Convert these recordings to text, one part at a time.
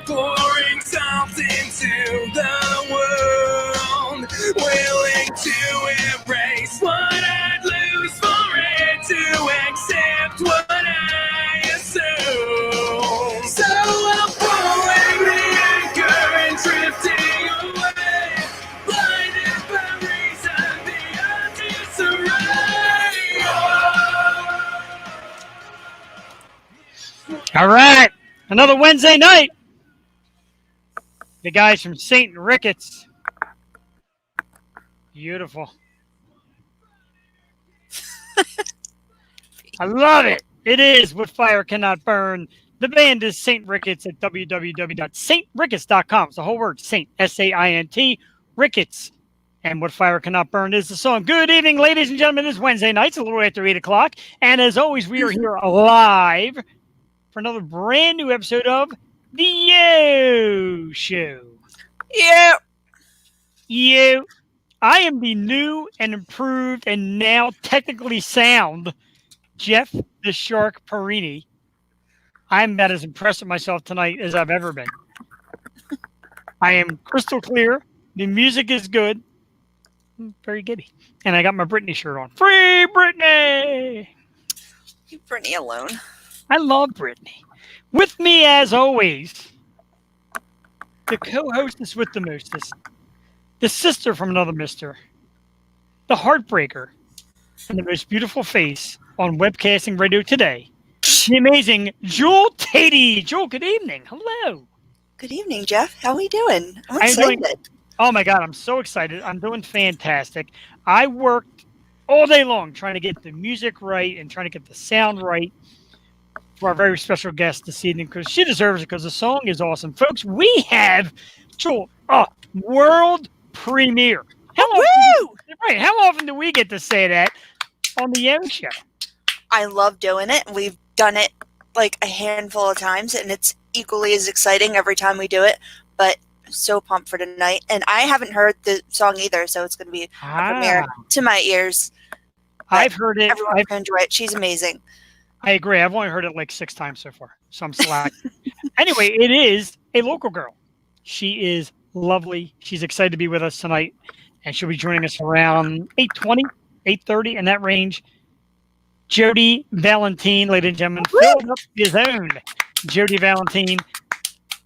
pouring salt into the world, willing to erase what I'd lose for it, to accept what I assume. So I'm pulling the anchor and drifting away, blinded by reason beyond disarray. All right, another Wednesday night. The guys from St. Ricketts. Beautiful. I love it. It is What Fire Cannot Burn. The band is St. Ricketts at www.saintricketts.com. It's the whole word, Saint, S-A-I-N-T, Ricketts. And What Fire Cannot Burn is the song. Good evening, ladies and gentlemen. It's Wednesday night. It's a little after 8 o'clock. And as always, we are here live for another brand new episode of The Yo Show. Yeah. You. I am the new and improved and now technically sound Jeff the Shark Perini. I'm about as impressed with myself tonight as I've ever been. I am crystal clear. The music is good. I'm very giddy. And I got my Britney shirt on. Free Britney! Leave Brittany alone. I love Britney. With me, as always, the co-hostess with the mostest, the sister from another mister, the heartbreaker, and the most beautiful face on webcasting radio today, the amazing Jewel Tatey. Jewel, good evening. Hello. Good evening, Jeff. How are we doing? I'm excited. Oh, my God. I'm so excited. I'm doing fantastic. I worked all day long trying to get the music right and trying to get the sound right for our very special guest this evening, because she deserves it, because the song is awesome. Folks, we have, Jewel, a world premiere. How often do we get to say that on the Yo Show? I love doing it. We've done it like a handful of times, and it's equally as exciting every time we do it. But I'm so pumped for tonight. And I haven't heard the song either, so it's going to be a premiere to my ears. But I've heard it. Everyone's going to enjoy it. She's amazing. I agree. I've only heard it like 6 times so far, so I'm slack. Anyway, it is a local girl. She is lovely. She's excited to be with us tonight, and she'll be joining us around 8:20, 8:30 in that range. Jodi Valentin, ladies and gentlemen, filled up his own Jodi Valentin.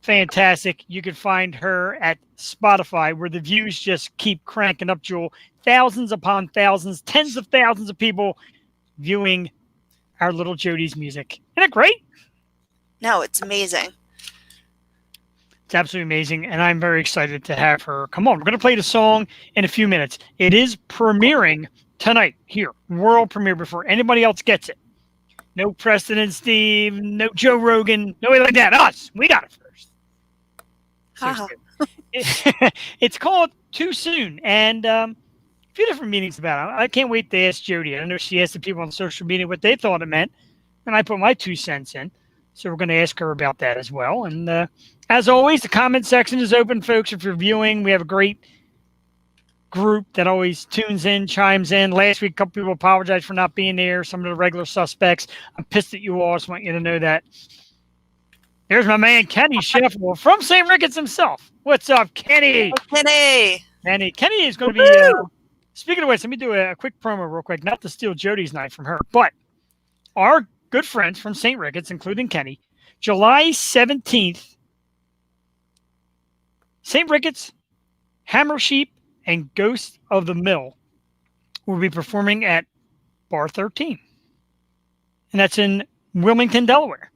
Fantastic. You can find her at Spotify, where the views just keep cranking up, Jewel. Thousands upon thousands, tens of thousands of people viewing our little Jodi's music. Isn't it great? No, it's amazing. It's absolutely amazing, and I'm very excited to have her. Come on, we're going to play the song in a few minutes. It is premiering tonight here, world premiere, before anybody else gets it. No Preston and Steve, no Joe Rogan, nobody like that. Us, we got it first. It's called Too Soon, and a few different meanings about it. I can't wait to ask Jodi. I know she asked the people on social media what they thought it meant, and I put my 2 cents in. So we're going to ask her about that as well. And as always, the comment section is open, folks. If you're viewing, we have a great group that always tunes in, chimes in. Last week, a couple people apologized for not being there. Some of the regular suspects. I'm pissed at you all. I just want you to know that. There's my man, Kenny Sheffield from St. Ricketts himself. What's up, Kenny? Oh, Kenny. Kenny is going to be, speaking of which, let me do a quick promo real quick, not to steal Jodi's night from her, but our good friends from St. Ricketts, including Kenny, July 17th, St. Ricketts, Hammer Sheep, and Ghost of the Mill will be performing at Bar 13. And that's in Wilmington, Delaware.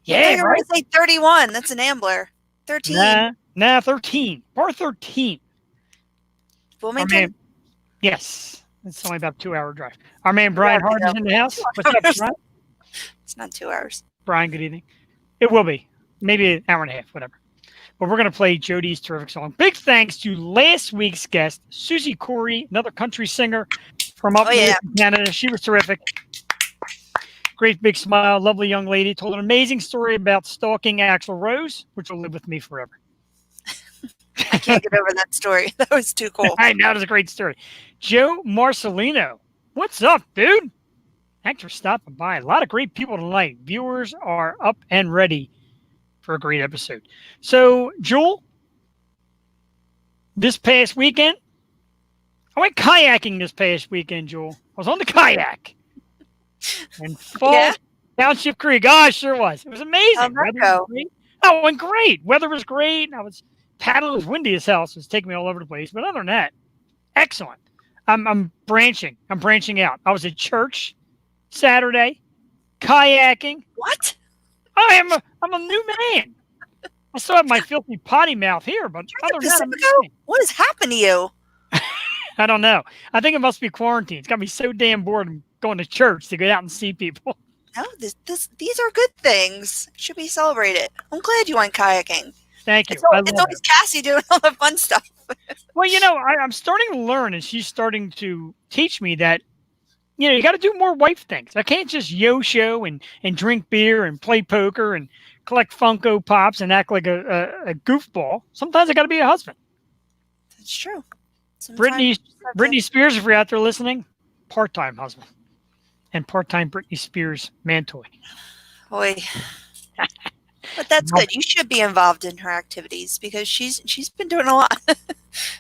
Yeah, you're right. Say 31. That's an Ambler. 13. Nah, 13. Bar 13. Wilmington? Yes. It's only about a 2-hour drive. Our man Brian Hart is in the house. What's up, Brian? It's not 2 hours. Brian, good evening. It will be. Maybe an hour and a half, whatever. But we're going to play Jodi's terrific song. Big thanks to last week's guest, Susie Corey, another country singer from up in Canada. She was terrific. Great big smile, lovely young lady. Told an amazing story about stalking Axl Rose, which will live with me forever. I can't get over that story. That was too cool. I know, it was a great story. Joe Marcelino. What's up, dude? Thanks for stopping by. A lot of great people tonight. Viewers are up and ready for a great episode. So, Jewel, this past weekend, I went kayaking this past weekend, Jewel. I was on the kayak in Falls Township Creek. Oh, it sure was. It was amazing. How'd that go? Oh, it went great. Weather was great. I was paddling. It was windy as hell, so it's taking me all over the place. But other than that, excellent. I'm branching. I'm branching out. I was at church Saturday, kayaking. What? I'm a new man. I still have my filthy potty mouth here, but other than that, I'm a new man. What has happened to you? I don't know. I think it must be quarantine. It's got me so damn bored of going to church to get out and see people. No, these are good things. Should be celebrated. I'm glad you went kayaking. Thank you. It's always Cassie doing all the fun stuff. Well, I'm starting to learn, and she's starting to teach me that, you got to do more wife things. I can't just yo-show and drink beer and play poker and collect Funko Pops and act like a goofball. Sometimes I got to be a husband. That's true. Britney Spears, if you're out there listening, part-time husband and part-time Britney Spears man toy. Boy. But that's good. You should be involved in her activities because she's been doing a lot.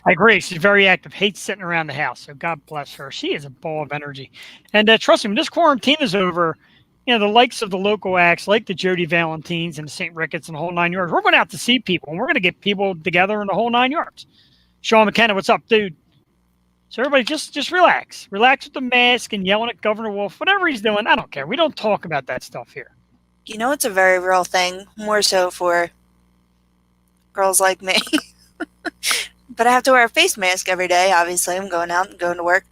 I agree. She's very active. Hates sitting around the house. So God bless her. She is a ball of energy. And trust me, when this quarantine is over, the likes of the local acts, like the Jodi Valentins and the St. Ricketts and the whole 9 yards, we're going out to see people, and we're going to get people together in the whole 9 yards. Sean McKenna, what's up, dude? So everybody just relax. Relax with the mask and yelling at Governor Wolf. Whatever he's doing, I don't care. We don't talk about that stuff here. It's a very real thing, more so for girls like me. But I have to wear a face mask every day. Obviously, I'm going out and going to work.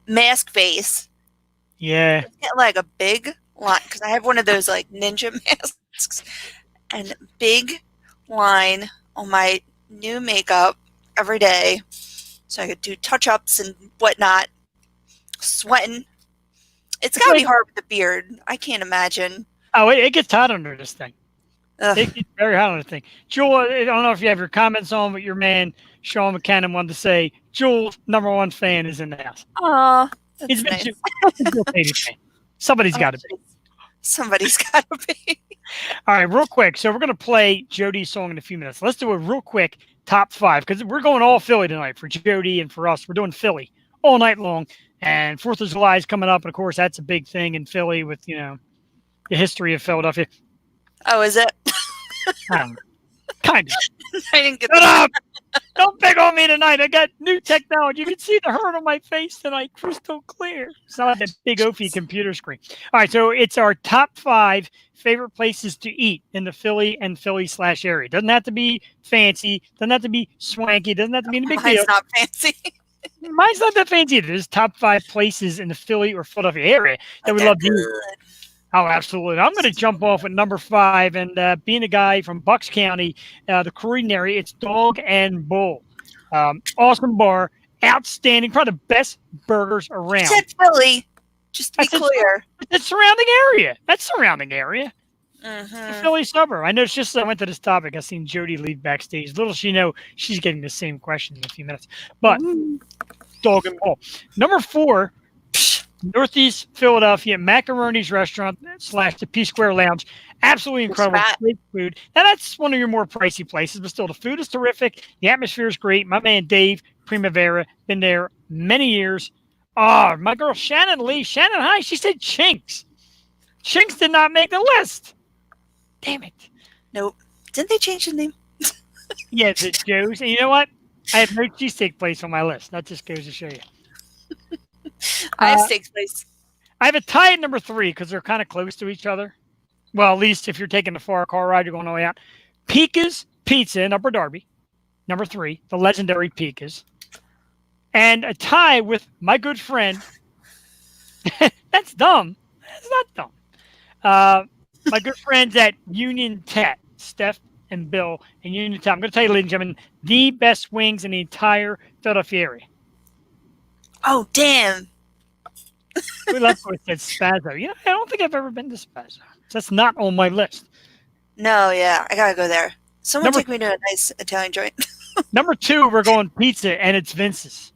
Mask face. Yeah. Get like a big line, because I have one of those like ninja masks, and big line on my new makeup every day, so I could do touch-ups and whatnot. Sweating. It's got to be hard with the beard. I can't imagine. Oh, it gets hot under this thing. Ugh. It gets very hot under the thing. Jewel, I don't know if you have your comments on, but your man, Sean McKenna, wanted to say, Jewel's #1 fan is in the house. Aw, that's He's nice. fan. Somebody's got to be. Somebody's got to be. All right, real quick. So we're going to play Jodi's song in a few minutes. Let's do a real quick top 5, because we're going all Philly tonight for Jodi and for us. We're doing Philly all night long. And 4th of July is coming up. And, of course, that's a big thing in Philly with, the history of Philadelphia. Oh, is it? Kind of. I didn't get Shut that. up! Don't pick on me tonight. I got new technology. You can see the hurt on my face tonight, crystal clear. It's not like that big Opie computer screen. All right, so it's our top 5 favorite places to eat in the Philly and Philly/area. Doesn't have to be fancy. Doesn't have to be swanky. Doesn't have to be a big deal. Mine's not fancy. Mine's not that fancy either. There's top 5 places in the Philly or Philadelphia area that we love to eat. Oh, absolutely. I'm going to jump off at number 5, and being a guy from Bucks County, the Croydon area, it's Dog and Bull. Awesome bar, outstanding, probably the best burgers around. You said Philly, just to be clear. It's surrounding area. That's surrounding area. Mm-hmm. The Philly suburb. I know it's just I went to this topic. I seen Jodi leave backstage. Little she know she's getting the same question in a few minutes. But Dog and Bull. Number 4, Northeast Philadelphia, Macaroni's Restaurant / the P Square Lounge. Absolutely incredible. Great food. Now, that's one of your more pricey places, but still, the food is terrific. The atmosphere is great. My man Dave Primavera, been there many years. Oh, my girl Shannon Lee. Shannon, hi. She said Chinks. Chinks did not make the list. Damn it. Nope. Didn't they change the name? Yeah, it's at Joe's. And you know what? I have no cheesesteak place on my list. That just goes to show you. I have steak place. I have a tie at number 3 because they're kind of close to each other. Well, at least if you're taking a far car ride, you're going all the way out. Pika's Pizza in Upper Darby, number 3, the legendary Pika's. And a tie with my good friend. That's dumb. That's not dumb. My good friends at Union Tap, Steph and Bill and Union Tap. I'm going to tell you, ladies and gentlemen, the best wings in the entire Philadelphia area. Oh, damn. We love what it said Spazzo. I don't think I've ever been to Spazzo. That's not on my list. No, yeah. I got to go there. Someone take me to a nice Italian joint. Number 2, we're going pizza, and it's Vince's.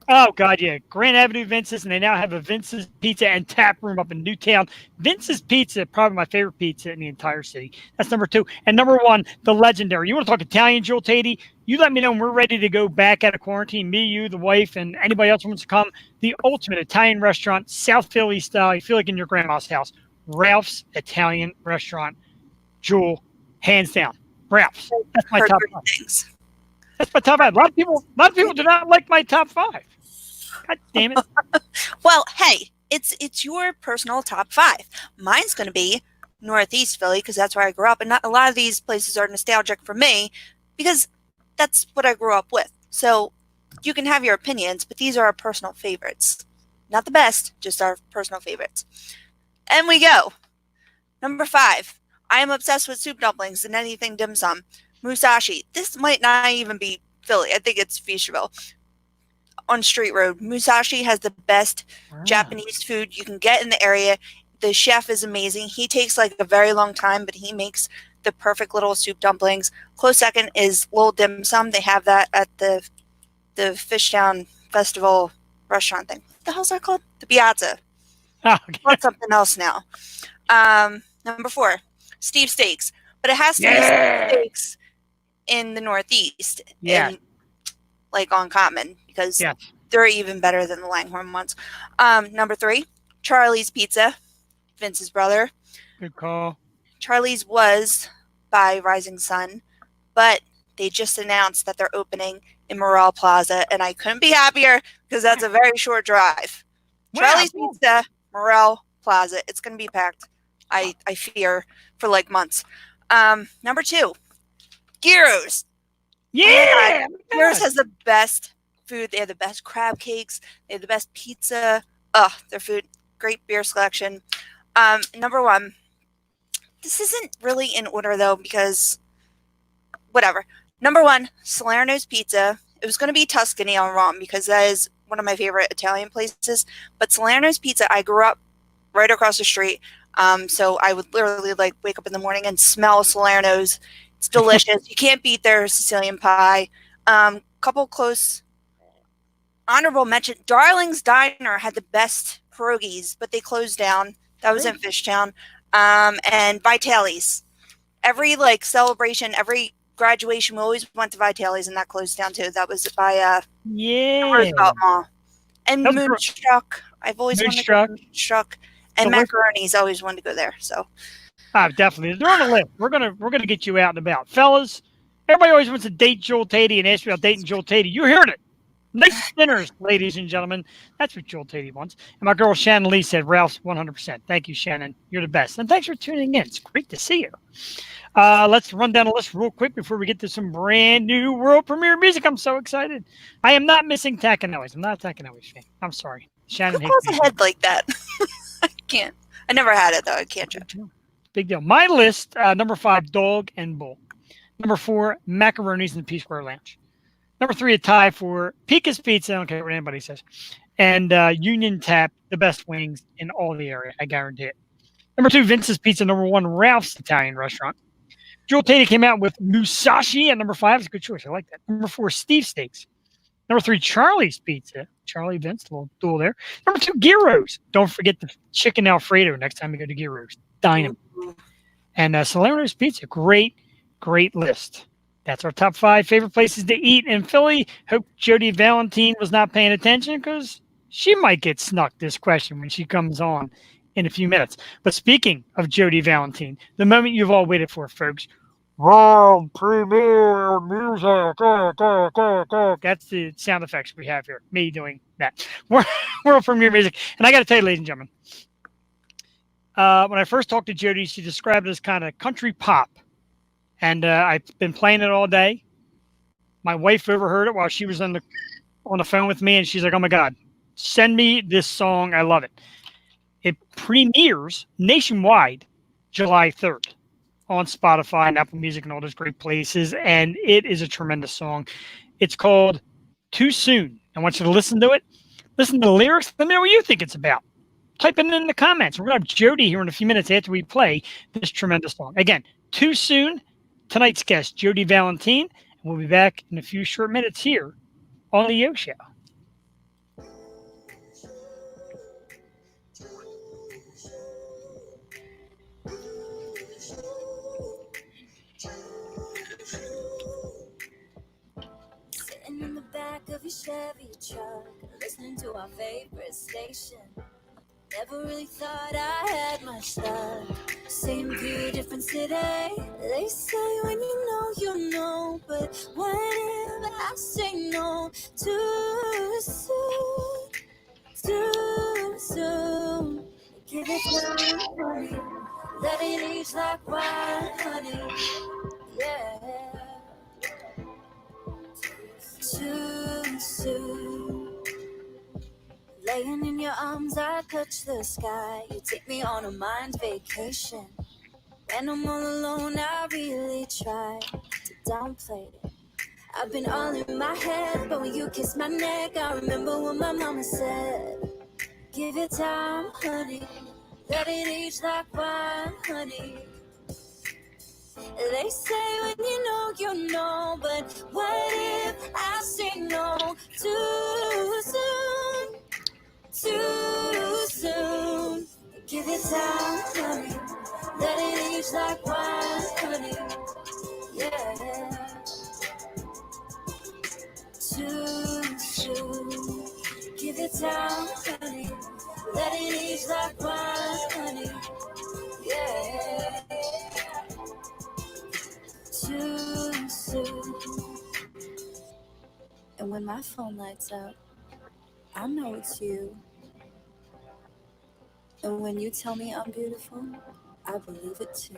Oh God, yeah. Grand Avenue Vince's, and they now have a Vince's Pizza and Tap Room up in Newtown. Vince's Pizza, probably my favorite pizza in the entire city. That's number two. And number one, the legendary. You want to talk Italian, Joel Tatey? You let me know when we're ready to go back out of quarantine. Me, you, the wife, and anybody else who wants to come. The ultimate Italian restaurant, South Philly style. You feel like in your grandma's house. Ralph's Italian Restaurant. Jewel, hands down. Ralph's. That's my Heard top great five. things. That's my top five. A lot of people do not like my top five. God damn it. Well, hey, it's your personal top 5. Mine's going to be Northeast Philly because that's where I grew up, and not a lot of these places are nostalgic for me because that's what I grew up with. So you can have your opinions, but these are our personal favorites. Not the best, just our personal favorites. And we go. Number 5. I am obsessed with soup dumplings and anything dim sum. Musashi. This might not even be Philly. I think it's Fisherville. On Street Road. Musashi has the best Japanese food you can get in the area. The chef is amazing. He takes like a very long time, but he makes the perfect little soup dumplings. Close second is Lil Dim Sum. They have that at the Fishtown Festival restaurant thing. What the hell's that called? The Piazza. Oh, okay. What's something else now? Number 4, Steve Steaks. But it has to be Steve Steaks in the Northeast. Yeah. In, like on Common, because they're even better than the Langhorne ones. Number 3, Charlie's Pizza, Vince's brother. Good call. Charlie's was by Rising Sun, but they just announced that they're opening in Morale Plaza, and I couldn't be happier because that's a very short drive. Wow. Charlie's Pizza, Morale Plaza. It's going to be packed, I fear, for like months. Number 2, Gyros. Yeah. Gyros has the best food. They have the best crab cakes. They have the best pizza. Their food, great beer selection. Number 1, this isn't really in order though because whatever. Number 1, Salerno's Pizza. It was going to be Tuscany on Rom because that is one of my favorite Italian places. But Salerno's Pizza, I grew up right across the street. So I would literally like wake up in the morning and smell Salerno's. It's delicious. You can't beat their Sicilian pie. Couple close honorable mention. Darling's Diner had the best pierogies, but they closed down. That was in Fishtown. And Vitale's. Every like celebration, every graduation, we always went to Vitale's, and that closed down too. That was by Roosevelt Mall. And Moonstruck. I've always wanted to go to Moonstruck. And Macaroni's, always wanted to go there. So definitely. They're on the list. We're gonna get you out and about. Fellas, everybody always wants to date Joel Tatey and ask me about dating Joel Tatey. You heard it. Nice dinners, ladies and gentlemen. That's what Joel Tatey wants. And my girl Shannon Lee said, Ralph's 100%. Thank you, Shannon. You're the best. And thanks for tuning in. It's great to see you. Let's run down the list real quick before we get to some brand new world premiere music. I'm so excited. I am not missing Takanelli's. I'm not a Takanelli's fan. I'm sorry. Shannon who calls a head like that? I can't. I never had it, though. I can't judge. Big deal. My list, number 5, Dog and Bull. Number 4, Macaroni's in the P Square Lounge. Number 3, a tie for Pika's Pizza. I don't care what anybody says. And Union Tap, the best wings in all the area. I guarantee it. Number 2, Vince's Pizza. Number 1, Ralph's Italian Restaurant. Joel Tatey came out with Musashi at number 5. It's a good choice. I like that. Number 4, Steve Steaks. Number 3, Charlie's Pizza. Charlie Vince, a little duel there. Number 2, Gyros. Don't forget the chicken Alfredo next time you go to Gyros. Dynamite. And Salerno's Pizza. Great, great list. That's our top 5 favorite places to eat in Philly. Hope Jodi Valentin was not paying attention because she might get snuck this question when she comes on in a few minutes. But speaking of Jodi Valentin, the moment you've all waited for, folks. World premiere music. That's the sound effects we have here. Me doing that. World premiere music. And I got to tell you, ladies and gentlemen, when I first talked to Jodi, she described it as kind of country pop. And I've been playing it all day. My wife overheard it while she was on the phone with me, and she's like, "Oh my God, send me this song! I love it." It premieres nationwide July 3rd on Spotify and Apple Music and all those great places, and it is a tremendous song. It's called "Too Soon." I want you to listen to it. Listen to the lyrics. Let me know what you think it's about. Type it in the comments. We're going to have Jodi here in a few minutes after we play this tremendous song. Again, "Too Soon." Tonight's guest, Jodi Valentin, and we'll be back in a few short minutes here on the Yo Show. your Chevy truck, listening to our favorite station. Never really thought I had much luck. Same view, different city. They say when you know, but what if I say no too soon? Too soon. Give it time, honey. Let it age like wine, honey. Yeah. Too soon. Laying in your arms, I touch the sky. You take me on a mind vacation. When I'm all alone, I really try to downplay it. I've been all in my head, but when you kiss my neck, I remember what my mama said. Give it time, honey. Let it age like wine, honey. They say when you know, but what if I say no too soon? Too soon. Give it time, honey. Let it age like wine, honey. Yeah. Too soon. Give it time, honey. Let it age like wine, honey. Yeah. Too soon. And when my phone lights up, I know it's you. And when you tell me I'm beautiful, I believe it too.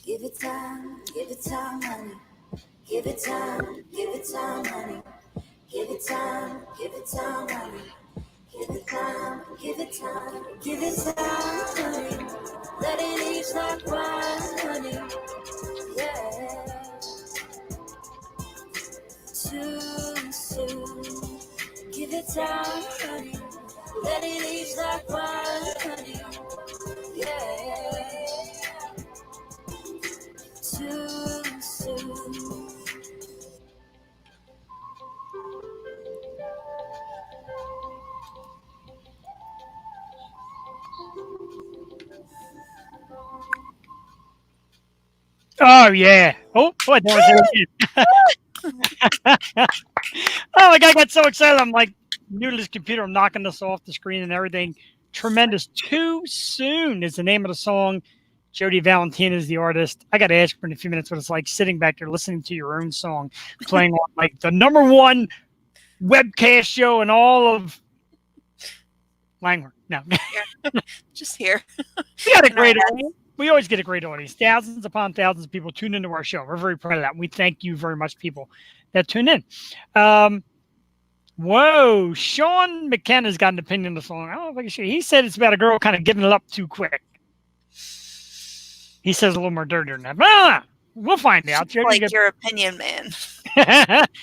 Give it time, honey. Give it time, honey. Give it time, honey. Give it time, give it time, honey. Let it age like wine, honey. Yeah. Too soon. Give it time, honey. Let it age like wine, honey. Yeah. Too soon. Oh yeah. Oh boy, that was it. Oh my god, I got so excited. I'm like new to this computer. I'm knocking this off the screen and everything. Tremendous. Too Soon is the name of the song. Jodi Valentin is the artist. I got to ask her in a few minutes what it's like sitting back there listening to your own song playing on like the #1 webcast show in all of Langford. No. Just here. We got a great audience. We always get a great audience. Thousands upon thousands of people tune into our show. We're very proud of that. We thank you very much, people that tune in. Whoa, Sean McKenna's got an opinion on the song. I don't know if I can share. He said it's about a girl kind of giving it up too quick. He says a little more dirtier than that. But we'll find out. Like your opinion, man.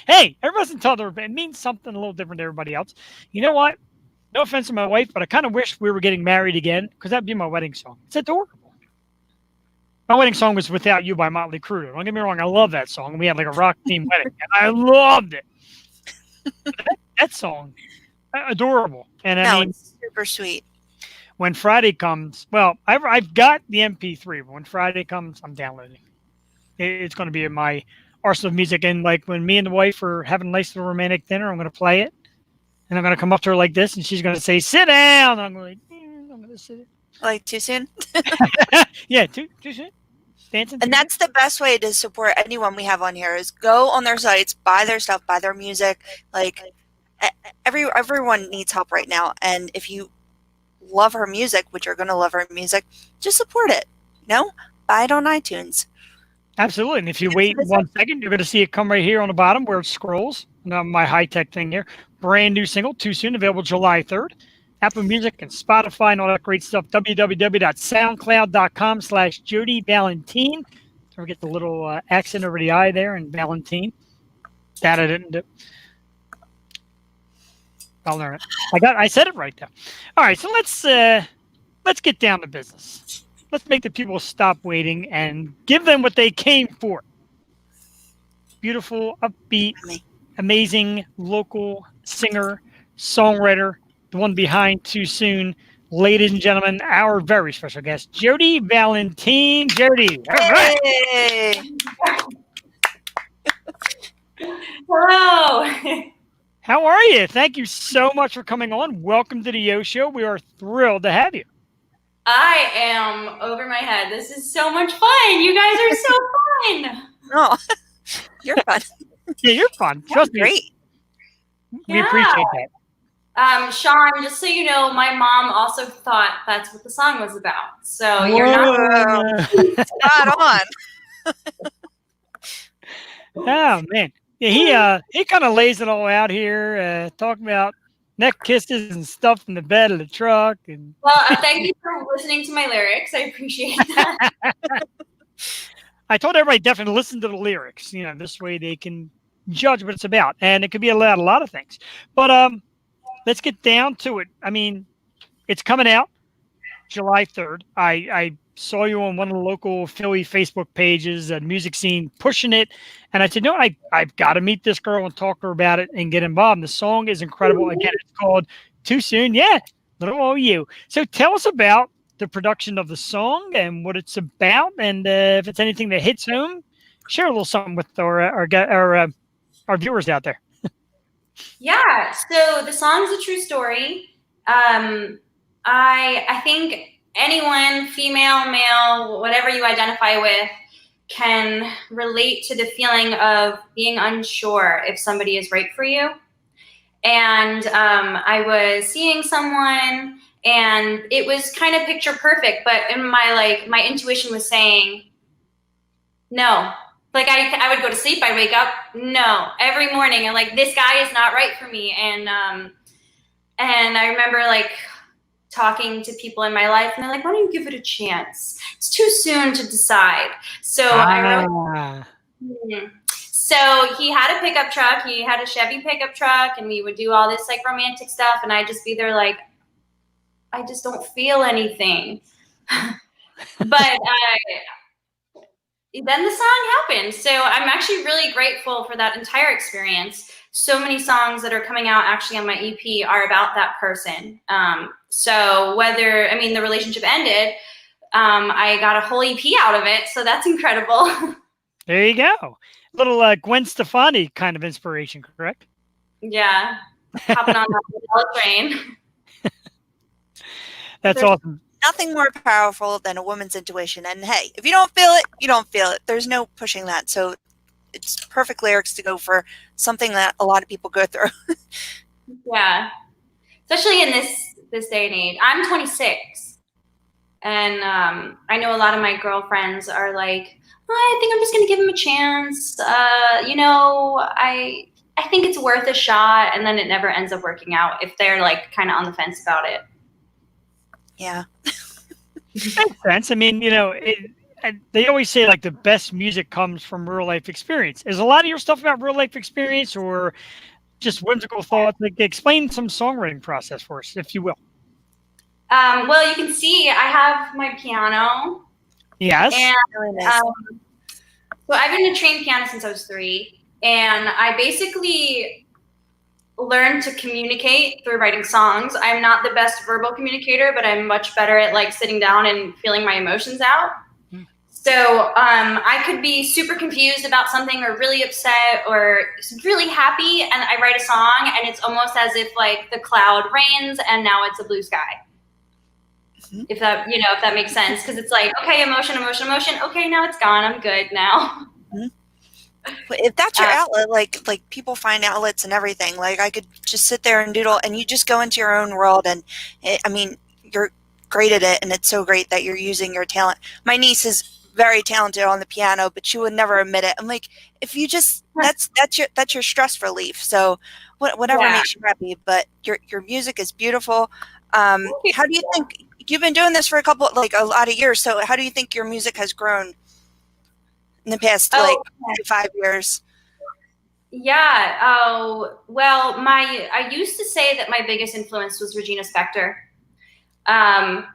Hey, everybody's entitled to their opinion. It means something a little different to everybody else. You know what? No offense to my wife, but I kind of wish we were getting married again because that'd be my wedding song. It's adorable. My wedding song was Without You by Motley Crue. Don't get me wrong, I love that song. We had like a rock themed wedding, and I loved it. That song, adorable. And I mean, it's super sweet. When Friday comes, well, I've got the MP3, but when Friday comes, I'm downloading. It's going to be in my arsenal of music. And like when me and the wife are having a nice little romantic dinner, I'm going to play it. And I'm going to come up to her like this, and she's going to say, "Sit down." And I'm going to sit. Like too soon? Yeah, too soon. Dancing. And that's the best way to support anyone we have on here is go on their sites, buy their stuff, buy their music. Like everyone needs help right now. And if you love her music, which you're going to love her music, just support it. Buy it on iTunes. Absolutely. And if you wait 1 second, you're going to see it come right here on the bottom where it scrolls. My high-tech thing here. Brand new single, Too Soon, available July 3rd. Apple Music and Spotify and all that great stuff. www.soundcloud.com/Jodi Valentin. Don't forget the little accent over the I there and Valentin. That I didn't do. I'll learn it. I said it right there. All right, so let's get down to business. Let's make the people stop waiting and give them what they came for. Beautiful, upbeat, amazing local singer, songwriter, the one behind Too Soon. Ladies and gentlemen, our very special guest, Jodi Valentin. Jodi, all right. Hey. Hello. How are you? Thank you so much for coming on. Welcome to the Yo Show. We are thrilled to have you. I am over my head. This is so much fun. You guys are so fun. Oh, you're fun. Yeah, you're fun. Trust me. Great. We appreciate that. Sean, just so you know, my mom also thought that's what the song was about. So you're not spot on. Oh man, yeah, he kind of lays it all out here, talking about neck kisses and stuff in the bed of the truck. And well, thank you for listening to my lyrics. I appreciate that. I told everybody definitely listen to the lyrics. You know, this way they can judge what it's about, and it could be about a lot of things. But let's get down to it. I mean, it's coming out July 3rd. I saw you on one of the local Philly Facebook pages, music scene, pushing it. And I said, no, I've got to meet this girl and talk to her about it and get involved. The song is incredible. Again, it's called Too Soon. Yeah, little old you. So tell us about the production of the song and what it's about. And if it's anything that hits home, share a little something with our viewers out there. Yeah, so the song's a true story. I think anyone, female, male, whatever you identify with, can relate to the feeling of being unsure if somebody is right for you. And I was seeing someone, and it was kind of picture perfect, but in my intuition was saying, no. Like I would go to sleep, I'd wake up, no. Every morning, I'm like, this guy is not right for me. And I remember like talking to people in my life, and they're like, why don't you give it a chance? It's too soon to decide. So So he had a pickup truck. He had a Chevy pickup truck, and we would do all this like romantic stuff. And I'd just be there like, I just don't feel anything. But then the song happened. So I'm actually really grateful for that entire experience. So many songs that are coming out actually on my EP are about that person. So the relationship ended, I got a whole EP out of it. So that's incredible. There you go. Little Gwen Stefani kind of inspiration, correct? Yeah. Hopping on that train. That's awesome. Nothing more powerful than a woman's intuition. And hey, if you don't feel it, you don't feel it. There's no pushing that. So it's perfect lyrics to go for something that a lot of people go through. Yeah. Especially in this day and age. I'm 26. And I know a lot of my girlfriends are like, I think I'm just going to give him a chance. I think it's worth a shot. And then it never ends up working out if they're like kind of on the fence about it. Yeah. Makes sense. I mean, they always say like the best music comes from real life experience. Is a lot of your stuff about real life experience or just whimsical thoughts? Like, explain some songwriting process for us, if you will. Well, you can see I have my piano. Yes. And Really nice. so I've been a trained pianist since I was 3, and I basically learned to communicate through writing songs. I'm not the best verbal communicator, but I'm much better at like sitting down and feeling my emotions out. So I could be super confused about something or really upset or really happy, and I write a song, and it's almost as if like the cloud rains and now it's a blue sky. If that makes sense, because it's like, okay, emotion. Okay, now it's gone. I'm good now. If that's your outlet, like people find outlets and everything. Like I could just sit there and doodle, and you just go into your own world. And you're great at it, and it's so great that you're using your talent. My niece is very talented on the piano, but she would never admit it. I'm like, if you just that's your stress relief. So whatever makes you happy. But your music is beautiful. How do you think you've been doing this for a lot of years? So how do you think your music has grown in the past 5 years? Yeah. Oh, well, I used to say that my biggest influence was Regina Spektor. And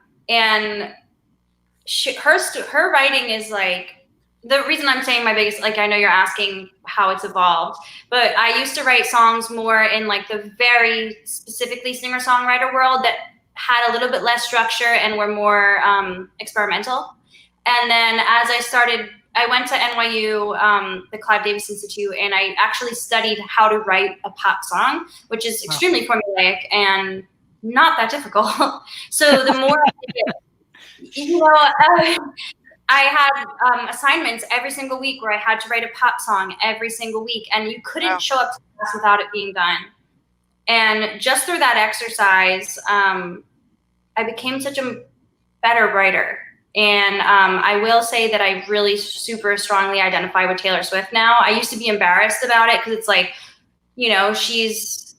her writing is like, the reason I'm saying my biggest, like, I know you're asking how it's evolved, but I used to write songs more in like the very specifically singer-songwriter world that had a little bit less structure and were more experimental. And then as I went to NYU, the Clive Davis Institute, and I actually studied how to write a pop song, which is extremely formulaic and not that difficult. So the more, I had assignments every single week where I had to write a pop song every single week, and you couldn't show up to class without it being done. And just through that exercise, I became such a better writer. And I will say that I really super strongly identify with Taylor Swift now. I used to be embarrassed about it because it's like, she's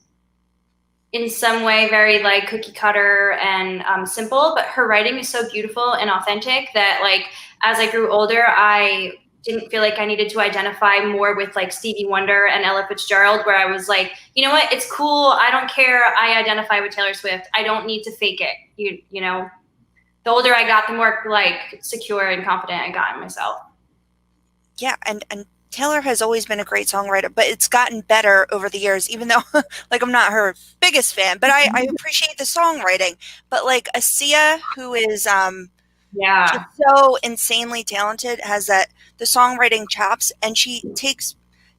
in some way very like cookie cutter and simple, but her writing is so beautiful and authentic that like as I grew older, I didn't feel like I needed to identify more with like Stevie Wonder and Ella Fitzgerald, where I was like, you know what, it's cool. I don't care. I identify with Taylor Swift. I don't need to fake it. You know. The older I got, the more like secure and confident I got in myself. Yeah, and Taylor has always been a great songwriter, but it's gotten better over the years, even though like I'm not her biggest fan, but I appreciate the songwriting. But like Asia, who is she's so insanely talented, has the songwriting chops, and she takes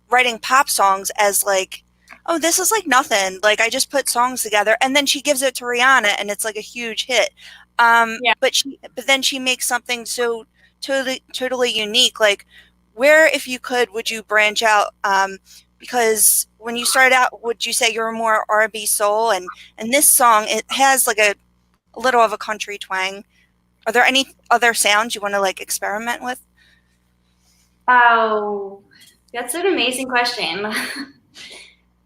writing pop songs as like, oh, this is like nothing. Like I just put songs together, and then she gives it to Rihanna, and it's like a huge hit. But then she makes something so totally unique. Like, where, if you could, would you branch out? Because when you started out, would you say you were more R&B soul? And this song, it has like a little of a country twang. Are there any other sounds you want to like experiment with? Oh, that's an amazing question.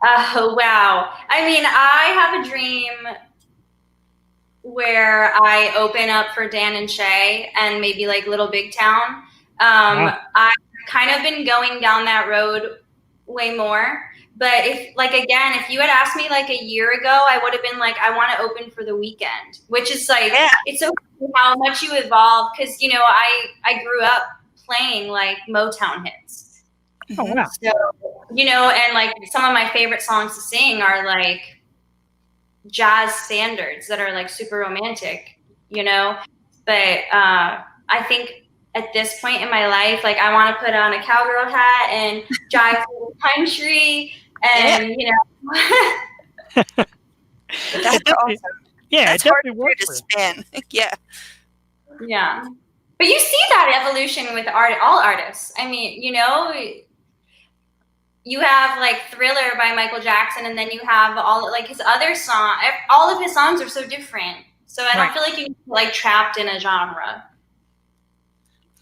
Wow. I mean, I have a dream where I open up for Dan and Shay and maybe like Little Big Town. I've kind of been going down that road way more. But if you had asked me like a year ago, I would have been like, I want to open for The Weeknd, which is like, it's so cool how much you evolve. Cause I grew up playing like Motown hits. Oh, wow. So, and like some of my favorite songs to sing are like jazz standards that are like super romantic, but I think at this point in my life, like I want to put on a cowgirl hat and jive for the country and That's awesome. Yeah, that's hard to span. Yeah but you see that evolution with all artists. I mean, you have like Thriller by Michael Jackson, and then you have all like his other song. All of his songs are so different. So I don't feel like you're like trapped in a genre.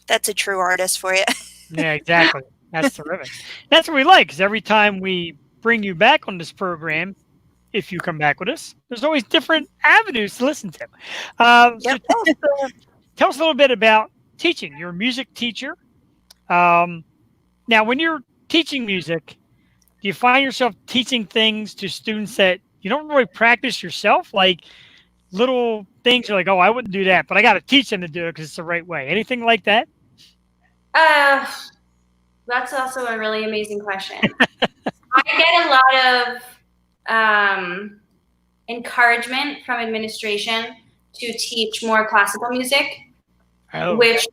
That's a true artist for you. Yeah, exactly. That's terrific. That's what we like, because every time we bring you back on this program, if you come back with us, there's always different avenues to listen to. So tell us a little bit about teaching. You're a music teacher. Now, when you're teaching music, do you find yourself teaching things to students that you don't really practice yourself? Like little things you're like, oh, I wouldn't do that, but I got to teach them to do it because it's the right way. Anything like that? That's also a really amazing question. I get a lot of encouragement from administration to teach more classical music, which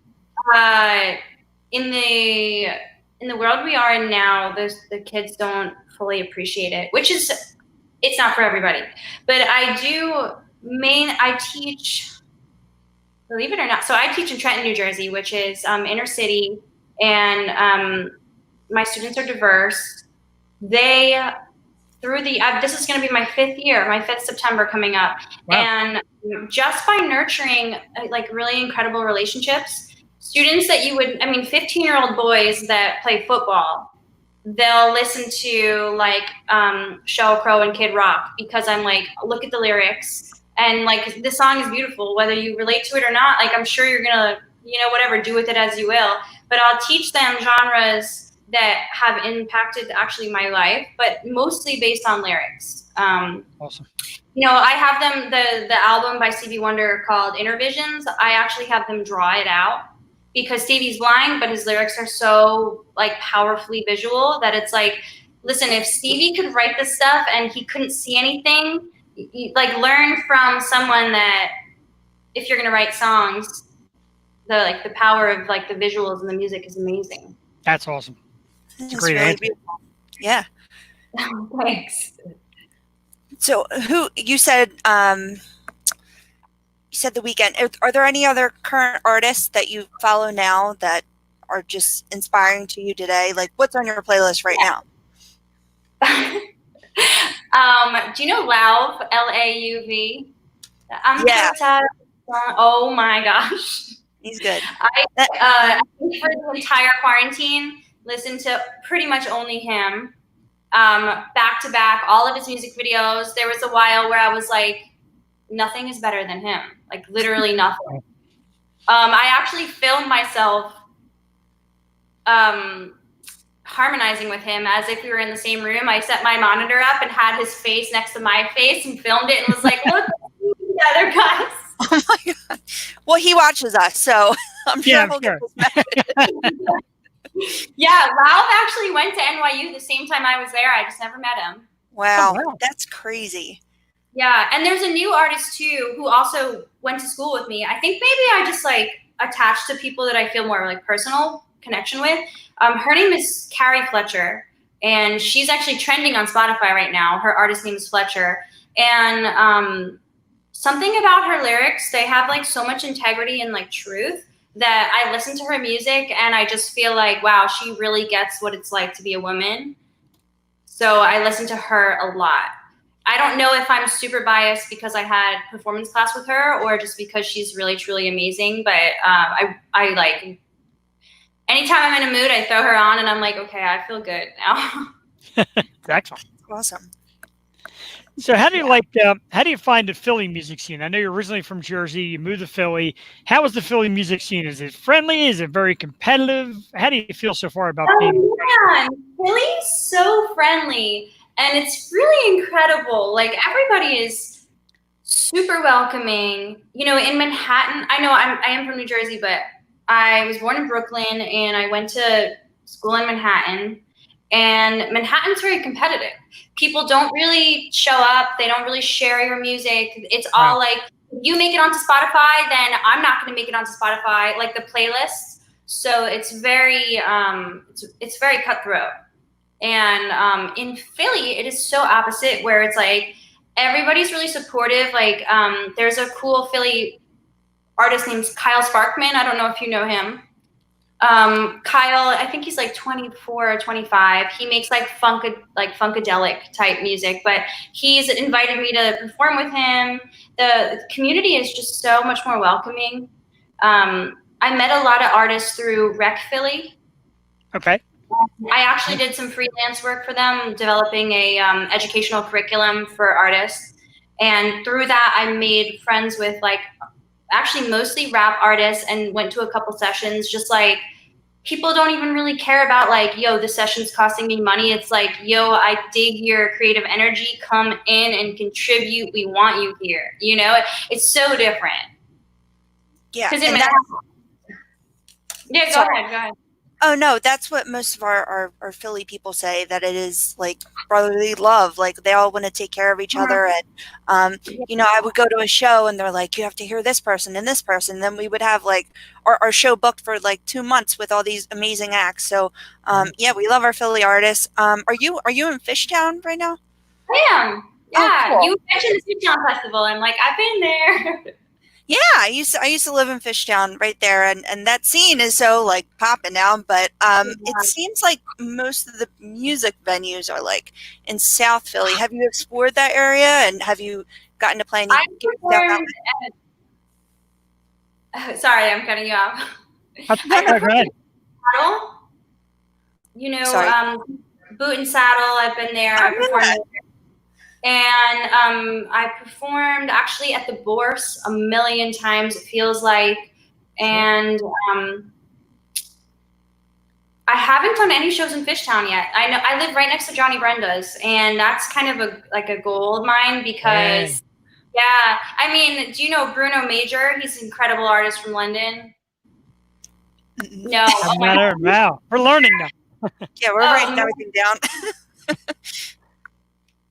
in the world we are in now, the kids don't fully appreciate it, it's not for everybody. But I teach, believe it or not, so I teach in Trenton, New Jersey, which is inner city, and my students are diverse. This is going to be my 5th year, my 5th September coming up. Wow. And just by nurturing like really incredible relationships, students that 15-year-old boys that play football, they'll listen to like Sheryl Crow and Kid Rock because I'm like, look at the lyrics. And like, this song is beautiful, whether you relate to it or not. Like, I'm sure you're going to, whatever, do with it as you will. But I'll teach them genres that have impacted actually my life, but mostly based on lyrics. Awesome. I have them, the album by Stevie Wonder called Inner Visions, I actually have them draw it out because Stevie's blind, but his lyrics are so like powerfully visual that it's like, listen, if Stevie could write this stuff and he couldn't see anything, like learn from someone that if you're gonna write songs, the power of like the visuals and the music is amazing. That's awesome. It's a great really answer. beautiful. Yeah. Thanks. So who you said The Weeknd. Are there any other current artists that you follow now that are just inspiring to you today? Like what's on your playlist right now? Do you know Lauv? Lauv? I'm Yeah. so tired. Oh my gosh. He's good. I think for the entire quarantine, listened to pretty much only him. Back to back, all of his music videos. There was a while where I was like, nothing is better than him. Like literally nothing. I actually filmed myself harmonizing with him as if we were in the same room. I set my monitor up and had his face next to my face and filmed it and was like, look together, guys. Oh my God. Well, he watches us, so I'm sure he'll get this message. Yeah, Lauv actually went to NYU the same time I was there. I just never met him. Wow, Oh, wow. That's crazy. Yeah, and there's a new artist too who also went to school with me. I think maybe I just like attached to people that I feel more like personal connection with. Her name is Carrie Fletcher, and she's actually trending on Spotify right now. Her artist name is Fletcher, and something about her lyrics, they have like so much integrity and like truth that I listen to her music and I just feel like, wow, she really gets what it's like to be a woman. So I listen to her a lot. I don't know if I'm super biased because I had performance class with her or just because she's really, truly amazing. But I like, anytime I'm in a mood, I throw her on and I'm like, okay, I feel good now. Excellent. Awesome. So how do you how do you find the Philly music scene? I know you're originally from Jersey, you moved to Philly. How is the Philly music scene? Is it friendly? Is it very competitive? How do you feel so far about being? Man, Philly's so friendly and it's really incredible. Like everybody is super welcoming. You know, in Manhattan, I know I am from New Jersey, but I was born in Brooklyn and I went to school in Manhattan. And Manhattan's very competitive. People don't really show up. They don't really share your music. It's all like, if you make it onto Spotify, then I'm not going to make it onto Spotify, like the playlists. So it's very, it's very cutthroat. And in Philly, it is so opposite where it's like, everybody's really supportive. Like there's a cool Philly artist named Kyle Sparkman. I don't know if you know him. Kyle, I think he's like 24 or 25. He makes like funkadelic type music, but he's invited me to perform with him. The community is just so much more welcoming. I met a lot of artists through Rec Philly. Okay. I actually did some freelance work for them, developing a educational curriculum for artists. And through that, I made friends with like actually mostly rap artists and went to a couple sessions. Just like people don't even really care about like, yo, the session's costing me money. It's like, yo, I dig your creative energy. Come in and contribute. We want you here. You know, it's so different. Yeah. Because yeah, go ahead. Oh no, that's what most of our Philly people say, that it is like brotherly love. Like they all want to take care of each other. And you know, I would go to a show and they're like, you have to hear this person and this person. Then we would have like our show booked for like 2 months with all these amazing acts. So yeah, we love our Philly artists. Are you in Fishtown right now? I am. Yeah. Oh, cool. You mentioned the Fishtown Festival. I'm like, I've been there. Yeah, I used to live in Fishtown right there, and that scene is so like popping now. But it seems like most of the music venues are like in South Philly. Have you explored that area, and have you gotten to play any gigs down that? Sorry, I'm cutting you off. Saddle. You know, Boot and Saddle. I've been there. I performed there. And I performed actually at the Bourse a million times, it feels like. And I haven't done any shows in Fishtown yet. I know I live right next to Johnny Brenda's, and that's kind of a goal of mine because, yeah. I mean, do you know Bruno Major? He's an incredible artist from London. No. Doesn't matter. Wow. We're learning now. Yeah, we're writing everything down.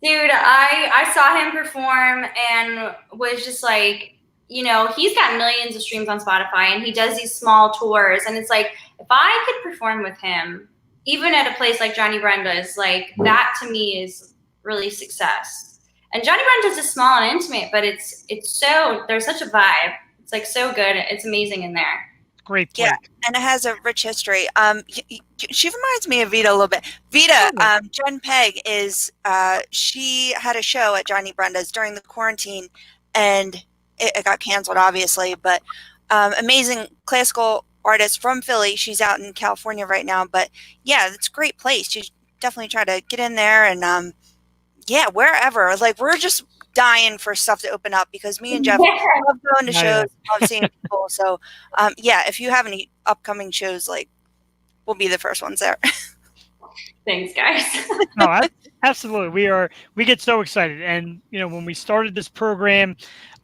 Dude, I saw him perform and was just like, you know, he's got millions of streams on Spotify and he does these small tours. And it's like, if I could perform with him, even at a place like Johnny Brenda's, like that to me is really success. And Johnny Brenda's is small and intimate, but it's so, there's such a vibe. It's like so good. It's amazing in there. Great place. Yeah, and it has a rich history. She reminds me of Vita a little bit. Vita, Jen Peg is, she had a show at Johnny Brenda's during the quarantine, and it got canceled, obviously, but amazing classical artist from Philly. She's out in California right now, but yeah, it's a great place. You definitely try to get in there and, yeah, wherever. Like, we're just dying for stuff to open up because me and Jeff love going to shows, love seeing people. So, yeah, if you have any upcoming shows, like, we'll be the first ones there. Thanks, guys. No, absolutely. We get so excited. And, you know, when we started this program,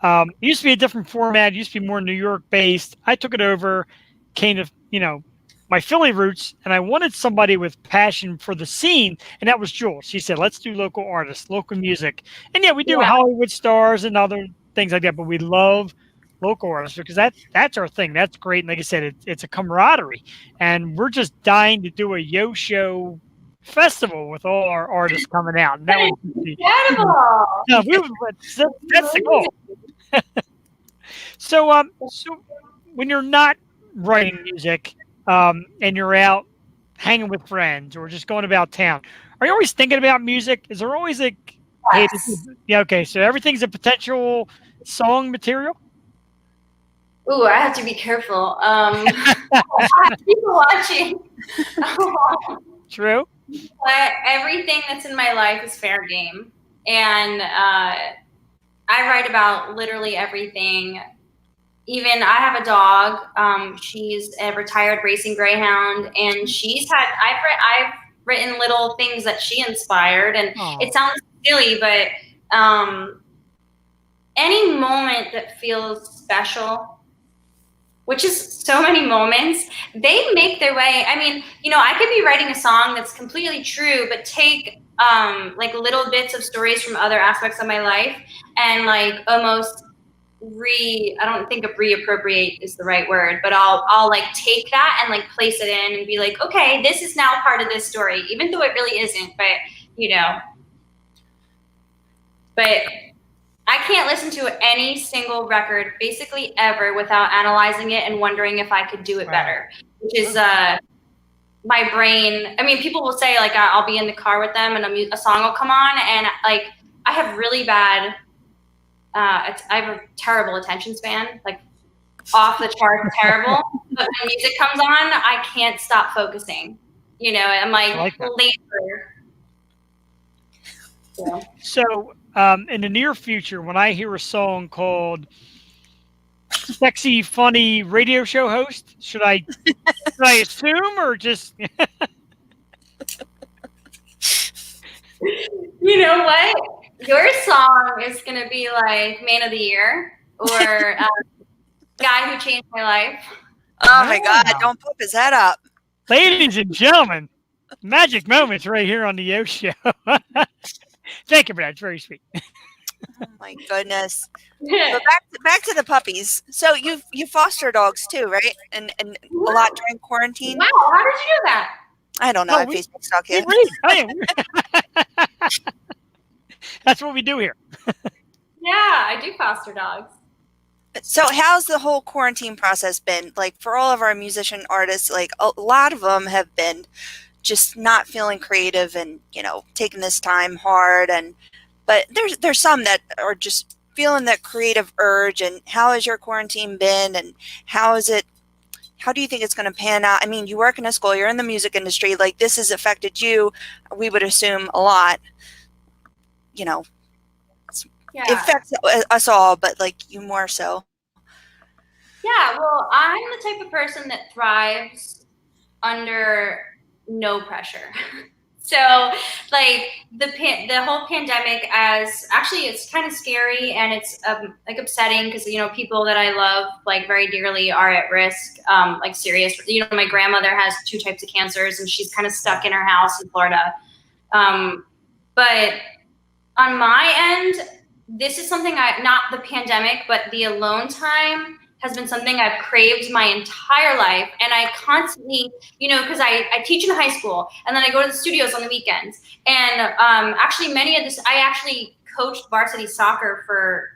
it used to be a different format. It used to be more New York based. I took it over, kind of, you know, my Philly roots, and I wanted somebody with passion for the scene, and that was Jules. She said, let's do local artists, local music. And yeah, we do Hollywood stars and other things like that, but we love local artists because that's our thing. That's great. And like I said, it's a camaraderie. And we're just dying to do a Yo Show festival with all our artists coming out. And that would be incredible. That's the goal. So when you're not writing music, and you're out hanging with friends or just going about town, are you always thinking about music? Is there always like, hey, okay, so everything's a potential song material? Ooh, I have to be careful. I have people watching. True. But everything that's in my life is fair game. And I write about literally everything. Even I have a dog. She's a retired racing greyhound, and I've written little things that she inspired, and it sounds silly, but any moment that feels special, which is so many moments, they make their way. I mean, you know, I could be writing a song that's completely true, but take like little bits of stories from other aspects of my life and like almost I don't think of reappropriate is the right word, but I'll like take that and like place it in and be like, okay, this is now part of this story, even though it really isn't, but you know. But I can't listen to any single record basically ever without analyzing it and wondering if I could do it better, which is my brain. I mean, people will say like I'll be in the car with them and a song will come on, and like I have really bad I have a terrible attention span, like off the charts terrible. But when music comes on, I can't stop focusing. You know, I'm like laser. Yeah. So in the near future, when I hear a song called "Sexy Funny Radio Show Host," should I assume or just? You know what? Your song is going to be like Man of the Year or Guy Who Changed My Life. Oh, my God. Don't poop his head up. Ladies and gentlemen, magic moments right here on the Yo Show. Thank you for that. It's very sweet. Oh, my goodness. But back to the puppies. So you foster dogs too, right? And a lot during quarantine? Wow. How did you do that? I don't know. I Facebook stalk you. That's what we do here. Yeah, I do foster dogs. So how's the whole quarantine process been? Like for all of our musician artists, like a lot of them have been just not feeling creative and, you know, taking this time hard. But there's some that are just feeling that creative urge. And how has your quarantine been? And how do you think it's going to pan out? I mean, you work in a school, you're in the music industry, like this has affected you, we would assume a lot. You know, it affects us all, but like you more so. Yeah, well, I'm the type of person that thrives under no pressure. So, like the whole pandemic, as actually, it's kind of scary and it's like upsetting because people that I love like very dearly are at risk, like serious. My grandmother has 2 types of cancers and she's kind of stuck in her house in Florida. But on my end, this is something not the pandemic, but the alone time has been something I've craved my entire life. And I constantly, because I teach in high school and then I go to the studios on the weekends. And actually I actually coached varsity soccer for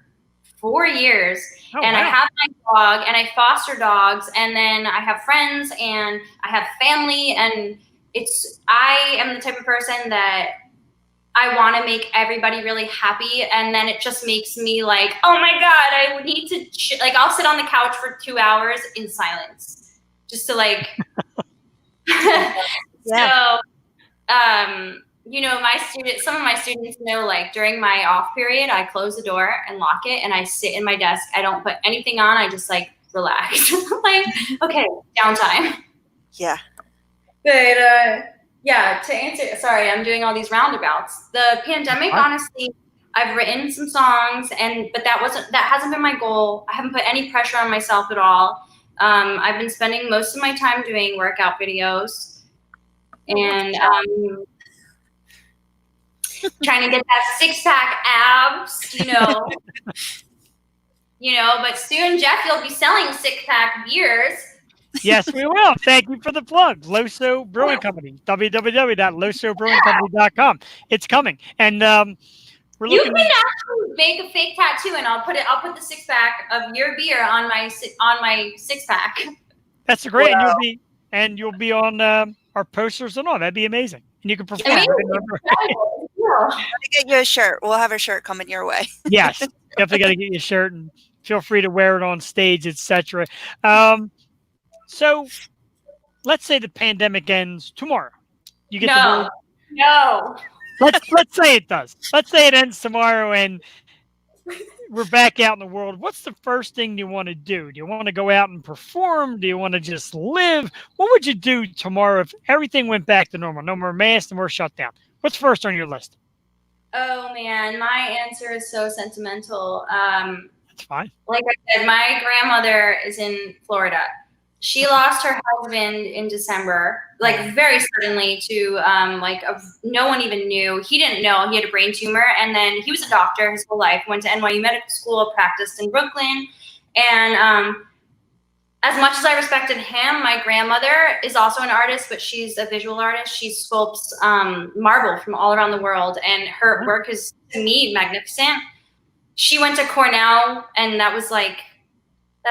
4 years. Oh, and wow. I have my dog and I foster dogs. And then I have friends and I have family. And I am the type of person that I want to make everybody really happy, and then it just makes me like, oh my God, I would need to I'll sit on the couch for 2 hours in silence, just to like. Yeah. So, some of my students know, like during my off period, I close the door and lock it, and I sit in my desk. I don't put anything on. I just like relax, like okay, downtime. Yeah. But yeah, to answer, sorry, I'm doing all these roundabouts. The pandemic, honestly, I've written some songs, but that hasn't been my goal. I haven't put any pressure on myself at all. I've been spending most of my time doing workout videos and trying to get that 6-pack abs, But soon, Jeff, you'll be selling 6-pack beers. Yes, we will. Thank you for the plug. Loso Brewing Company, www.losobrewingcompany.com. It's coming. And we're looking. You can actually make a fake tattoo and I'll put the 6-pack of your beer on my 6-pack. That's great. Wow. And you'll be on our posters and all. That'd be amazing. And you can perform. Get you a shirt. We'll have a shirt coming your way. Yes, definitely got to get you a shirt and feel free to wear it on stage, etc. So let's say the pandemic ends tomorrow. You get the word. No. Let's say it does. Let's say it ends tomorrow and we're back out in the world. What's the first thing you want to do? Do you want to go out and perform? Do you want to just live? What would you do tomorrow if everything went back to normal? No more masks, no more shutdown. What's first on your list? Oh man, my answer is so sentimental. That's fine. Like I said, my grandmother is in Florida. She lost her husband in December, like very suddenly to no one even knew. He didn't know he had a brain tumor. And then he was a doctor his whole life, went to NYU Medical School, practiced in Brooklyn. And as much as I respected him, my grandmother is also an artist, but she's a visual artist. She sculpts marble from all around the world. And her work is, to me, magnificent. She went to Cornell, and that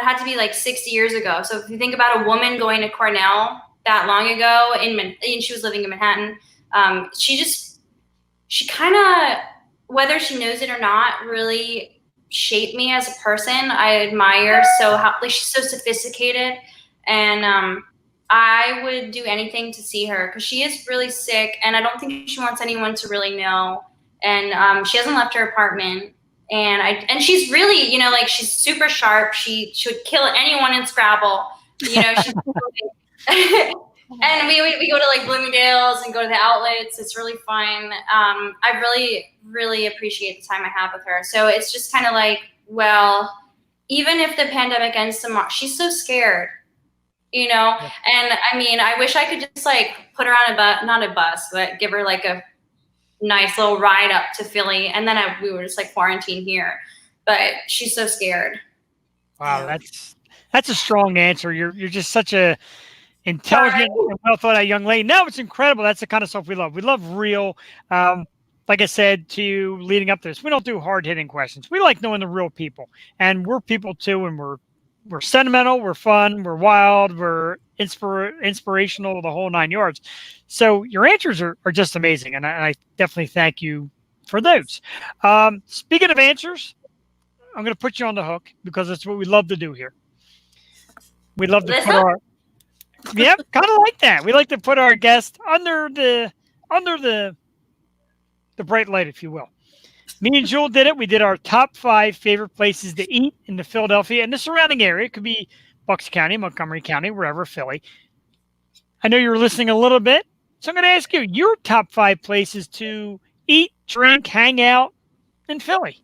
had to be like 60 years ago. So if you think about a woman going to Cornell that long ago, and she was living in Manhattan, she kind of, whether she knows it or not, really shaped me as a person. I admire she's so sophisticated, and I would do anything to see her because she is really sick, and I don't think she wants anyone to really know. And she hasn't left her apartment. And she's really, she's super sharp. She would kill anyone in Scrabble. She's and we go to like Bloomingdale's and go to the outlets. It's really fun. I really, really appreciate the time I have with her. So it's just kind of like, well, even if the pandemic ends tomorrow, she's so scared, And I mean, I wish I could just like put her on not a bus, but give her like a nice little ride up to Philly, and then we were just like quarantined here. But she's so scared. Wow, that's a strong answer. You're just such a intelligent and well thought out young lady. No, it's incredible. That's the kind of stuff we love. We love real. Like I said to you leading up to this, we don't do hard hitting questions. We like knowing the real people, and we're people too, and we're sentimental, we're fun, we're wild, we're inspirational, the whole 9 yards. So your answers are just amazing, and I definitely thank you for those. Speaking of answers, I'm going to put you on the hook because it's what we love to do here. We love to put our kind of like that. We like to put our guest under the bright light, if you will. Me and Jewel did it. We did our top 5 favorite places to eat in the Philadelphia and the surrounding area. It could be Bucks County, Montgomery County, wherever, Philly. I know you were listening a little bit, So I'm going to ask you your top 5 places to eat, drink, hang out in Philly.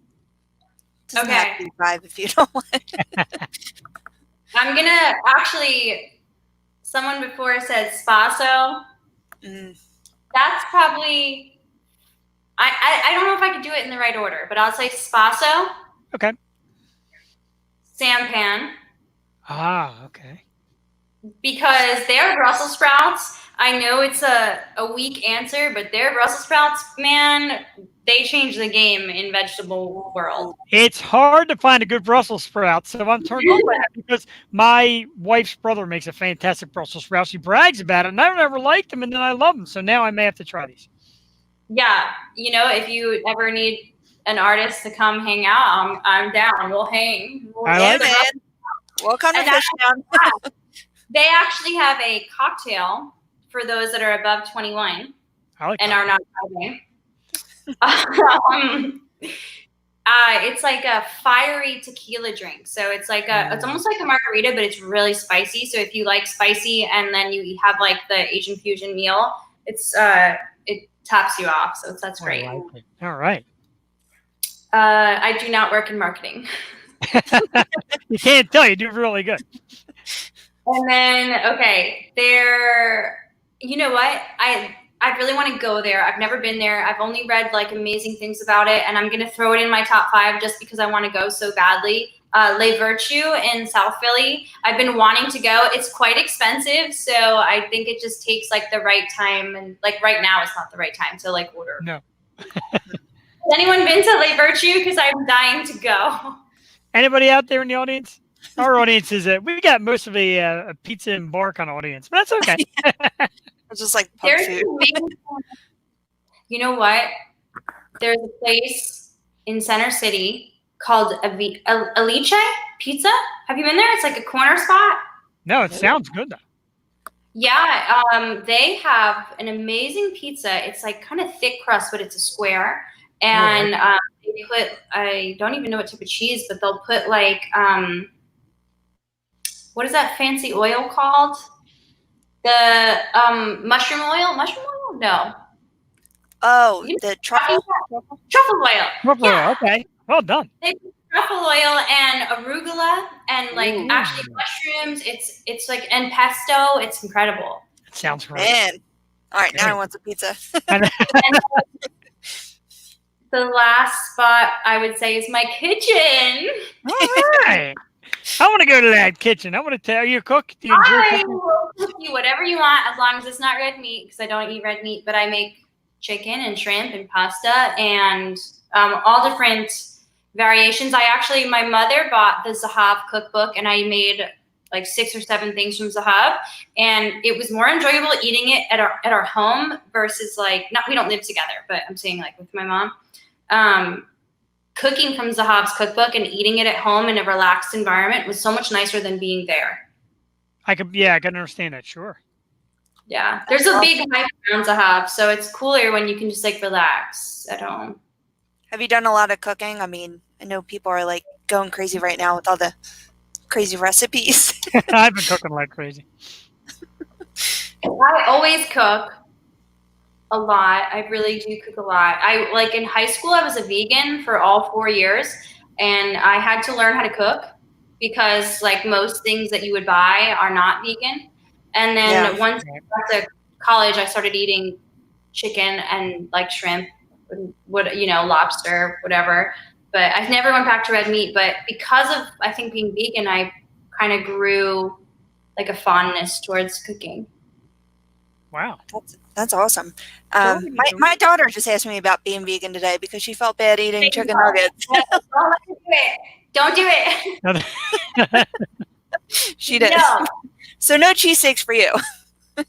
Doesn't Okay. have to be 5 if you don't want. I'm gonna actually. Someone before said Spaso. That's probably. I don't know if I could do it in the right order, but I'll say Spaso. Okay. Sampan. Ah, okay. Because their Brussels sprouts, I know it's a weak answer, but their Brussels sprouts, man, they changed the game in vegetable world. It's hard to find a good Brussels sprout, so I'm turned on by that because my wife's brother makes a fantastic Brussels sprout. She brags about it, and I've never liked them, and then I love them. So now I may have to try these. Yeah, if you ever need an artist to come hang out, I'm down. We'll hang. I like it. We'll come to fish down. They actually have a cocktail for those that are above 21 and are not driving. It's like a fiery tequila drink. So it's like it's almost like a margarita, but it's really spicy. So if you like spicy and then you have like the Asian fusion meal, it tops you off. So that's great. I like it. All right. I do not work in marketing. You can't tell. You do really good. And then, okay, you know what? I really want to go there. I've never been there. I've only read like amazing things about it, and I'm going to throw it in my top 5 just because I want to go so badly. Le Virtue in South Philly. I've been wanting to go. It's quite expensive, so I think it just takes like the right time, and like right now it's not the right time to like order. No. Has anyone been to Le Virtue? Because I'm dying to go. Anybody out there in the audience? Our audience is we got most of a pizza and bar kind of audience, but that's okay. It's just like pub food. You know what? There's a place in Center City called Alice Pizza. Have you been there? It's like a corner spot. No, it sounds good though. Yeah, they have an amazing pizza. It's like kind of thick crust, but it's a square. And they put, I don't even know what type of cheese, but they'll put like, what is that fancy oil called? The mushroom oil? Mushroom oil? No. Oh, the truffle? Truffle oil. Truffle oil, okay. Well done. They put truffle oil and arugula and like actually mushrooms. It's like, and pesto. It's incredible. It sounds great. Man. All right, now I want some pizza. The last spot I would say is my kitchen. All right. I want to go to that kitchen. I want to tell you, cook. Do you enjoy I cooking? will cook you whatever you want as long as it's not red meat because I don't eat red meat, but I make chicken and shrimp and pasta and all different variations. My mother bought the Zahav cookbook and I made like 6 or 7 things from Zahav, and it was more enjoyable eating it at our home versus like, not, we don't live together, but I'm saying like with my mom. Cooking from Zahav's cookbook and eating it at home in a relaxed environment was so much nicer than being there. I can understand that, sure. Yeah, there's a big hype around Zahav, so it's cooler when you can just like relax at home. Have you done a lot of cooking? I mean, I know people are like going crazy right now with all the crazy recipes. I've been cooking like crazy. I always cook a lot. I really do cook a lot. I like in high school, I was a vegan for all 4 years, and I had to learn how to cook because like most things that you would buy are not vegan. And then once I got to college, I started eating chicken and like shrimp, lobster, whatever. But I never went back to red meat. But because of, I think, being vegan, I kind of grew like a fondness towards cooking. Wow. That's awesome. My daughter just asked me about being vegan today because she felt bad eating chicken nuggets. Don't do it. She did. No. So no cheesesteaks for you. No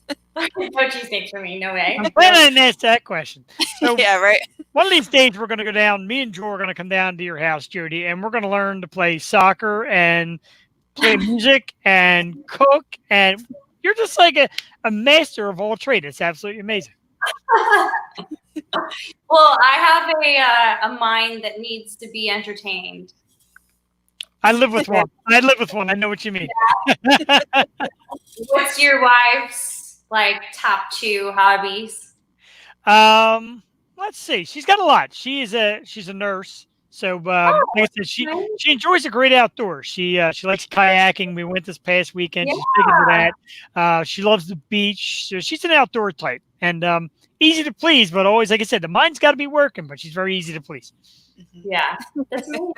cheesesteaks for me. No way. I'm glad I didn't ask that question. So yeah, right. One of these days we're going to go down. Me and Joe are going to come down to your house, Jodi, and we're going to learn to play soccer and play music and cook. And you're just like a master of all trades. It's absolutely amazing. Well, I have a mind that needs to be entertained. I live with one. I know what you mean. Yeah. What's your wife's like top 2 hobbies? Let's see. She's got a lot. She's a nurse. So Oh, like I said, she nice. she enjoys the great outdoors. She likes kayaking. We went this past weekend. Yeah. She's big into that. She loves the beach. So she's an outdoor type and easy to please, but always like I said, the mind's got to be working, but she's very easy to please. Yeah. That's amazing.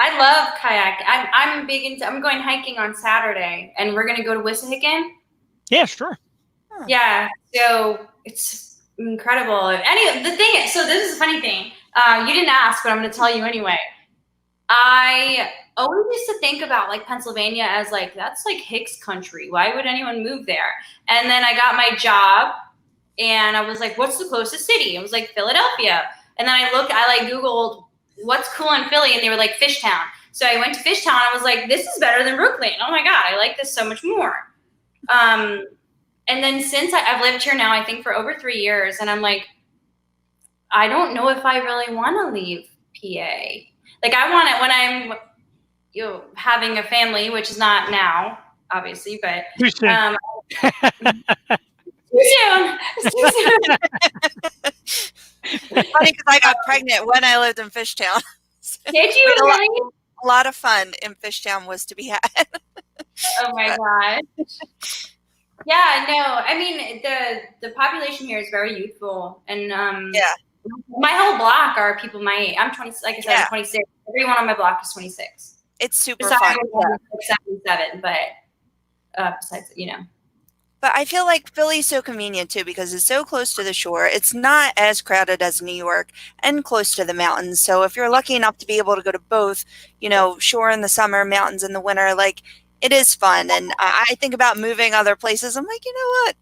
I love kayaking. I'm big into. I'm going hiking on Saturday, and we're gonna go to Wissahickon. Yeah, sure. Yeah, so it's incredible. The thing is, so this is a funny thing. You didn't ask, but I'm going to tell you anyway. I always used to think about like Pennsylvania as like, that's like Hicks country. Why would anyone move there? And then I got my job and I was like, what's the closest city? It was like Philadelphia. And then I Googled what's cool in Philly, and they were like Fishtown. So I went to Fishtown. I was like, this is better than Brooklyn. Oh my God, I like this so much more. And then since I've lived here now, I think for over 3 years, and I'm like, I don't know if I really want to leave PA. Like I want it when I'm, having a family, which is not now, obviously, but Too soon. Too soon. Funny because I got pregnant when I lived in Fishtown. Did you really? A lot of fun in Fishtown was to be had. Oh my God. Yeah, no, I mean the population here is very youthful, and my whole block are people my age. I'm 20, like I said, I'm 26. Everyone on my block is 26. It's super besides fun. Like 77, but besides, But I feel like Philly's so convenient too because it's so close to the shore. It's not as crowded as New York and close to the mountains. So if you're lucky enough to be able to go to both, shore in the summer, mountains in the winter, like it is fun. And I think about moving other places. I'm like, you know what?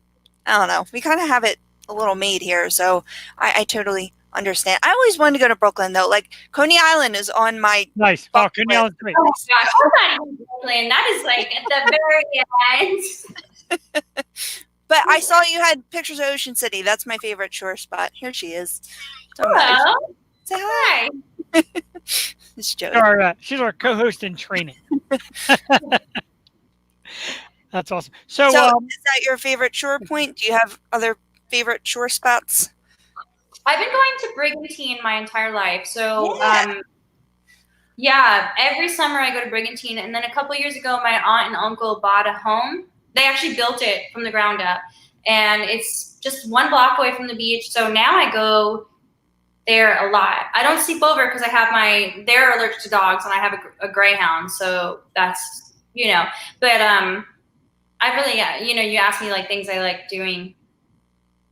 I don't know. We kind of have it a little made here. So I totally understand. I always wanted to go to Brooklyn though. Like Coney Island is on my nice. Oh, Coney Island's great. Oh my gosh, I'm not even Brooklyn. That is like at the very end. But I saw you had pictures of Ocean City. That's my favorite shore spot. Here she is. Hello. Say hi. Miss Jodi. She's our co-host in training. That's awesome. So is that your favorite shore point? Do you have other favorite shore spots? I've been going to Brigantine my entire life. So, every summer I go to Brigantine. And then a couple years ago, my aunt and uncle bought a home. They actually built it from the ground up. And it's just 1 block away from the beach. So now I go there a lot. I don't sleep over because I have they're allergic to dogs and I have a greyhound. So that's, but I really, you asked me like things I like doing.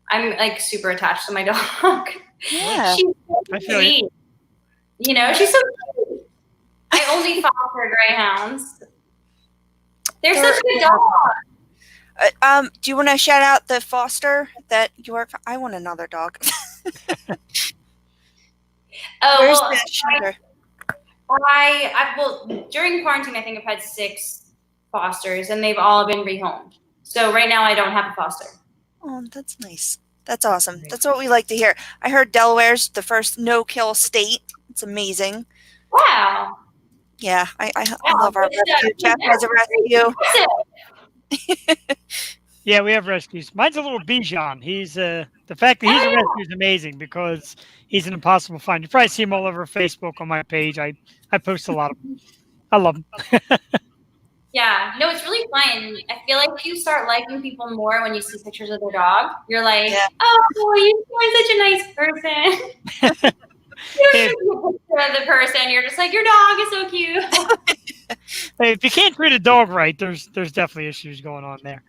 I'm like super attached to my dog. Yeah. She's so sweet. She's so cute. I only foster greyhounds. They're such good dogs. Do you want to shout out the foster that you work for? I want another dog. Where's the shooter? During quarantine, I think I've had 6 fosters, and they've all been rehomed. So right now, I don't have a foster. Oh, that's nice. That's awesome. That's what we like to hear. I heard Delaware's the first no-kill state. It's amazing. Wow. Yeah, I love our rescue. Jeff has a rescue. Yeah, we have rescues. Mine's a little Bichon. He's the fact that he's a rescue is amazing because he's an impossible find. You probably see him all over Facebook on my page. I post a lot of them. I love him. Yeah, no, it's really fun. I feel like you start liking people more when you see pictures of their dog. You're like, oh, you're such a nice person. You see a picture of the person, you're just like, your dog is so cute. Hey, if you can't treat a dog right, there's definitely issues going on there.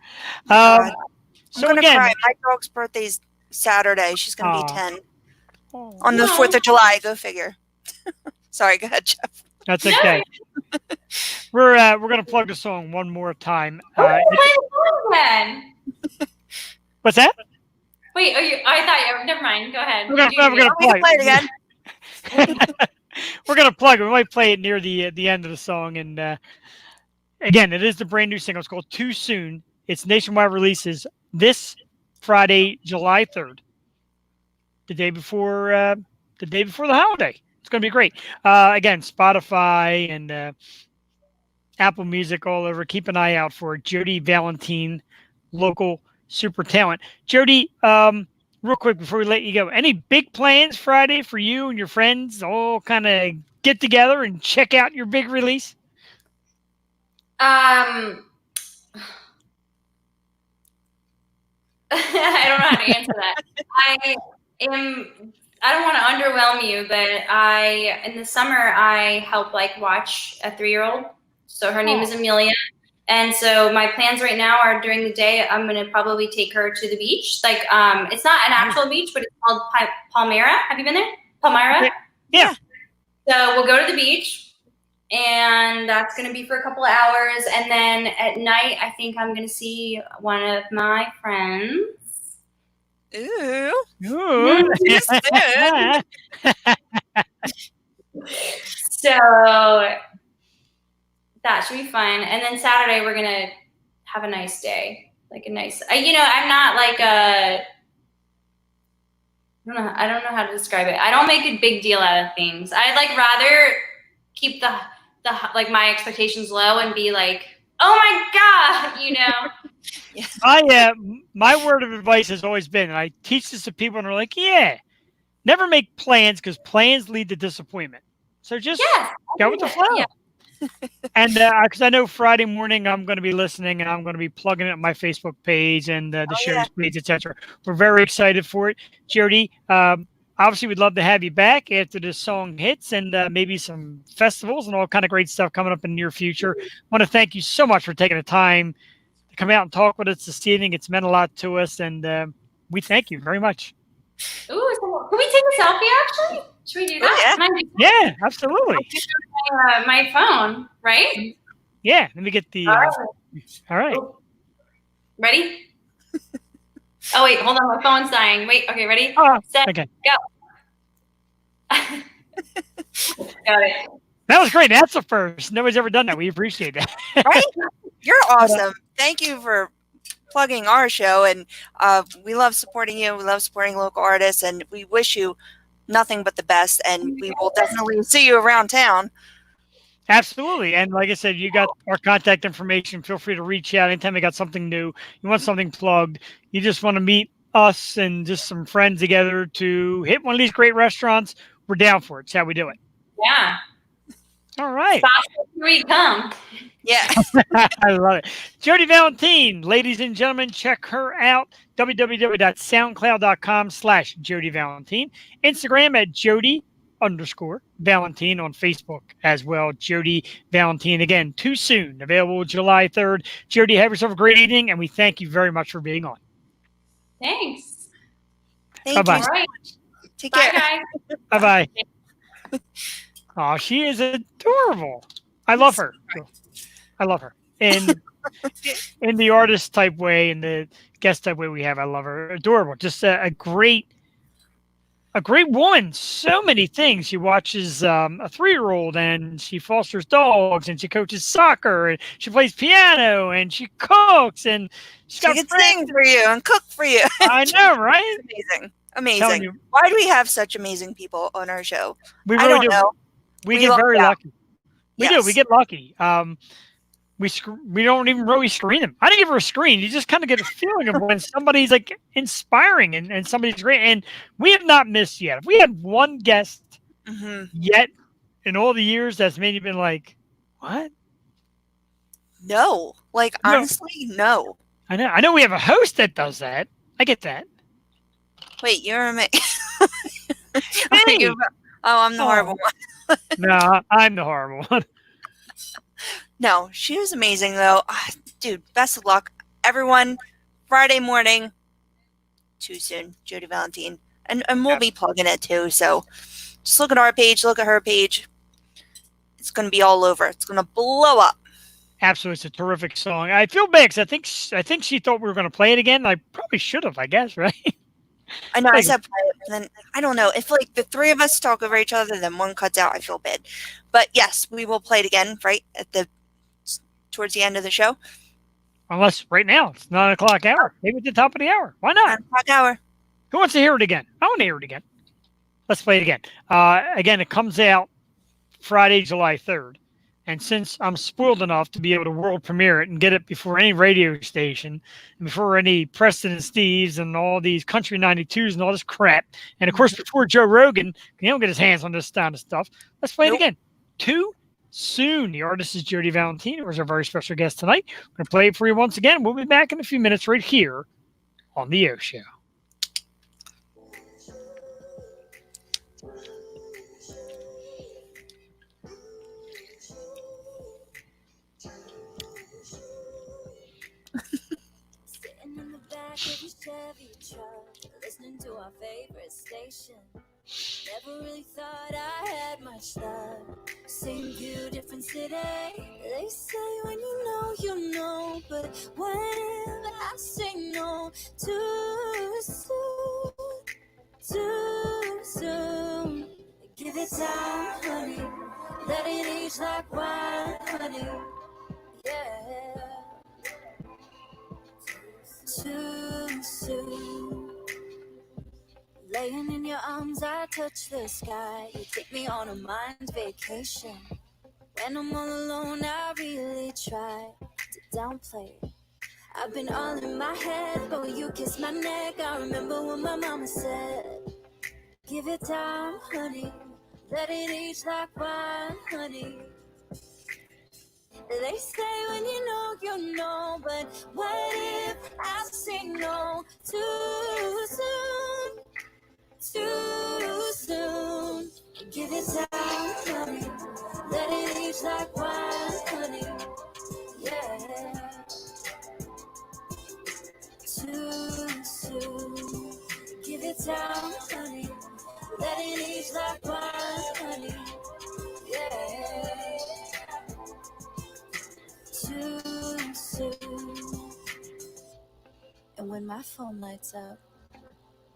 I'm So gonna again, cry. My dog's birthday's Saturday. She's gonna be 10 on the Aw. 4th of July. Go figure. Sorry, go ahead, Jeff. that's okay. We're gonna plug the song one more time. Play the song then. What's that? Wait, I thought you. Never mind. Go ahead. We're gonna We can play it again. We're gonna plug it. We might play it near the end of the song. And again, it is the brand new single. It's called "Too Soon." It's nationwide releases this Friday, July 3rd, the day before the holiday. It's gonna be great. Again, Spotify and Apple Music all over. Keep an eye out for Jodi Valentin, local super talent. Jodi, real quick before we let you go, any big plans Friday for you and your friends? All kind of get together and check out your big release. I don't know how to answer that. I don't want to underwhelm you, but in the summer I help watch a 3-year-old. So her name is Amelia. And so my plans right now are during the day, I'm going to probably take her to the beach. It's not an actual beach, but it's called Palmyra. Have you been there? Palmyra? Yeah. So we'll go to the beach, and that's going to be for a couple of hours. And then at night, I think I'm going to see one of my friends. Ooh. So that should be fun. And then Saturday, we're going to have a nice day. I'm not I don't know how to describe it. I don't make a big deal out of things. I'd rather keep the my expectations low and be oh my God, My word of advice has always been, and I teach this to people, and they're like, yeah, never make plans because plans lead to disappointment. So just go with the flow. Yeah. And because I know Friday morning I'm going to be listening, and I'm going to be plugging it on my Facebook page and the show's page, etc. We're very excited for it. Jodi, obviously we'd love to have you back after this song hits, and maybe some festivals and all kind of great stuff coming up in the near future. I want to thank you so much for taking the time to come out and talk with us this evening. It's meant a lot to us, and we thank you very much. Ooh, can we take a selfie actually? Should we do that? Yeah, absolutely. My phone, right? Yeah, let me get the... all right. Ready? Oh, wait, hold on. My phone's dying. Wait, okay, ready? Set, okay. Go. Got it. That was great. That's the first. Nobody's ever done that. We appreciate that. Right? You're awesome. Thank you for plugging our show, and we love supporting you. We love supporting local artists, and we wish you nothing but the best, and we will definitely see you around town. Absolutely. And like I said, you got our contact information. Feel free to reach out anytime you got something new, you want something plugged, you just want to meet us and just some friends together to hit one of these great restaurants. We're down for it. It's how we do it. Yeah. All right. Here we come. Yeah. I love it. Jodi Valentin, ladies and gentlemen, check her out. www.soundcloud.com/Jodi Valentin. Instagram at Jodi_Valentin on Facebook as well. Jodi Valentin, again, too soon. Available July 3rd. Jodi, have yourself a great evening, and we thank you very much for being on. Thanks. Bye-bye. All right. Take Bye, care. guys. Bye-bye. Oh, she is adorable. I love her. I love her. And in the artist type way, in the guest type way we have, I love her. Adorable. Just a great woman. So many things. She watches a 3-year-old, and she fosters dogs, and she coaches soccer, and she plays piano, and she cooks, and she can sing for you and cook for you. I know, right? Amazing. Why do we have such amazing people on our show? We really do. Know. We get very lucky. We do. We get lucky. We don't even really screen them. I didn't give her a screen. You just kind of get a feeling of when somebody's inspiring and somebody's great. And we have not missed yet. If we had one guest yet in all the years that's maybe been like, what? No. Honestly, no. I know. I know we have a host that does that. I get that. Wait, you're amazing. I'm the horrible one. No, I'm the horrible one. No, she was amazing, though. Dude, best of luck. Everyone, Friday morning, too soon, Jodi Valentin. And we'll be plugging it, too. So just look at our page, look at her page. It's going to be all over. It's going to blow up. Absolutely. It's a terrific song. I feel bad because I think she thought we were going to play it again. I probably should have, I guess, right? I know, I said play it, and then I don't know. If the 3 of us talk over each other, then one cuts out, I feel bad. But yes, we will play it again, right, towards the end of the show. Unless right now it's 9 o'clock hour. Maybe at the top of the hour. Why not? 9 o'clock hour. Who wants to hear it again? I want to hear it again. Let's play it again. Again, it comes out Friday, July 3rd. And since I'm spoiled enough to be able to world premiere it and get it before any radio station and before any Preston and Steves and all these Country 92s and all this crap, and of course before Joe Rogan, he don't get his hands on this kind of stuff, let's play it again. Too Soon. The artist is Jodi Valentin, who is our very special guest tonight. We're going to play it for you once again. We'll be back in a few minutes right here on The O Show. Chevy truck, listening to our favorite station. Never really thought I had much love. Same view, different city. They say when you know, but what if I say no too soon? Too soon. Give it time, honey. Let it age like wine, honey. Yeah. Too soon. Laying in your arms, I touch the sky. You take me on a mind vacation. When I'm all alone, I really try to downplay it. I've been all in my head, but when you kiss my neck, I remember what my mama said. Give it time, honey. Let it age like wine, honey. They say when you know, but what if I say no too soon? Too soon. Give it time, honey. Let it age like wine, honey. Yeah. Too soon. Give it time, honey. Let it age like wine, honey. Yeah. Too soon. And when my phone lights up,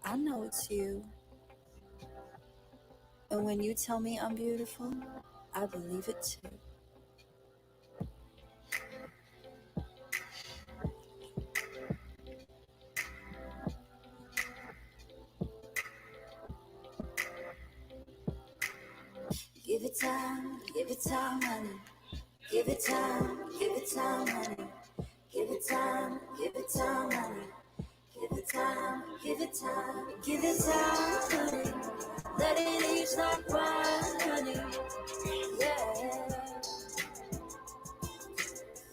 I know it's you. And when you tell me I'm beautiful, I believe it too. Give it time, honey. Give it time, honey. Give it time, honey. Give it time, give it time, honey. Let it age like wine, honey. Yeah.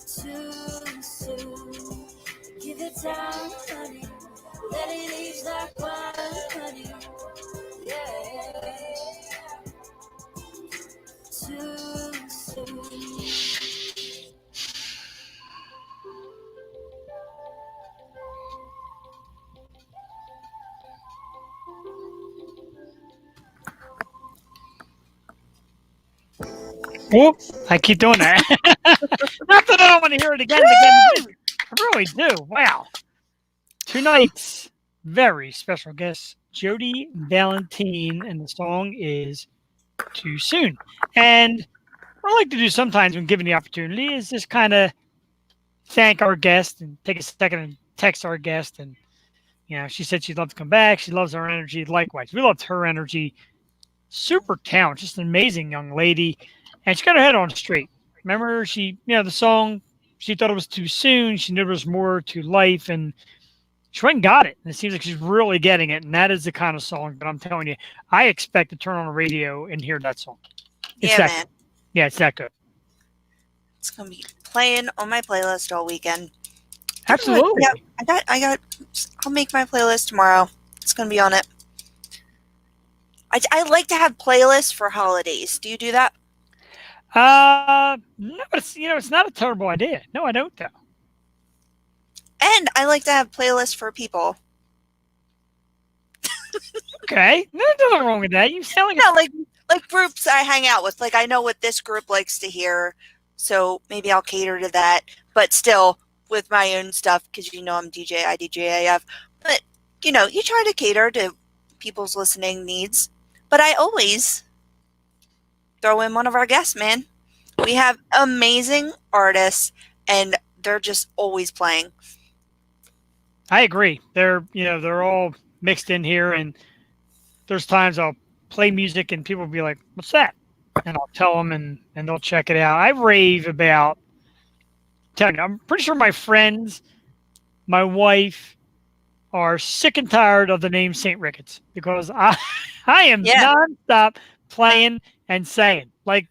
Too soon. Give it time, honey. Let it age like wine, honey. Yeah. Too soon. Whoop, I keep doing that. Not that I don't want to hear it again and again. I really do. Wow. Tonight's very special guest, Jodi Valentin, and the song is Too Soon. And what I like to do sometimes when given the opportunity is just kind of thank our guest and take a second and text our guest. And, she said she'd love to come back. She loves our energy. Likewise, we loved her energy. Super talented, just an amazing young lady. And she got her head on straight. Remember, the song, she thought it was too soon. She knew there was more to life, and she went and got it. And it seems like she's really getting it. And that is the kind of song that I'm telling you, I expect to turn on the radio and hear that song. It's yeah, man. Good. Yeah, it's that good. It's gonna be playing on my playlist all weekend. Absolutely. Yeah, I'll make my playlist tomorrow. It's gonna be on it. I like to have playlists for holidays. Do you do that? No, it's not a terrible idea. No, I don't though. And I like to have playlists for people. Okay, there's nothing wrong with that. You sound like groups I hang out with. Like I know what this group likes to hear, so maybe I'll cater to that. But still, with my own stuff, because I'm DJ, I DJ AF. But you try to cater to people's listening needs. But I always throw in one of our guests, man. We have amazing artists, and they're just always playing. I agree. They're all mixed in here, and there's times I'll play music and people will be like, "What's that?" and I'll tell them, and they'll check it out. I rave about. Telling you, I'm pretty sure my friends, my wife, are sick and tired of the name St. Ricketts because I am Yeah. nonstop playing and saying like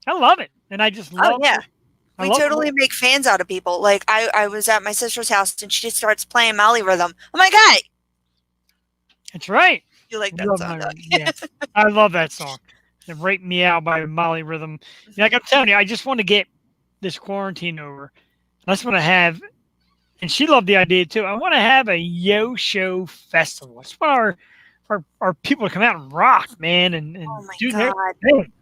I love it, and I just Oh love. yeah. I We love totally make fans out of people. Like I was at my sister's house and she just starts playing Molly Rhythm. I'm like, hey, That's right. you like that Love song? my, yeah, I love that song. The "Rape Me Out" by Molly Rhythm. Like I'm telling you, I just want to get this quarantine over. I just want to have, and she loved the idea too. I want to have a yo show festival. I just want our people to come out and rock, man, and Oh my do their God. thing.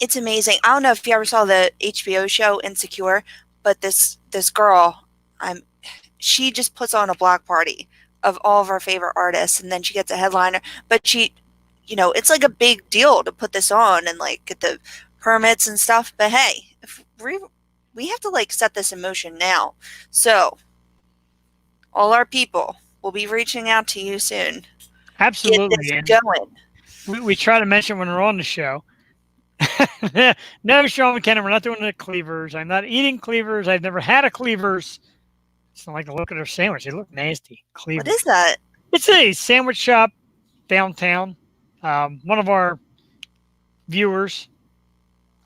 It's amazing. I don't know if you ever saw the HBO show Insecure, but this girl, she just puts on a block party of all of our favorite artists, and then she gets a headliner. But she, it's like a big deal to put this on and like get the permits and stuff. But hey, if we have to like set this in motion now. So all our people will be reaching out to you soon. Get Absolutely, this and going. we try to mention when we're on the show. No, Sean McKenna, we're not doing the cleavers. I'm not eating cleavers. I've never had a cleavers. It's not like to look at their sandwich. They look nasty. Cleavers. What is that? It's a sandwich shop downtown. One of our viewers,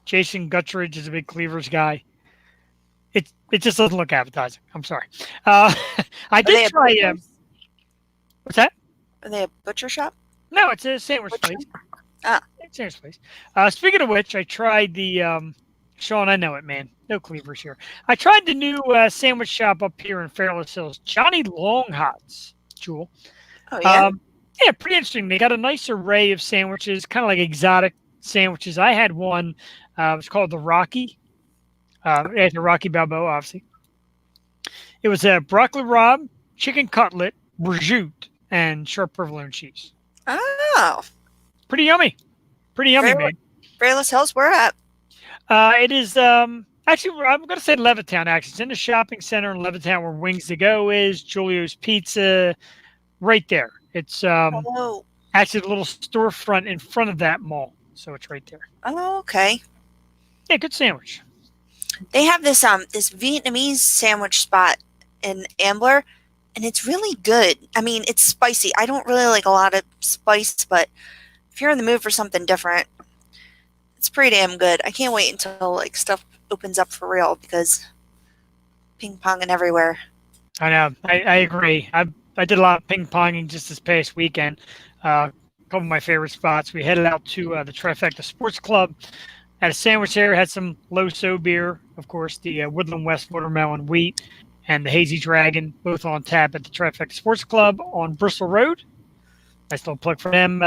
Jason Guttridge, is a big cleavers guy. It just doesn't look appetizing. I'm sorry. I did try. What's that? Are they a butcher shop? No, it's a sandwich place. Ah. Sandwich place. Speaking of which, I tried the. Sean, I know it, man. No cleavers here. I tried the new sandwich shop up here in Fairless Hills, Johnny Longhots, Jewel. Oh yeah. Yeah, pretty interesting. They got a nice array of sandwiches, kind of like exotic sandwiches. I had one. It's called the Rocky. After Rocky Balboa, obviously. It was a broccoli rabe, chicken cutlet, prosciutto, and sharp provolone cheese. Oh. Pretty yummy. Pretty yummy, man. Fairless Hills, where at? It is actually I'm going to say Levittown. Actually, it's in the shopping center in Levittown where Wings to Go is. Julio's Pizza, right there. It's actually a little storefront in front of that mall, so it's right there. Oh, okay. Yeah, good sandwich. They have this this Vietnamese sandwich spot in Ambler, and it's really good. I mean, it's spicy. I don't really like a lot of spice, but if you're in the mood for something different, it's pretty damn good. I can't wait until like stuff opens up for real because ping ponging everywhere. I know. I agree. I did a lot of ping ponging just this past weekend. A couple of my favorite spots. We headed out to the Trifecta Sports Club. Had a sandwich there. Had some low-so beer, of course, the Woodland West Watermelon Wheat and the Hazy Dragon, both on tap at the Trifecta Sports Club on Bristol Road. Nice little plug for them.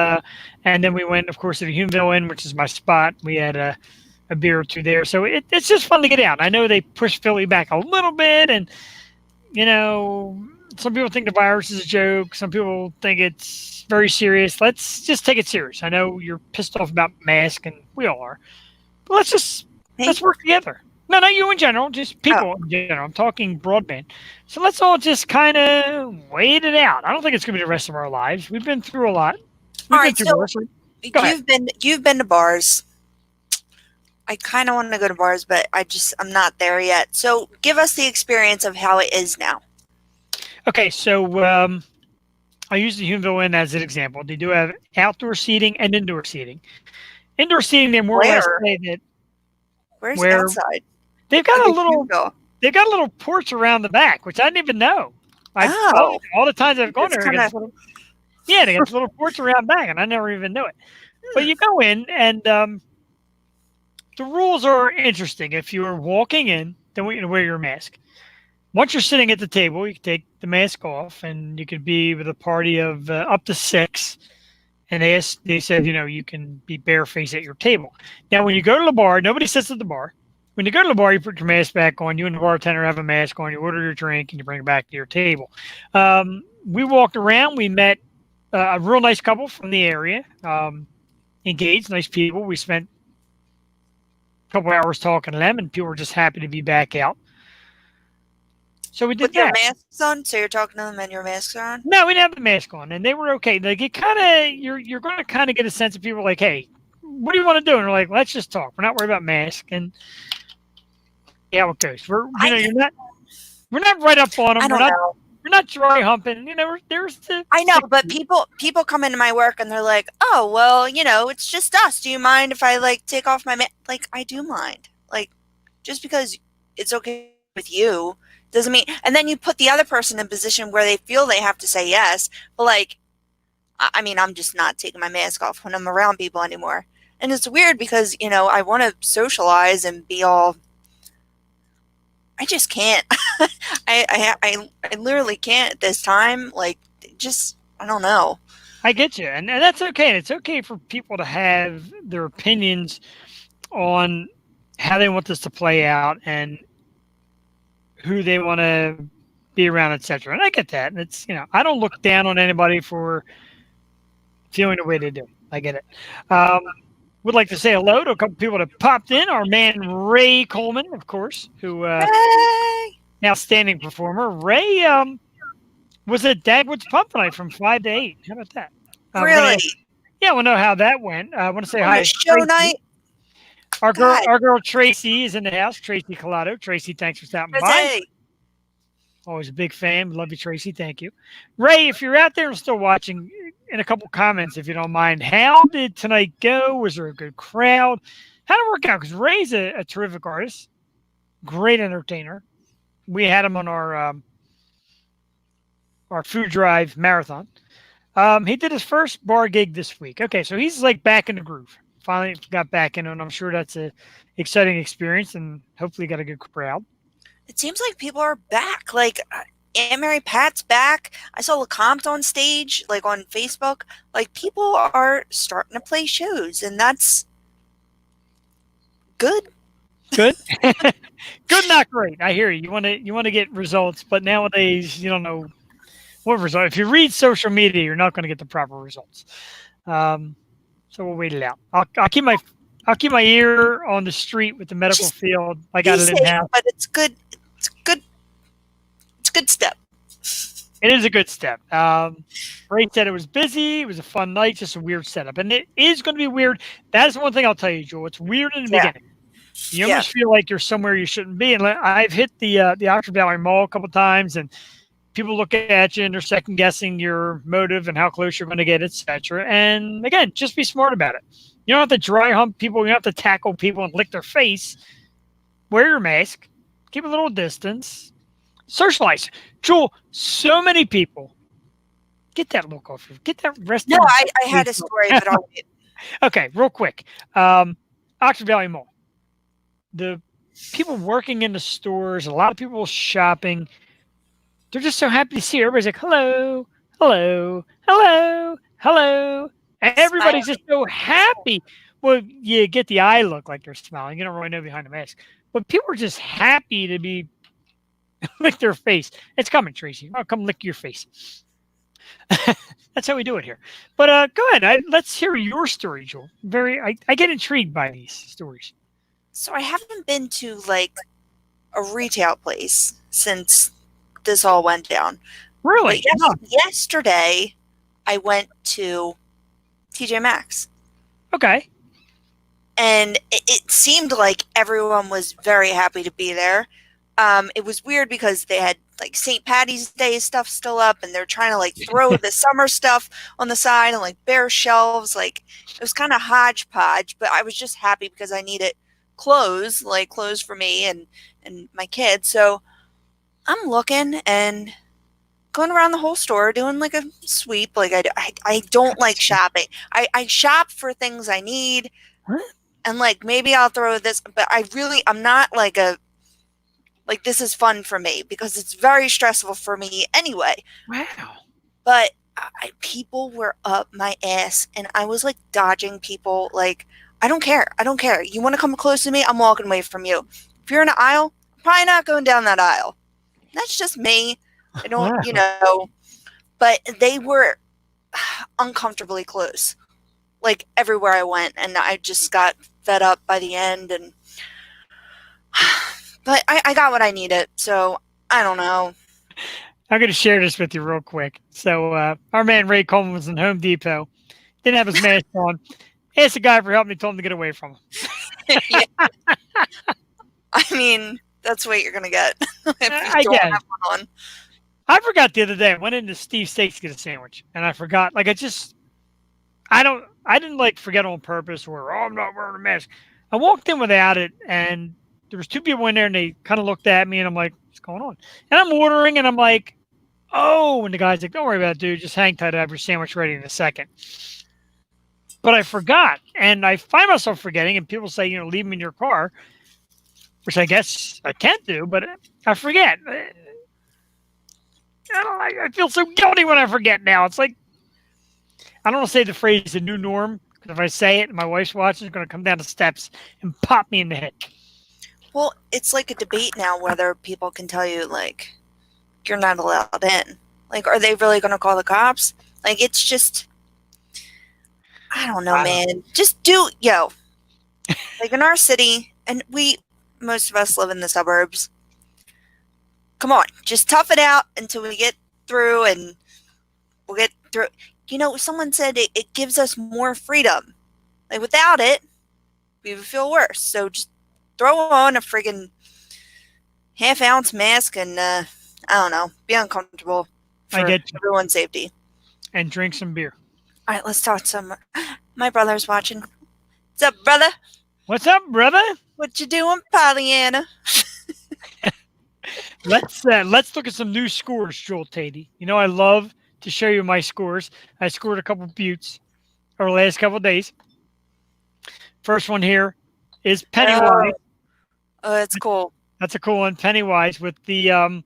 And then we went, of course, to the Humeville Inn, which is my spot. We had a beer or two there. So it's just fun to get out. I know they pushed Philly back a little bit, and, some people think the virus is a joke. Some people think it's very serious. Let's just take it serious. I know you're pissed off about masks, and we all are. But let's work together. No, not you in general, just people in general. I'm talking broadband. So let's all just kind of wait it out. I don't think it's going to be the rest of our lives. We've been through a lot. All right, so you've been to bars. I kind of want to go to bars, but I'm not there yet. So give us the experience of how it is now. Okay, so I use the Humeville Inn as an example. They do have outdoor seating and indoor seating. Indoor seating, they more or less say that. Where's outside? They've got a little porch around the back, which I didn't even know. All the times I've gone there, they got this little porch around back, and I never even knew it. But you go in, and the rules are interesting. If you are walking in, then we wear your mask. Once you're sitting at the table, you can take the mask off, and you could be with a party of up to 6. And they said, you can be barefaced at your table. Now, when you go to the bar, nobody sits at the bar. When you go to the bar, you put your mask back on. You and the bartender have a mask on. You order your drink, and you bring it back to your table. We walked around. We met a real nice couple from the area, engaged, nice people. We spent a couple hours talking to them, and people were just happy to be back out. So we did with your masks on. So you're talking to them and your masks are on. No, we didn't have the mask on, and they were okay. Like you're going to kind of get a sense of people like, hey, what do you want to do? And we're like, let's just talk. We're not worried about mask. And yeah, how it goes. We're not right up on them. I don't know. We're not dry humping. There's the. I know, but people come into my work and they're like, "Oh, well, it's just us. Do you mind if I like take off my mask?" Like, I do mind. Like, just because it's okay with you doesn't mean. And then you put the other person in a position where they feel they have to say yes. But like, I mean, I'm just not taking my mask off when I'm around people anymore. And it's weird because I want to socialize and be all. I just can't. I literally can't at this time. Like, just, I don't know. I get you. And that's okay. And it's okay for people to have their opinions on how they want this to play out and who they want to be around, etc. And I get that. And it's, I don't look down on anybody for feeling the way they do. I get it. Would like to say hello to a couple people that popped in. Our man Ray Coleman, of course, who outstanding performer. Ray was at Dagwood's Pump Night from 5 to 8. How about that? Really? I want to know how that went. I want to say On hi. a show night. Our girl Tracy is in the house. Tracy Collado. Tracy, thanks for stopping by. Hey. Always a big fan. Love you, Tracy. Thank you. Ray, if you're out there and still watching, in a couple comments, if you don't mind, how did tonight go? Was there a good crowd? How did it work out? Because Ray's a terrific artist, great entertainer. We had him on our food drive marathon. He did his first bar gig this week. Okay, so he's like back in the groove. Finally got back in, and I'm sure that's a exciting experience, and hopefully got a good crowd. It seems like people are back. Like Aunt Mary Pat's back. I saw LeCompte on stage, like on Facebook. Like people are starting to play shows, and that's good. Good, good, not great. I hear you. You want to get results, but nowadays you don't know what result. If you read social media, you're not going to get the proper results. So we'll wait it out. I'll keep my ear on the street with the medical field. I got it in house, but it's good. It's good. It's a good step. It is a good step. Ray said it was busy. It was a fun night, just a weird setup. And it is going to be weird. That is one thing I'll tell you, Joel. It's weird in the beginning. You almost feel like you're somewhere you shouldn't be. And I've hit the Oxford Valley Mall a couple times, and people look at you and they're second guessing your motive and how close you're going to get, etc. And again, just be smart about it. You don't have to dry hump people. You don't have to tackle people and lick their face. Wear your mask. Keep a little distance. Socialize. Joel, so many people. Get that look off. Get that rest. No, I had a story, but I'll wait. Okay, real quick. Oxford Valley Mall. The people working in the stores, a lot of people shopping, they're just so happy to see you. Everybody's like, hello, hello, hello, hello. And everybody's just so happy. Well, you get the eye look like they're smiling. You don't really know behind the mask. But people are just happy to be lick their face. It's coming, Tracy. I'll come lick your face. That's how we do it here. But go ahead. Let's hear your story, Joel. I get intrigued by these stories. So I haven't been to like a retail place since this all went down. Really? Yesterday, I went to TJ Maxx. Okay. And it seemed like everyone was very happy to be there. It was weird because they had like St. Patty's Day stuff still up, and they're trying to like throw the summer stuff on the side and like bare shelves. Like it was kind of hodgepodge, but I was just happy because I needed clothes for me and my kids. So I'm looking and going around the whole store doing like a sweep. Like I don't like shopping. I shop for things I need. What? And like maybe I'll throw this, but I'm not like this is fun for me because it's very stressful for me anyway. Wow. But people were up my ass, and I was like dodging people. Like, I don't care. You want to come close to me? I'm walking away from you. If you're in an aisle, I'm probably not going down that aisle. That's just me. I don't, but they were uncomfortably close, like everywhere I went, and I just got fed up by the end. And but I got what I needed, so I don't know. I'm going to share this with you real quick. So our man Ray Coleman was in Home Depot, didn't have his mask on, Asked the guy for help and he told him to get away from him. Yeah. I mean, that's what you're gonna get if I you don't guess. have one on. I forgot the other day. I went into Steve Steaks to get a sandwich, and I forgot. Like, I didn't like forget on purpose or, oh, I'm not wearing a mask. I walked in without it, and there was two people in there, and they kind of looked at me, and I'm like, what's going on? And I'm ordering, and I'm like, oh, and the guy's like, don't worry about it, dude. Just hang tight. I have your sandwich ready in a second. But I forgot, and I find myself forgetting, and people say, leave them in your car, which I guess I can't do, but I forget. I feel so guilty when I forget now. It's like, I don't want to say the phrase the new norm, because if I say it and my wife's watching, she's going to come down the steps and pop me in the head. Well, it's like a debate now whether people can tell you, like, you're not allowed in. Like, are they really going to call the cops? Like, it's just, I don't know, man. Just do, like in our city, and most of us live in the suburbs. Come on, just tough it out until we get through, and we'll get through. Someone said it gives us more freedom. Like, without it, we would feel worse. So just throw on a friggin' half-ounce mask and, I don't know, be uncomfortable for everyone's safety. And drink some beer. All right, let's talk some. My brother's watching. What's up, brother? What's up, brother? What you doing, Pollyanna? Let's look at some new scores, Joel Tady. I love to show you my scores. I scored a couple buttes over the last couple of days. First one here is Pennywise. Oh, that's cool. That's a cool one. Pennywise with the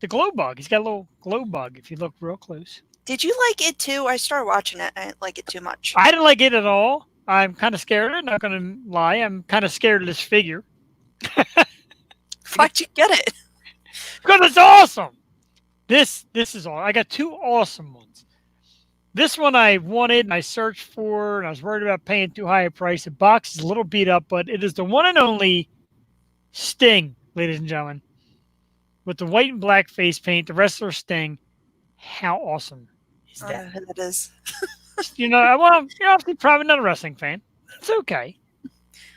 glow bug. He's got a little glow bug if you look real close. Did you like it too? I started watching it. I didn't like it too much. I didn't like it at all. I'm kind of scared of it. Not going to lie. I'm kind of scared of this figure. Why'd you get it? Because it's awesome. This is all. I got two awesome ones. This one I wanted and I searched for, and I was worried about paying too high a price. The box is a little beat up, but it is the one and only Sting, ladies and gentlemen, with the white and black face paint, the wrestler Sting. How awesome is that? I don't know who that is. Well, you're obviously probably not a wrestling fan. It's okay.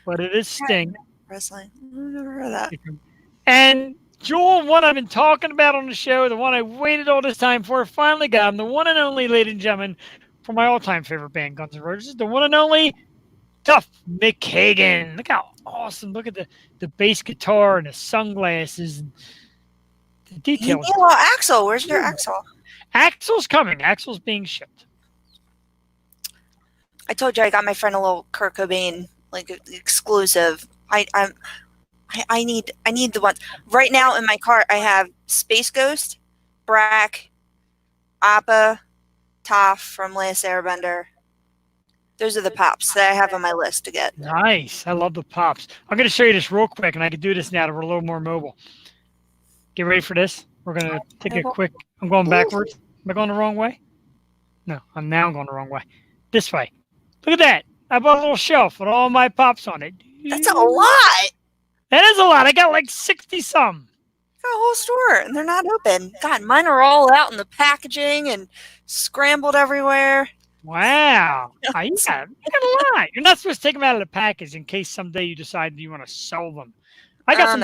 But it is Sting. Wrestling. I've never heard of that. And Joel, one I've been talking about on the show, the one I waited all this time for, finally got him. The one and only, ladies and gentlemen, for my all-time favorite band, Guns N' Roses, the one and only Duff McKagan. Look how awesome. Look at the bass guitar and the sunglasses and the details. Well, Axel, where's your Axel? Axel's coming. Axel's being shipped. I told you I got my friend a little Kurt Cobain exclusive. I need the ones right now in my cart. I have Space Ghost, Brack, Appa, Toph from Last Airbender. Those are the pops that I have on my list to get. Nice. I love the pops. I'm going to show you this real quick, and I can do this now that we're a little more mobile. Get ready for this. We're going to take a quick. I'm going backwards. Am I going the wrong way? No, I'm now going the wrong way. This way. Look at that. I bought a little shelf with all my pops on it. That's a lot. That is a lot. I got like 60-some. Got a whole store, and they're not open. God, mine are all out in the packaging and scrambled everywhere. Wow. You got a lot. You're not supposed to take them out of the package in case someday you decide you want to sell them. I got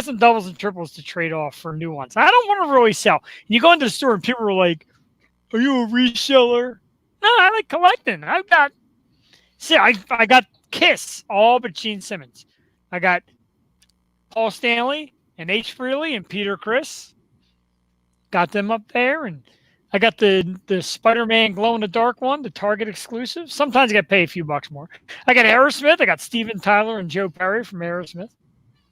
some doubles and triples to trade off for new ones. I don't want to really sell. You go into the store and people are like, are you a reseller? No, I like collecting. I got Kiss, all but Gene Simmons. I got Paul Stanley and H. Frehley and Peter Criss. Got them up there. And I got the Spider-Man glow-in-the-dark one, the Target exclusive. Sometimes I got to pay a few bucks more. I got Aerosmith. I got Steven Tyler and Joe Perry from Aerosmith.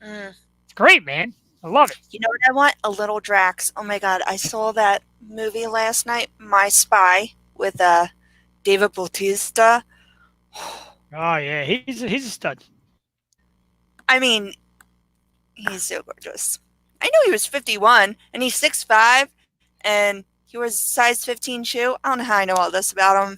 It's great, man. I love it. You know what I want? A little Drax. Oh, my God. I saw that movie last night, My Spy, with David Bautista. Oh, yeah. He's a stud. I mean, he's so gorgeous. I knew he was 51, and he's 6'5", and he wears a size 15 shoe. I don't know how I know all this about him.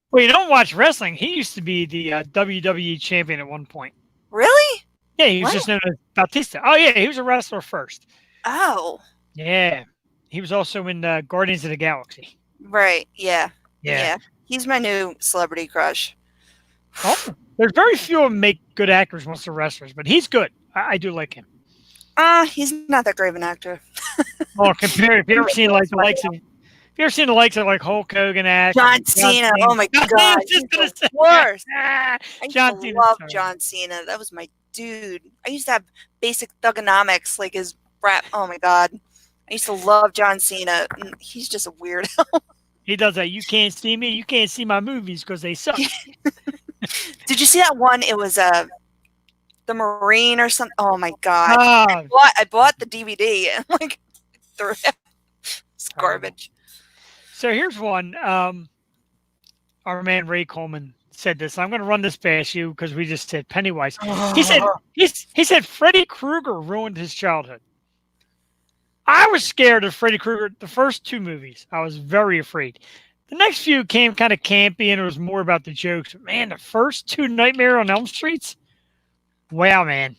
Well, you don't watch wrestling. He used to be the WWE champion at one point. Really? Yeah, he was just known as Bautista. Oh, yeah, he was a wrestler first. Oh. Yeah. He was also in Guardians of the Galaxy. Right, yeah. Yeah. He's my new celebrity crush. Oh, there's very few of them make good actors once they're wrestlers, but he's good. I do like him. He's not that great of an actor. Oh, compared, if you ever seen like the likes of, if you ever seen the likes of like Hulk Hogan act, John Cena. Oh my I God, was just he's gonna the say, worst. ah, I used John to Cena. love John Cena. That was my dude. I used to have basic thugonomics, like his rap. Oh my God, I used to love John Cena. He's just a weirdo. He does that. You can't see me. You can't see my movies because they suck. Did you see that one? It was the Marine or something. Oh my God, Ah, I bought the DVD and like threw it. It's garbage. so here's one. Our man Ray Coleman said this. I'm going to run this past you because we just said Pennywise. He said he said Freddy Krueger ruined his childhood. I was scared of Freddy Krueger the first 2 movies. I was very afraid. The next few came kind of campy and it was more about the jokes. But man, the first 2 Nightmare on Elm Streets. Wow, man.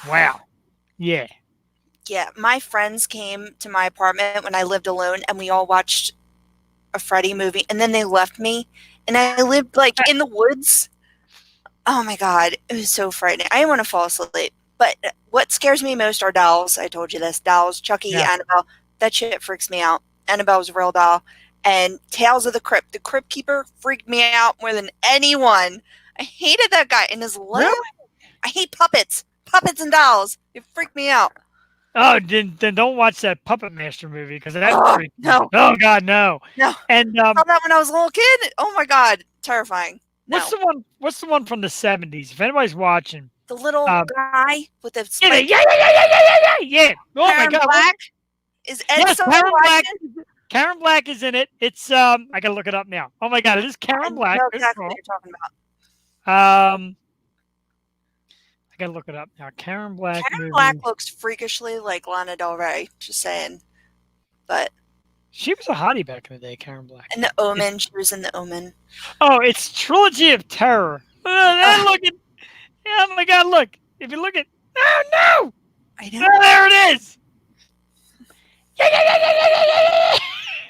Wow. Yeah. Yeah, my friends came to my apartment when I lived alone, and we all watched a Freddy movie, and then they left me, and I lived like in the woods. Oh my God, it was so frightening. I didn't want to fall asleep. But what scares me most are dolls. I told you this. Dolls, Chucky, Yeah. Annabelle. That shit freaks me out. Annabelle's a real doll. And Tales of the Crypt. The Crypt Keeper freaked me out more than anyone. I hated that guy and his laugh. Really? I hate puppets. Puppets and dolls. It freaked me out. Oh, then don't watch that Puppet Master movie because that's freaky. No. Oh God, no. No. And I saw that when I was a little kid. Oh my God. Terrifying. No. what's the one from the 70s? If anybody's watching, The little guy with the yeah, spike. yeah. Oh my Karen God. Black? Is Ed Yes, still Karen Black. watching? Karen Black is in it. It's I gotta look it up now. Oh my God, it is I Karen Black. know Good exactly girl. what you're talking about. I gotta look it up now. Karen Black Karen movie. Black looks freakishly like Lana Del Rey. Just saying. But She was a hottie back in the day, Karen Black. in The Omen, she was in The Omen. Oh, it's Trilogy of Terror. Look at. Oh my God! Look. If you look at. Oh no! I know. Oh, there it is.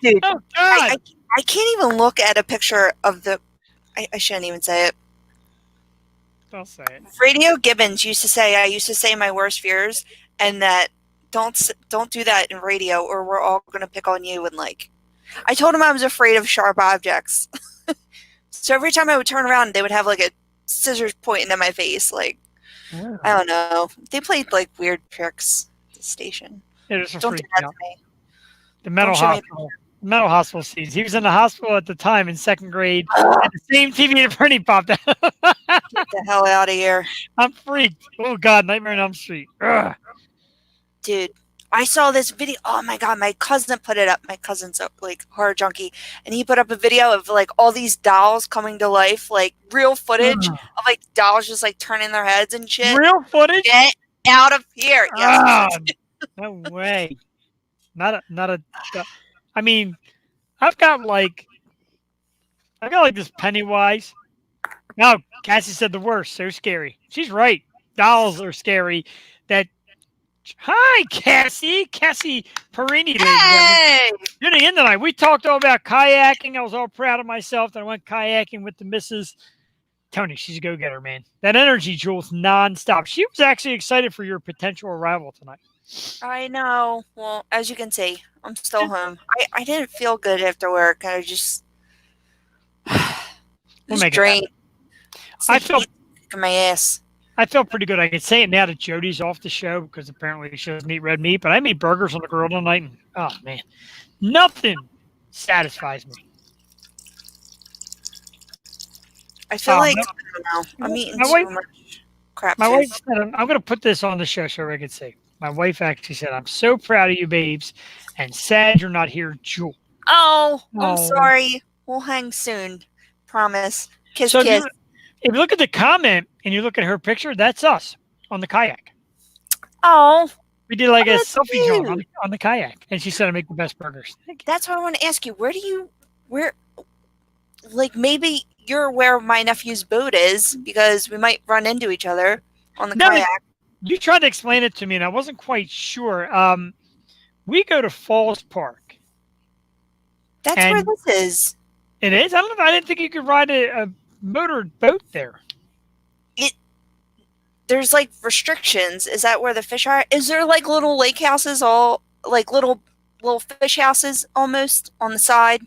Dude, Oh God! I can't even look at a picture of the. I shouldn't even say it. Don't say it. Radio Gibbons used to say, I used to say my worst fears, and that don't do that in radio, or we're all gonna pick on you. And like, I told him I was afraid of sharp objects. So every time I would turn around, they would have like a scissors pointing at my face. Like, Yeah. I don't know. They played like weird tricks at the station. It is a Don't do freak that out. to me. The mental Don't show me hospital. Mental hospital scenes. He was in the hospital at the time in 2nd grade. And the same TV that Bernie popped out. Get the hell out of here. I'm freaked. Oh God, Nightmare on Elm Street. Ugh. Dude, I saw this video. Oh my God, my cousin put it up. My cousin's a like horror junkie, and he put up a video of like all these dolls coming to life, like real footage of like dolls just like turning their heads and shit. Real footage? Get out of here! Yes. No way. Not a. I mean, I've got like this Pennywise. No, Cassie said the worst. So scary. She's right. Dolls are scary. Hi, Cassie. Cassie Perini. Hey! Tuning in tonight. We talked all about kayaking. I was all proud of myself that I went kayaking with the missus. Tony, she's a go-getter, man. That energy, Jules, nonstop. She was actually excited for your potential arrival tonight. I know. Well, as you can see, I'm still home. I didn't feel good after work. I just We'll make it drained. I felt my ass. I felt pretty good. I can say it now that Jody's off the show because apparently she doesn't eat red meat. But I made burgers on the grill tonight, and oh man, nothing satisfies me. I feel like no. I don't know. I'm eating My too wife- much crap. My food. wife said, I'm going to put this on the show so I can say. My wife actually said, "I'm so proud of you, babes, and sad you're not here, Jewel." Oh, Oh. I'm sorry. We'll hang soon. Promise. Kiss, So kiss. if you look at the comment and you look at her picture, that's us on the kayak. Oh, We did like a That's selfie drawing cute. on the kayak, and she said, "I make the best burgers." Thank you. that's what I want to ask you. Where, like, maybe you're where my nephew's boat is because we might run into each other on the No, kayak. You tried to explain it to me, and I wasn't quite sure. We go to Falls Park. That's where and- this is. It is. I don't know. I didn't think you could ride a motor boat there. There's like restrictions. Is that where the fish are? Is there like little lake houses, all like little fish houses almost on the side,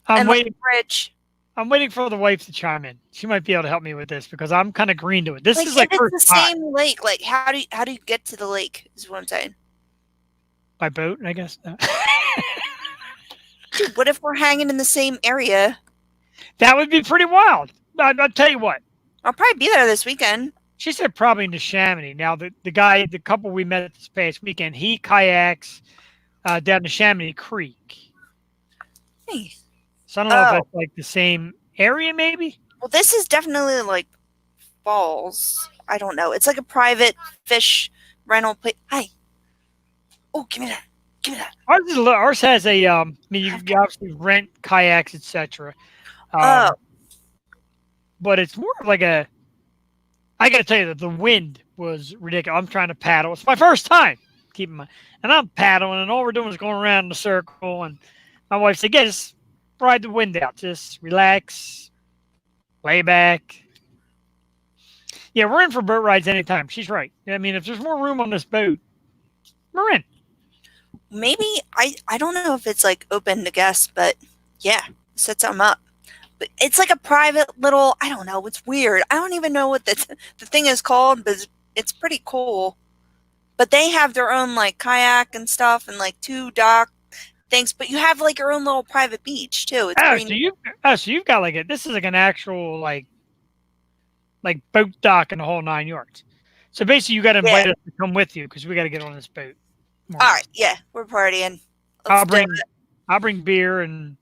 I'm and waiting. like a bridge? I'm waiting for the wife to chime in. She might be able to help me with this because I'm kind of green to it. This Like is like if first it's the time same lake, like how do you get to the lake? Is what I'm saying. by boat, I guess. Dude, what if we're hanging in the same area? That would be pretty wild. I'll tell you what. I'll probably be there this weekend. She said probably in the Chamonix. Now the couple we met this past weekend, he kayaks down the Chamonix Creek. Hey. So I don't know if that's like the same area, maybe. Well, this is definitely like falls. I don't know. It's like a private fish rental place. Hi. Oh, give me that. Give me that. Ours has a. I mean, you obviously rent kayaks, etc. But it's more of like a. I got to tell you that the wind was ridiculous. I'm trying to paddle. It's my first time. Keep in mind, and I'm paddling, and all we're doing is going around in a circle. And my wife said, "Yeah, just ride the wind out. Just relax, lay back." Yeah, we're in for boat rides anytime. She's right. I mean, if there's more room on this boat, we're in. Maybe I don't know if it's like open to guests, but yeah, set something up. But it's like a private little. I don't know. It's weird. I don't even know what the thing is called, but it's pretty cool. But they have their own like kayak and stuff, and like 2 dock things. But you have like your own little private beach too. It's pretty. So you've got like this is like an actual like boat dock and the whole 9 yards. So basically, you got to invite us to come with you because we got to get on this boat. All right, yeah, we're partying. Let's I'll bring beer and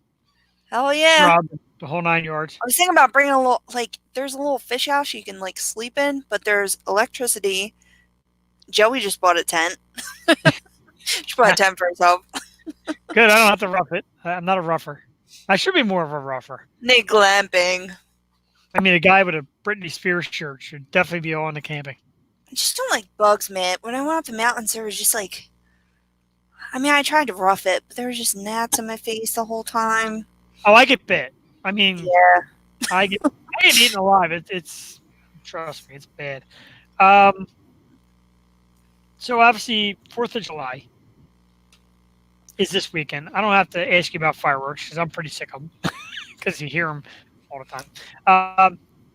hell yeah, Rob, the whole 9 yards. I was thinking about bringing a little like there's a little fish house you can like sleep in, but there's electricity. Joey just bought a tent. She bought a tent for herself. Good, I don't have to rough it. I'm not a rougher. I should be more of a rougher. Nick glamping. I mean, a guy with a Britney Spears shirt should definitely be on the camping. I just don't like bugs, man. When I went up the mountains, there was just like, I mean, I tried to rough it, but there was just gnats on my face the whole time. Oh, I get bit. I mean, yeah, I get eaten alive. It's trust me, it's bad. So obviously, 4th of July is this weekend. I don't have to ask you about fireworks because I'm pretty sick of them because you hear them all the time.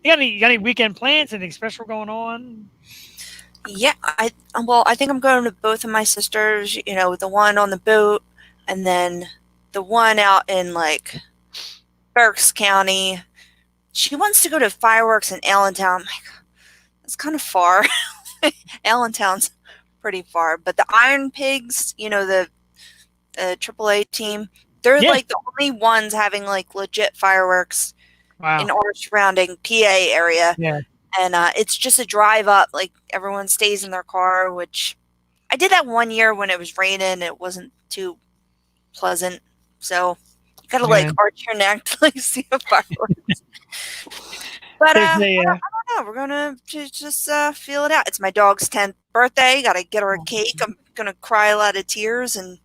You got any weekend plans? Anything special going on? yeah. I think I'm going to both of my sisters. You know, the one on the boat, and then the one out in like Berks County. She wants to go to fireworks in Allentown. I'm like, that's kind of far. Allentown's pretty far, but the Iron Pigs, you know, the AAA team, they're like the only ones having like legit fireworks in our surrounding PA area. Yeah. And it's just a drive up. Like everyone stays in their car, which I did that one year when it was raining. It wasn't too pleasant. So you got to like arch your neck to like see the fireworks. But I don't know. We're going to just feel it out. It's my dog's 10th birthday. Got to get her a cake. I'm going to cry a lot of tears. And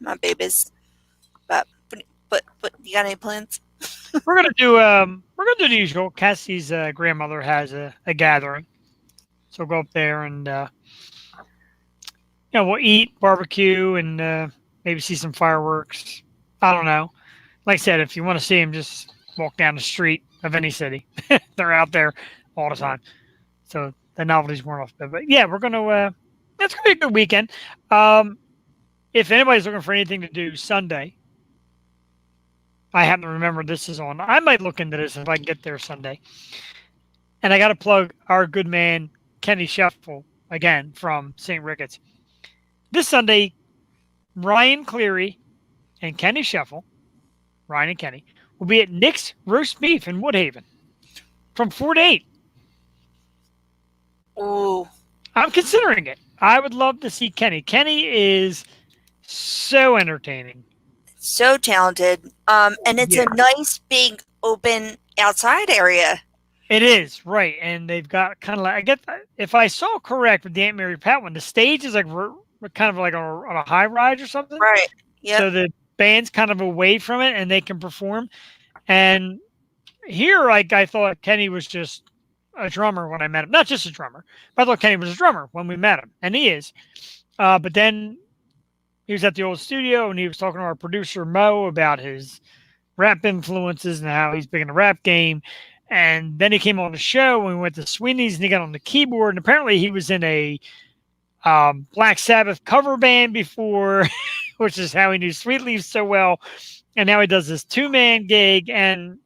my babies. But you got any plans? We're gonna do the usual. Cassie's grandmother has a gathering, so we'll go up there and we'll eat, barbecue, and maybe see some fireworks. I don't know. Like I said, if you want to see them, just walk down the street of any city. They're out there all the time, so the novelty's worn off. But yeah, we're gonna. That's gonna be a good weekend. If anybody's looking for anything to do Sunday. I happen to remember this is on. I might look into this if I can get there Sunday. And I got to plug our good man, Kenny Shuffle, again, from St. Ricketts. This Sunday, Ryan Cleary and Kenny Shuffle, Ryan and Kenny, will be at Nick's Roast Beef in Woodhaven from 4 to 8. Ooh. I'm considering it. I would love to see Kenny. Kenny is so entertaining. So talented. And it's a nice, big, open outside area. It is, right. And they've got kind of like, I get, if I saw correct with the Aunt Mary Pat one, the stage is like kind of like on a high rise or something. Right. Yeah. So bands kind of away from it and they can perform. And here, like, I thought Kenny was just a drummer when I met him. Not just a drummer, but I thought Kenny was a drummer when we met him, and he is. But then he was at the old studio and he was talking to our producer Mo about his rap influences and how he's big in the rap game. And then he came on the show and we went to Sweeney's and he got on the keyboard. And apparently he was in a Black Sabbath cover band before, which is how he knew Sweet Leaves so well. And now he does this 2-man gig and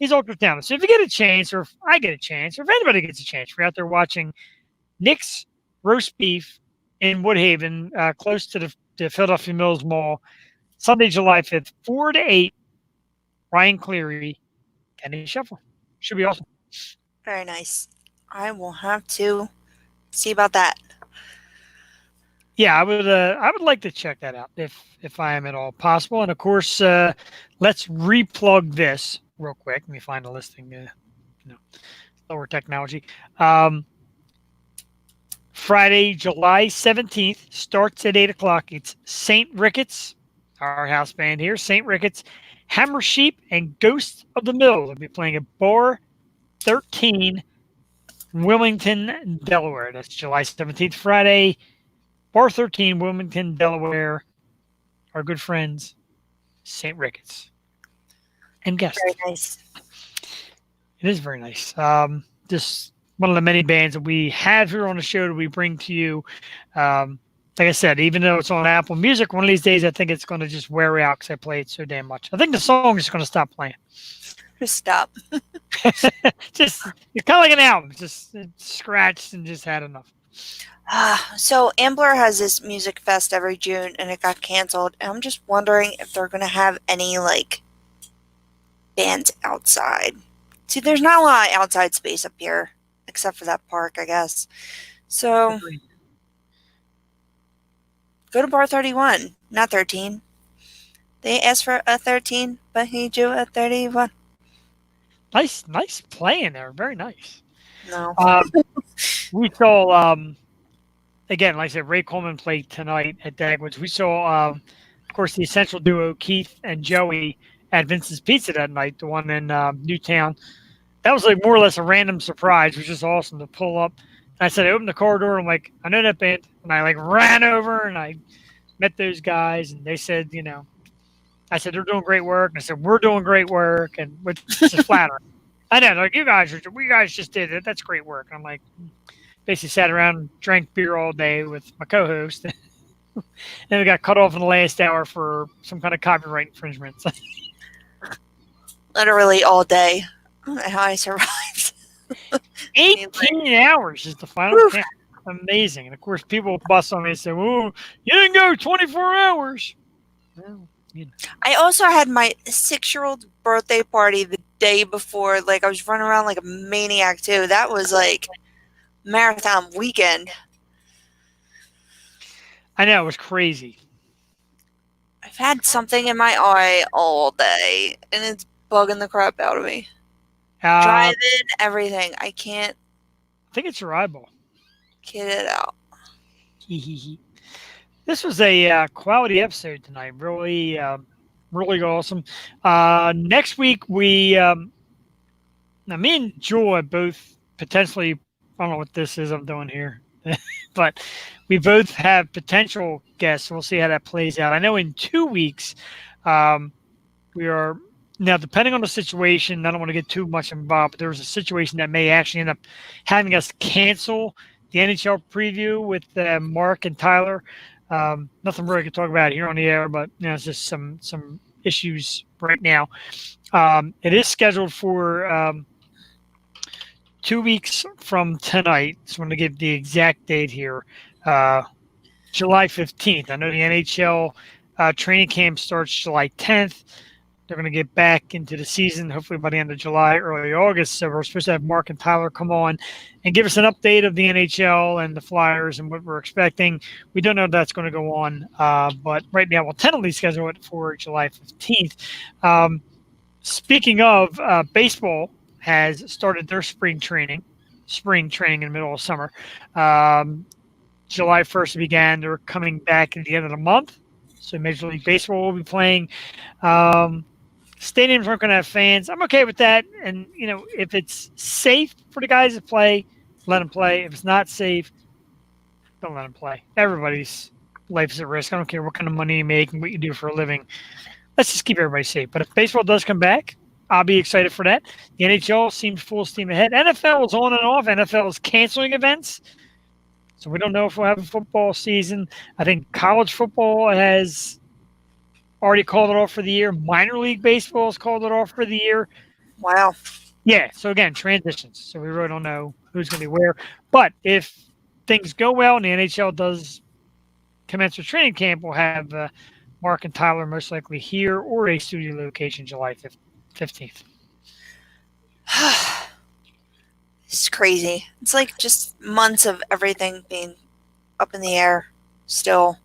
he's ultra talented. So if you get a chance, or if I get a chance, or if anybody gets a chance, we're out there watching Nick's Roast Beef in Woodhaven, close to the Philadelphia Mills Mall, Sunday, July 5th, 4 to 8. Ryan Cleary, Kenny Shuffle. Should be awesome. Very nice. I will have to see about that. Yeah, I would like to check that out if I am at all possible. And of course, let's replug this real quick. Let me find the listing. Lower technology. Friday, July 17th starts at 8 o'clock. It's St. Ricketts, our house band here. St. Ricketts, Hammer Sheep, and Ghost of the Mill will be playing at Bar 13, Wilmington, Delaware. That's July 17th, Friday. Bar 13, Wilmington, Delaware. Our good friends, St. Ricketts. And guests. Very nice. It is very nice. Just one of the many bands that we have here on the show that we bring to you. Like I said, even though it's on Apple Music, one of these days I think it's going to just wear out because I play it so damn much. I think the song is going to stop playing. Just stop. Just it's kind of like an album. Just scratched and just had enough. So Ambler has this music fest every June, and it got canceled. And I'm just wondering if they're going to have any like bands outside. See, there's not a lot of outside space up here, except for that park, I guess. So go to Bar 31, not 13. They asked for a 13, but he drew a 31. Nice playing there. Very nice. No. We saw, again, like I said, Ray Coleman played tonight at Dagwood's. We saw, of course, the essential duo, Keith and Joey, at Vincent's Pizza that night, the one in Newtown. That was like more or less a random surprise. It was just awesome to pull up. And I said, I opened the car door. I'm like, I know that band. And I like ran over and I met those guys. And they said, I said, they're doing great work. And I said, we're doing great work. And which is flattering. I know, like, we guys just did it. That's great work. And I'm like, basically sat around and drank beer all day with my co-host. And we got cut off in the last hour for some kind of copyright infringement. Literally all day. I don't know how I survived. 18 hours is the final count. Amazing. And of course, people bust on me and say, "Oh, you didn't go 24 hours." Well, I also had my 6-year-old birthday party the day before. Like, I was running around like a maniac, too. That was like marathon weekend. I know, it was crazy. I've had something in my eye all day, and it's bugging the crap out of me. Driving, everything. I can't. I think it's your eyeball. Get it out. This was a quality episode tonight. Really, really awesome. Next week, now me and Jewel are both potentially, I don't know what this is I'm doing here, but we both have potential guests. We'll see how that plays out. I know in 2 weeks, we are, now depending on the situation, I don't want to get too much involved, but there was a situation that may actually end up having us cancel the NHL preview with Mark and Tyler. Nothing really to talk about here on the air, but it's just some issues right now. It is scheduled for 2 weeks from tonight. So I'm going to give the exact date here. July 15th. I know the NHL training camp starts July 10th. They're going to get back into the season, hopefully by the end of July, early August. So we're supposed to have Mark and Tyler come on and give us an update of the NHL and the Flyers and what we're expecting. We don't know if that's going to go on, but right now we'll tentatively schedule it for July 15th. Speaking of, baseball has started their spring training in the middle of summer. July 1st began. They're coming back at the end of the month. So Major League Baseball will be playing. Stadiums aren't going to have fans. I'm okay with that. And, if it's safe for the guys to play, let them play. If it's not safe, don't let them play. Everybody's life is at risk. I don't care what kind of money you make and what you do for a living. Let's just keep everybody safe. But if baseball does come back, I'll be excited for that. The NHL seems full steam ahead. NFL is on and off. NFL is canceling events. So we don't know if we'll have a football season. I think college football has already called it off for the year. Minor league baseball has called it off for the year. Wow. Yeah. So again, transitions. So we really don't know who's going to be where. But if things go well and the NHL does commence with training camp, we'll have Mark and Tyler most likely here or a studio location July 15th. It's crazy. It's like just months of everything being up in the air still.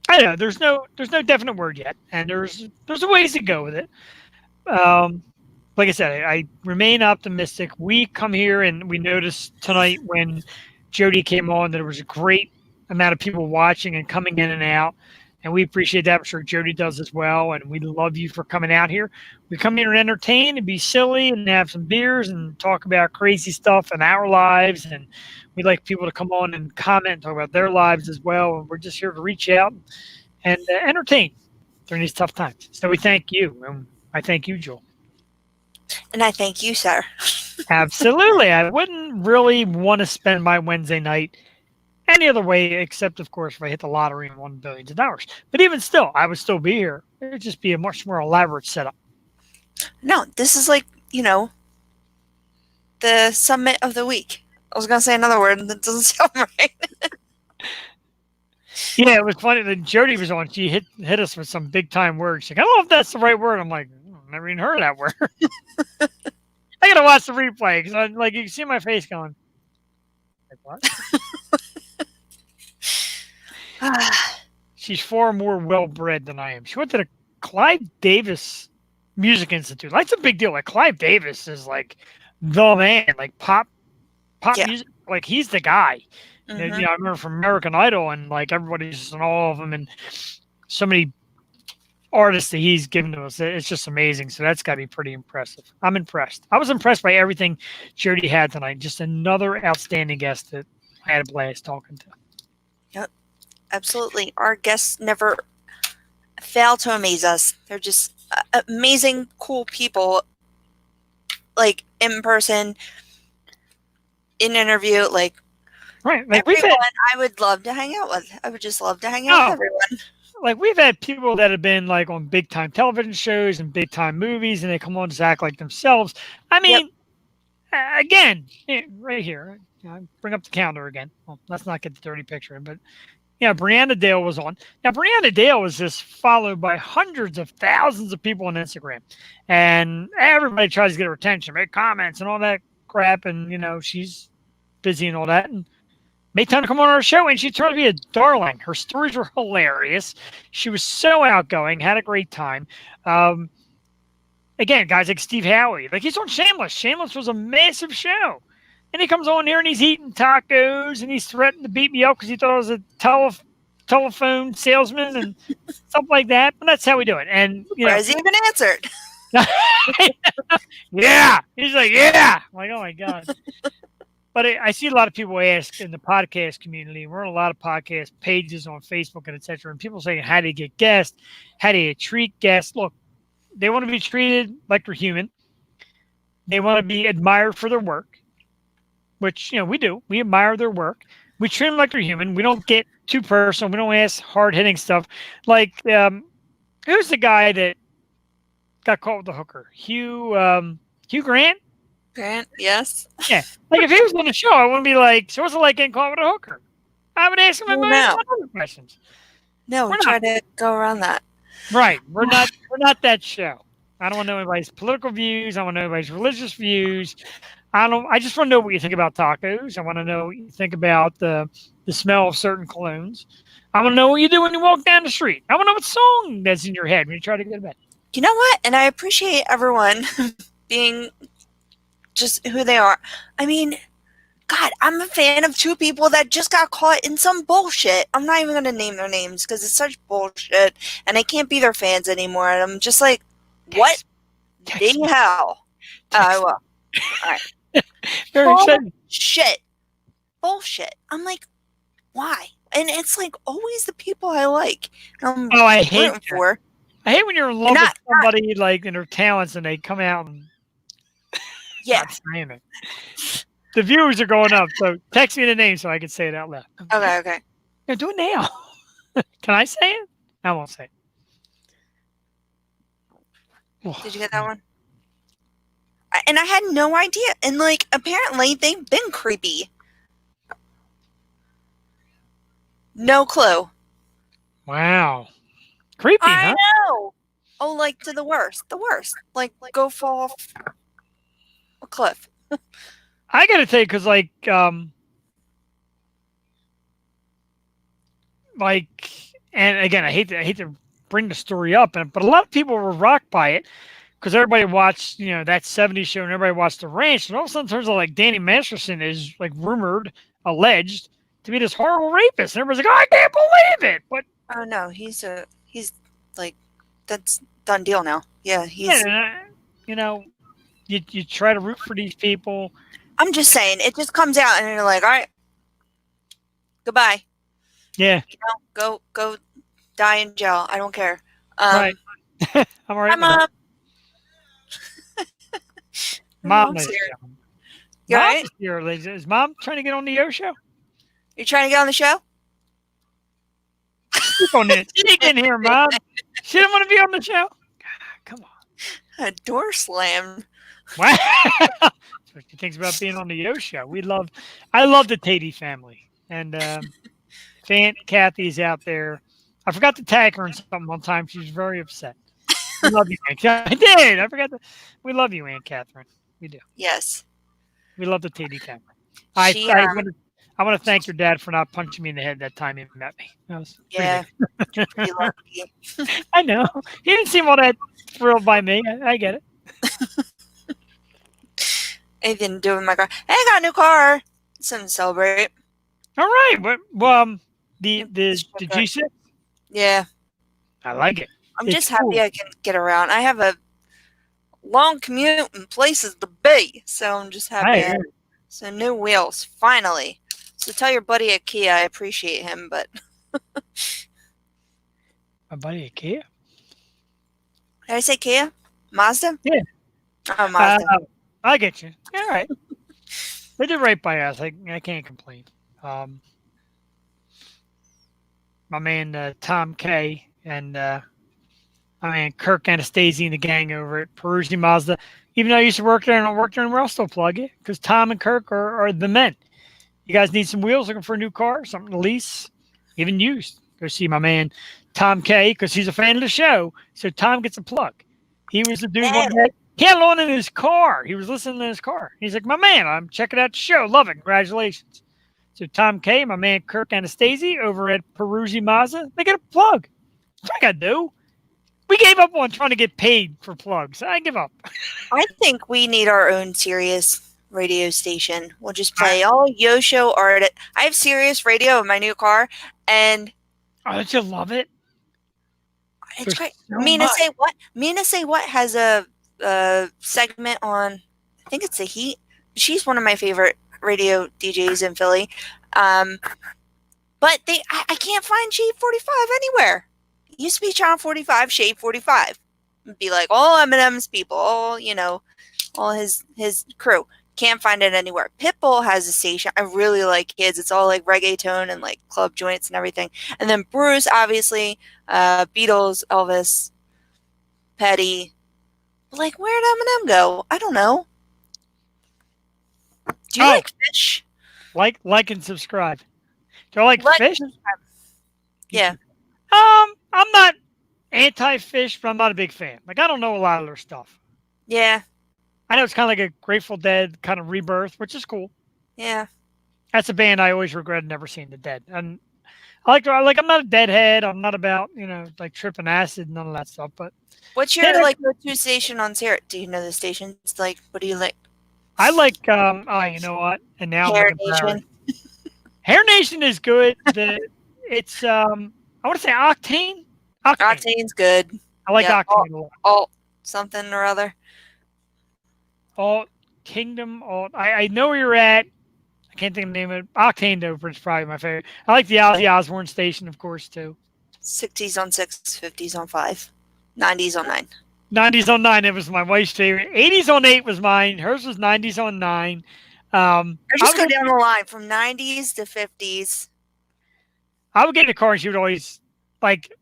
I know there's no definite word yet, and there's a ways to go with it. Like I said, I remain optimistic. We come here and we noticed tonight when Jodi came on that there was a great amount of people watching and coming in and out, and we appreciate that. I'm sure Jodi does as well, and we love you for coming out here. We come here and entertain and be silly and have some beers and talk about crazy stuff in our lives, and we'd like people to come on and comment and talk about their lives as well, and we're just here to reach out and entertain during these tough times. So we thank you, and I thank you, Joel. And I thank you, sir. Absolutely. I wouldn't really want to spend my Wednesday night any other way except, of course, if I hit the lottery and won billions of dollars. But even still, I would still be here. It would just be a much more elaborate setup. No, this is like, the summit of the week. I was going to say another word, and that doesn't sound right. Yeah, it was funny that Jodi was on. She hit us with some big-time words. She's like, I don't know if that's the right word. I'm like, I've never even heard that word. I got to watch the replay because you can see my face going, like, what? She's far more well-bred than I am. She went to the Clive Davis Music Institute. That's a big deal. Like, Clive Davis is like the man, like pop music. Like, he's the guy. Mm-hmm. I remember from American Idol, and like everybody's just on all of them, and so many artists that he's given to us. It's just amazing. So that's got to be pretty impressive. I'm impressed. I was impressed by everything Jodi had tonight. Just another outstanding guest that I had a blast talking to. Yep, absolutely. Our guests never fail to amaze us. They're just amazing, cool people. Like in person, in interview, like. Right, like everyone I would love to hang out with. I would just love to hang out with everyone. Like we've had people that have been like on big time television shows and big time movies, and they come on to act like themselves. I mean, again, right here, bring up the calendar again. Well, let's not get the dirty picture, but Brianna Dale was on. Now, Brianna Dale was just followed by hundreds of thousands of people on Instagram, and everybody tries to get her attention, make comments and all that crap, and she's busy and all that, and made time to come on our show, and she turned out to be a darling. Her stories were hilarious. She was so outgoing, had a great time. Again, guys like Steve Howey, like he's on Shameless. Shameless was a massive show. And he comes on here and he's eating tacos and he's threatening to beat me up because he thought I was a telephone salesman and stuff like that. But that's how we do it. And has he even answered? Yeah. He's like, yeah. I'm like, oh my God. But I see a lot of people ask in the podcast community, we're on a lot of podcast pages on Facebook and et cetera, and people saying, how do you get guests? How do you treat guests? Look, they want to be treated like they're human. They want to be admired for their work, which, we do. We admire their work. We treat them like they're human. We don't get too personal. We don't ask hard-hitting stuff. Like, who's the guy that got caught with the hooker? Hugh Grant? Grant, yes. Yeah. Like if he was on the show, I wouldn't be like, so what's it like getting caught with a hooker? I would ask him a million other questions. No, we try to go around that. Right. We're not that show. I don't want to know anybody's political views. I want to know anybody's religious views. I just want to know what you think about tacos. I want to know what you think about the smell of certain colognes. I want to know what you do when you walk down the street. I want to know what song that's in your head when you try to go to bed. You know what? And I appreciate everyone being just who they are. I mean, God, I'm a fan of two people that just got caught in some bullshit. I'm not even going to name their names because it's such bullshit, and I can't be their fans anymore. And I'm just like, what Text the me. hell? I will. All right. Very excited. Bullshit. I'm like, why? And it's like always the people I like. I'm Oh, I hate rooting that. for. I hate when you're in love with somebody like and their talents and they come out and Yeah. not saying it. The views are going up, so text me the name so I can say it out loud. Okay. Yeah, do it now. Can I say it? I won't say it. Did you get that one? And I had no idea. And like, apparently they've been creepy. No clue. Wow. Creepy, I huh? know. Oh, like to the worst. The worst. Like go fall off a cliff. I gotta tell you, because and again, I hate to bring the story up, but a lot of people were rocked by it because everybody watched, that '70s show, and everybody watched The Ranch, and all of a sudden, it turns out like Danny Masterson is like rumored, alleged to be this horrible rapist, and everybody's like, oh, I can't believe it, but Oh no, he's like that's done deal now. Yeah, you try to root for these people. I'm just saying, it just comes out and you're like, all right, goodbye. Yeah. Go die in jail. I don't care. Right. I'm all right. I'm up. Mom, you all right? Here, ladies. Is Mom trying to get on the Yo show? You trying to get on the show? Keep on it. Sneak in here, Mom. She didn't want to be on the show. Come on. A door slammed. Wow. That's what she thinks about being on the Yo show. I love the Tatey family. And Kathy's out there. I forgot to tag her in something one time. She was very upset. We love you, Aunt Catherine. I did. I forgot. We love you, Aunt Catherine. We do. Yes. We love the Tatey family. I want to thank your dad for not punching me in the head that time he met me. That was pretty lucky. I know. He didn't seem all that thrilled by me. I get it. Anything to do with my car? Hey, I got a new car. Something to celebrate. All right. The G6? Yeah. I like it. I'm just happy I can get around. I have a long commute and places to be, so I'm just happy. So new wheels, finally. So tell your buddy at Kia I appreciate him, but my buddy at Kia? Did I say Kia? Mazda? Yeah. Oh, Mazda. I get you. All right. They did right by us. I can't complain. My man Tom K and my man Kirk Anastasia and the gang over at Perugia Mazda. Even though I used to work there and I don't work there anymore, I'll still plug it because Tom and Kirk are the men. You guys need some wheels, looking for a new car, something to lease, even used. Go see my man Tom K because he's a fan of the show. So Tom gets a plug. He was the dude one day. He had one in his car. He was listening in his car. He's like, my man, I'm checking out the show. Love it. Congratulations. So Tom K, my man Kirk Anastasia over at Perugia Mazda, they get a plug. That's what I got to do. We gave up on trying to get paid for plugs. I give up. I think we need our own Sirius radio station. We'll just play all Yo Show art. I have Sirius radio in my new car, and don't you love it? It's great. Mina Say What has a segment on. I think it's The Heat. She's one of my favorite radio DJs in Philly. But I can't find Shade 45 anywhere. It used to be Channel 45, Shade 45. It'd be like all Eminem's people, all his crew. Can't find it anywhere. Pitbull has a station. I really like his. It's all like reggaeton and like club joints and everything. And then Bruce, obviously, Beatles, Elvis, Petty. Like, where'd Eminem go? I don't know. Do you like fish? Like and subscribe. Do I like fish? Yeah. I'm not anti-fish, but I'm not a big fan. Like, I don't know a lot of their stuff. Yeah. I know it's kind of like a Grateful Dead kind of rebirth, which is cool. Yeah. That's a band I always regretted never seeing the Dead. And I'm not a Deadhead. I'm not about, like tripping acid and none of that stuff. But what's your go-to station on Sirius? Do you know the stations? Like, what do you like? I like you know what? And now I'm Hair looking for Nation. Hair Nation is good. It's I want to say Octane. Octane. Octane's good. I like Yeah. Octane a lot. Alt something or other. All Kingdom. All I know where you're at. I can't think of the name of it. Octane though is probably my favorite. I like the Ozzy Osbourne station, of course, too. 60s on 6, 50s on 5, 90s on 9. 90s on 9, it was my wife's favorite. 80s on 8 was mine. Hers was 90s on 9. I just I go would, down the line from 90s to 50s. I would get in the car and she would always like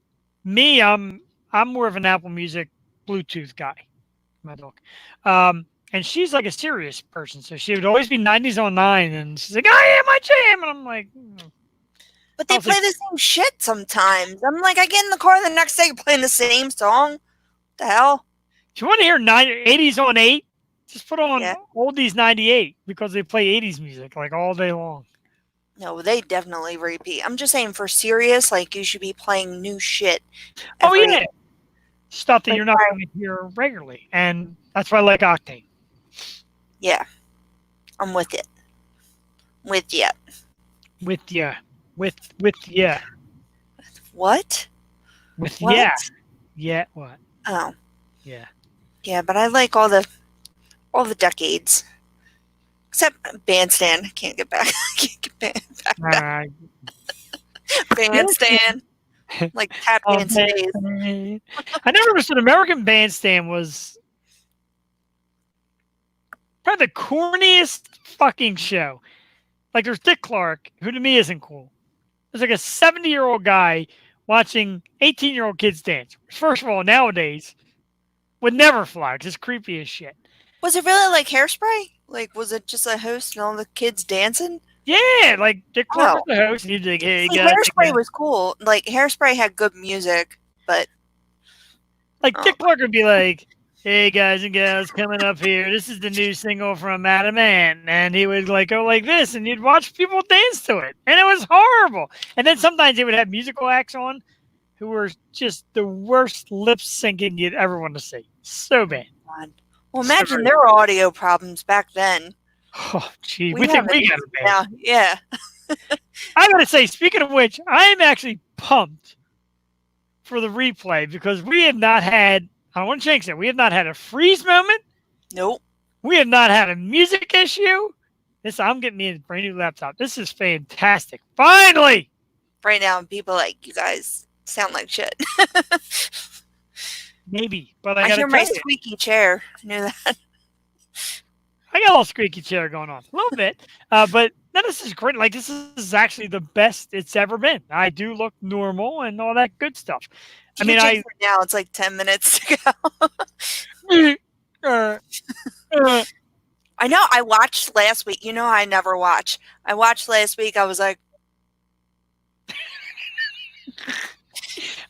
me. I'm more of an Apple Music Bluetooth guy. My dog. And she's like a serious person, so she would always be 90s on 9, and she's like, "I am my jam," and I'm like, But they play the same shit sometimes. I'm like, I get in the car the next day playing the same song. What the hell? "If you want to hear 80s on 8, just put on Oldies 98 because they play 80s music like all day long." No, they definitely repeat. I'm just saying for serious, like you should be playing new shit. Oh yeah, stuff that you're not going to hear regularly, and that's why I like Octane. Yeah, I'm with it. With ya. With ya. With ya. What? With what? yeah. Yeah, what? Oh. Yeah. Yeah, but I like all the decades. Except Bandstand. I can't get back. I can't get back. Bandstand. Like tap dance days. I never understood American Bandstand was probably the corniest fucking show. Like there's Dick Clark, who to me isn't cool. There's like a 70-year-old guy watching 18-year-old kids dance. First of all, nowadays would never fly. It's just creepy as shit. Was it really like Hairspray? Like, was it just a host and all the kids dancing? Yeah, like Dick Clark was the host. And he'd be like, "Hey guys." Hairspray was cool. Like Hairspray had good music, but like Dick Clark would be like, "Hey guys and gals, coming up here. This is the new single from Adam Ant," and he would like go like this, and you'd watch people dance to it, and it was horrible. And then sometimes they would have musical acts on, who were just the worst lip syncing you'd ever want to see. So bad. God. Well, imagine there were audio problems back then. Oh, gee, we think we got it bad. Now. Yeah. I gotta say, speaking of which, I am actually pumped for the replay because we have not had. I don't want to jinx it. We have not had a freeze moment. Nope. We have not had a music issue. I'm getting me a brand new laptop. This is fantastic. Finally. Right now, people like you guys sound like shit. Maybe, but I hear my squeaky chair. I knew that. I got a little squeaky chair going on a little bit, but no, this is great. Like this is actually the best it's ever been. I do look normal and all that good stuff. I mean, now it's like 10 minutes to go. I know. I watched last week. You know, I never watch. I watched last week. I was like,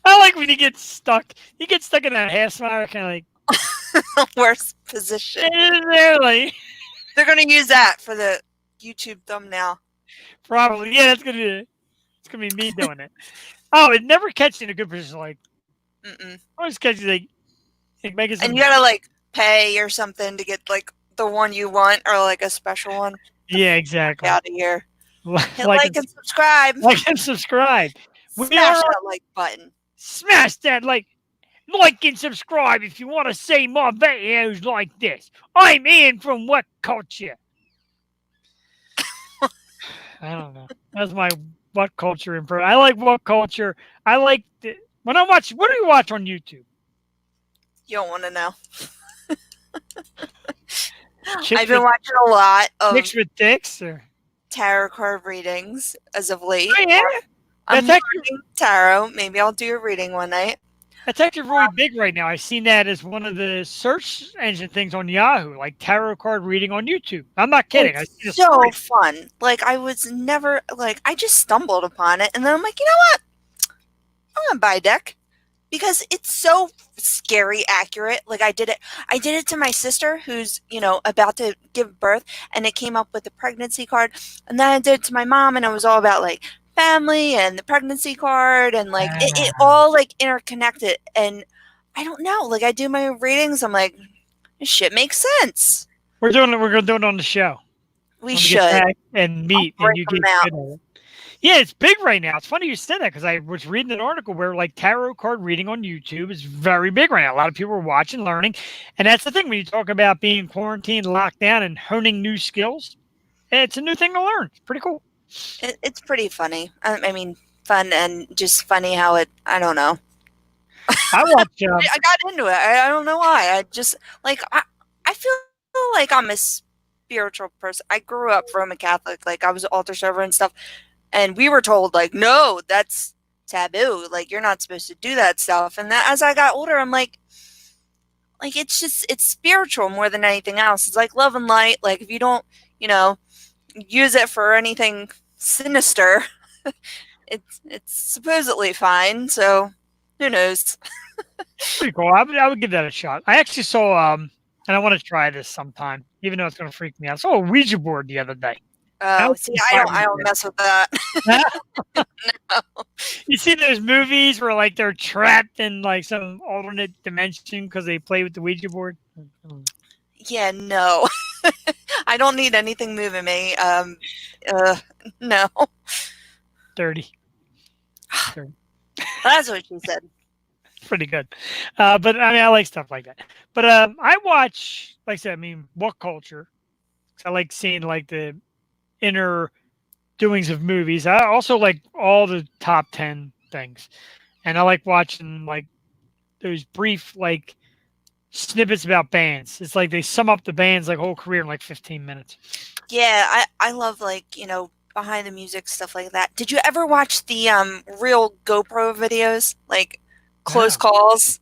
I like when you get stuck. You get stuck in that half smile, kind of like worst position. Really? They're going to use that for the YouTube thumbnail. Probably. Yeah, it's gonna be me doing it. Oh, it never catches you in a good position. Like, always catches you like making. And you gotta like pay or something to get like the one you want or like a special one. Yeah, exactly. Get out of here. Hit like and subscribe. Like and subscribe. Smash that like button. Smash that like and subscribe if you want to see more videos like this. I'm Ian from What Culture. I don't know. That's my What Culture impression. I like What Culture. I like when I watch. What do you watch on YouTube? You don't want to know. I've been watching a lot of Chicks with Dicks or tarot card readings as of late. Oh, yeah? I'm reading tarot. Maybe I'll do a reading one night. That's actually really big right now. I've seen that as one of the search engine things on Yahoo, like tarot card reading on YouTube. I'm not kidding. It's so fun. Like I was never like I just stumbled upon it, and then I'm like, you know what? I'm gonna buy a deck because it's so scary accurate. Like I did it to my sister who's about to give birth, and it came up with the pregnancy card, and then I did it to my mom, and it was all about like family and the pregnancy card and like it all like interconnected. And I don't know, like I do my readings, I'm like, this shit makes sense. We're gonna do it on the show. We When should. get back and meet, and break you them get out. good at it. Yeah, it's big right now. It's funny you said that because I was reading an article where like tarot card reading on YouTube is very big right now. A lot of people are watching, learning, and that's the thing when you talk about being quarantined, locked down, and honing new skills. It's a new thing to learn. It's pretty cool. It's pretty funny. I mean, fun and just funny how it. I don't know. I watch. I got into it. I don't know why. I just like I feel like I'm a spiritual person. I grew up Roman Catholic. Like I was an altar server and stuff, and we were told like, no, that's taboo. Like you're not supposed to do that stuff. And that as I got older, I'm like it's spiritual more than anything else. It's like love and light. Like if you don't, use it for anything sinister, it's supposedly fine. So who knows? Pretty cool. I would give that a shot. I actually saw and I want to try this sometime, even though it's going to freak me out. I saw a Ouija board the other day. Oh, see, I don't mess with that. No. You see those movies where like they're trapped in like some alternate dimension because they play with the Ouija board? Yeah, no. I don't need anything moving me. No. Dirty. That's what she said. Pretty good. But I mean, I like stuff like that. But I watch, like I said, I mean, what culture? I like seeing like the inner doings of movies. I also like all the top 10 things. And I like watching like those brief like snippets about bands. It's like they sum up the band's like whole career in like 15 minutes. Yeah, I love like, behind the music stuff like that. Did you ever watch the real GoPro videos? Like close calls?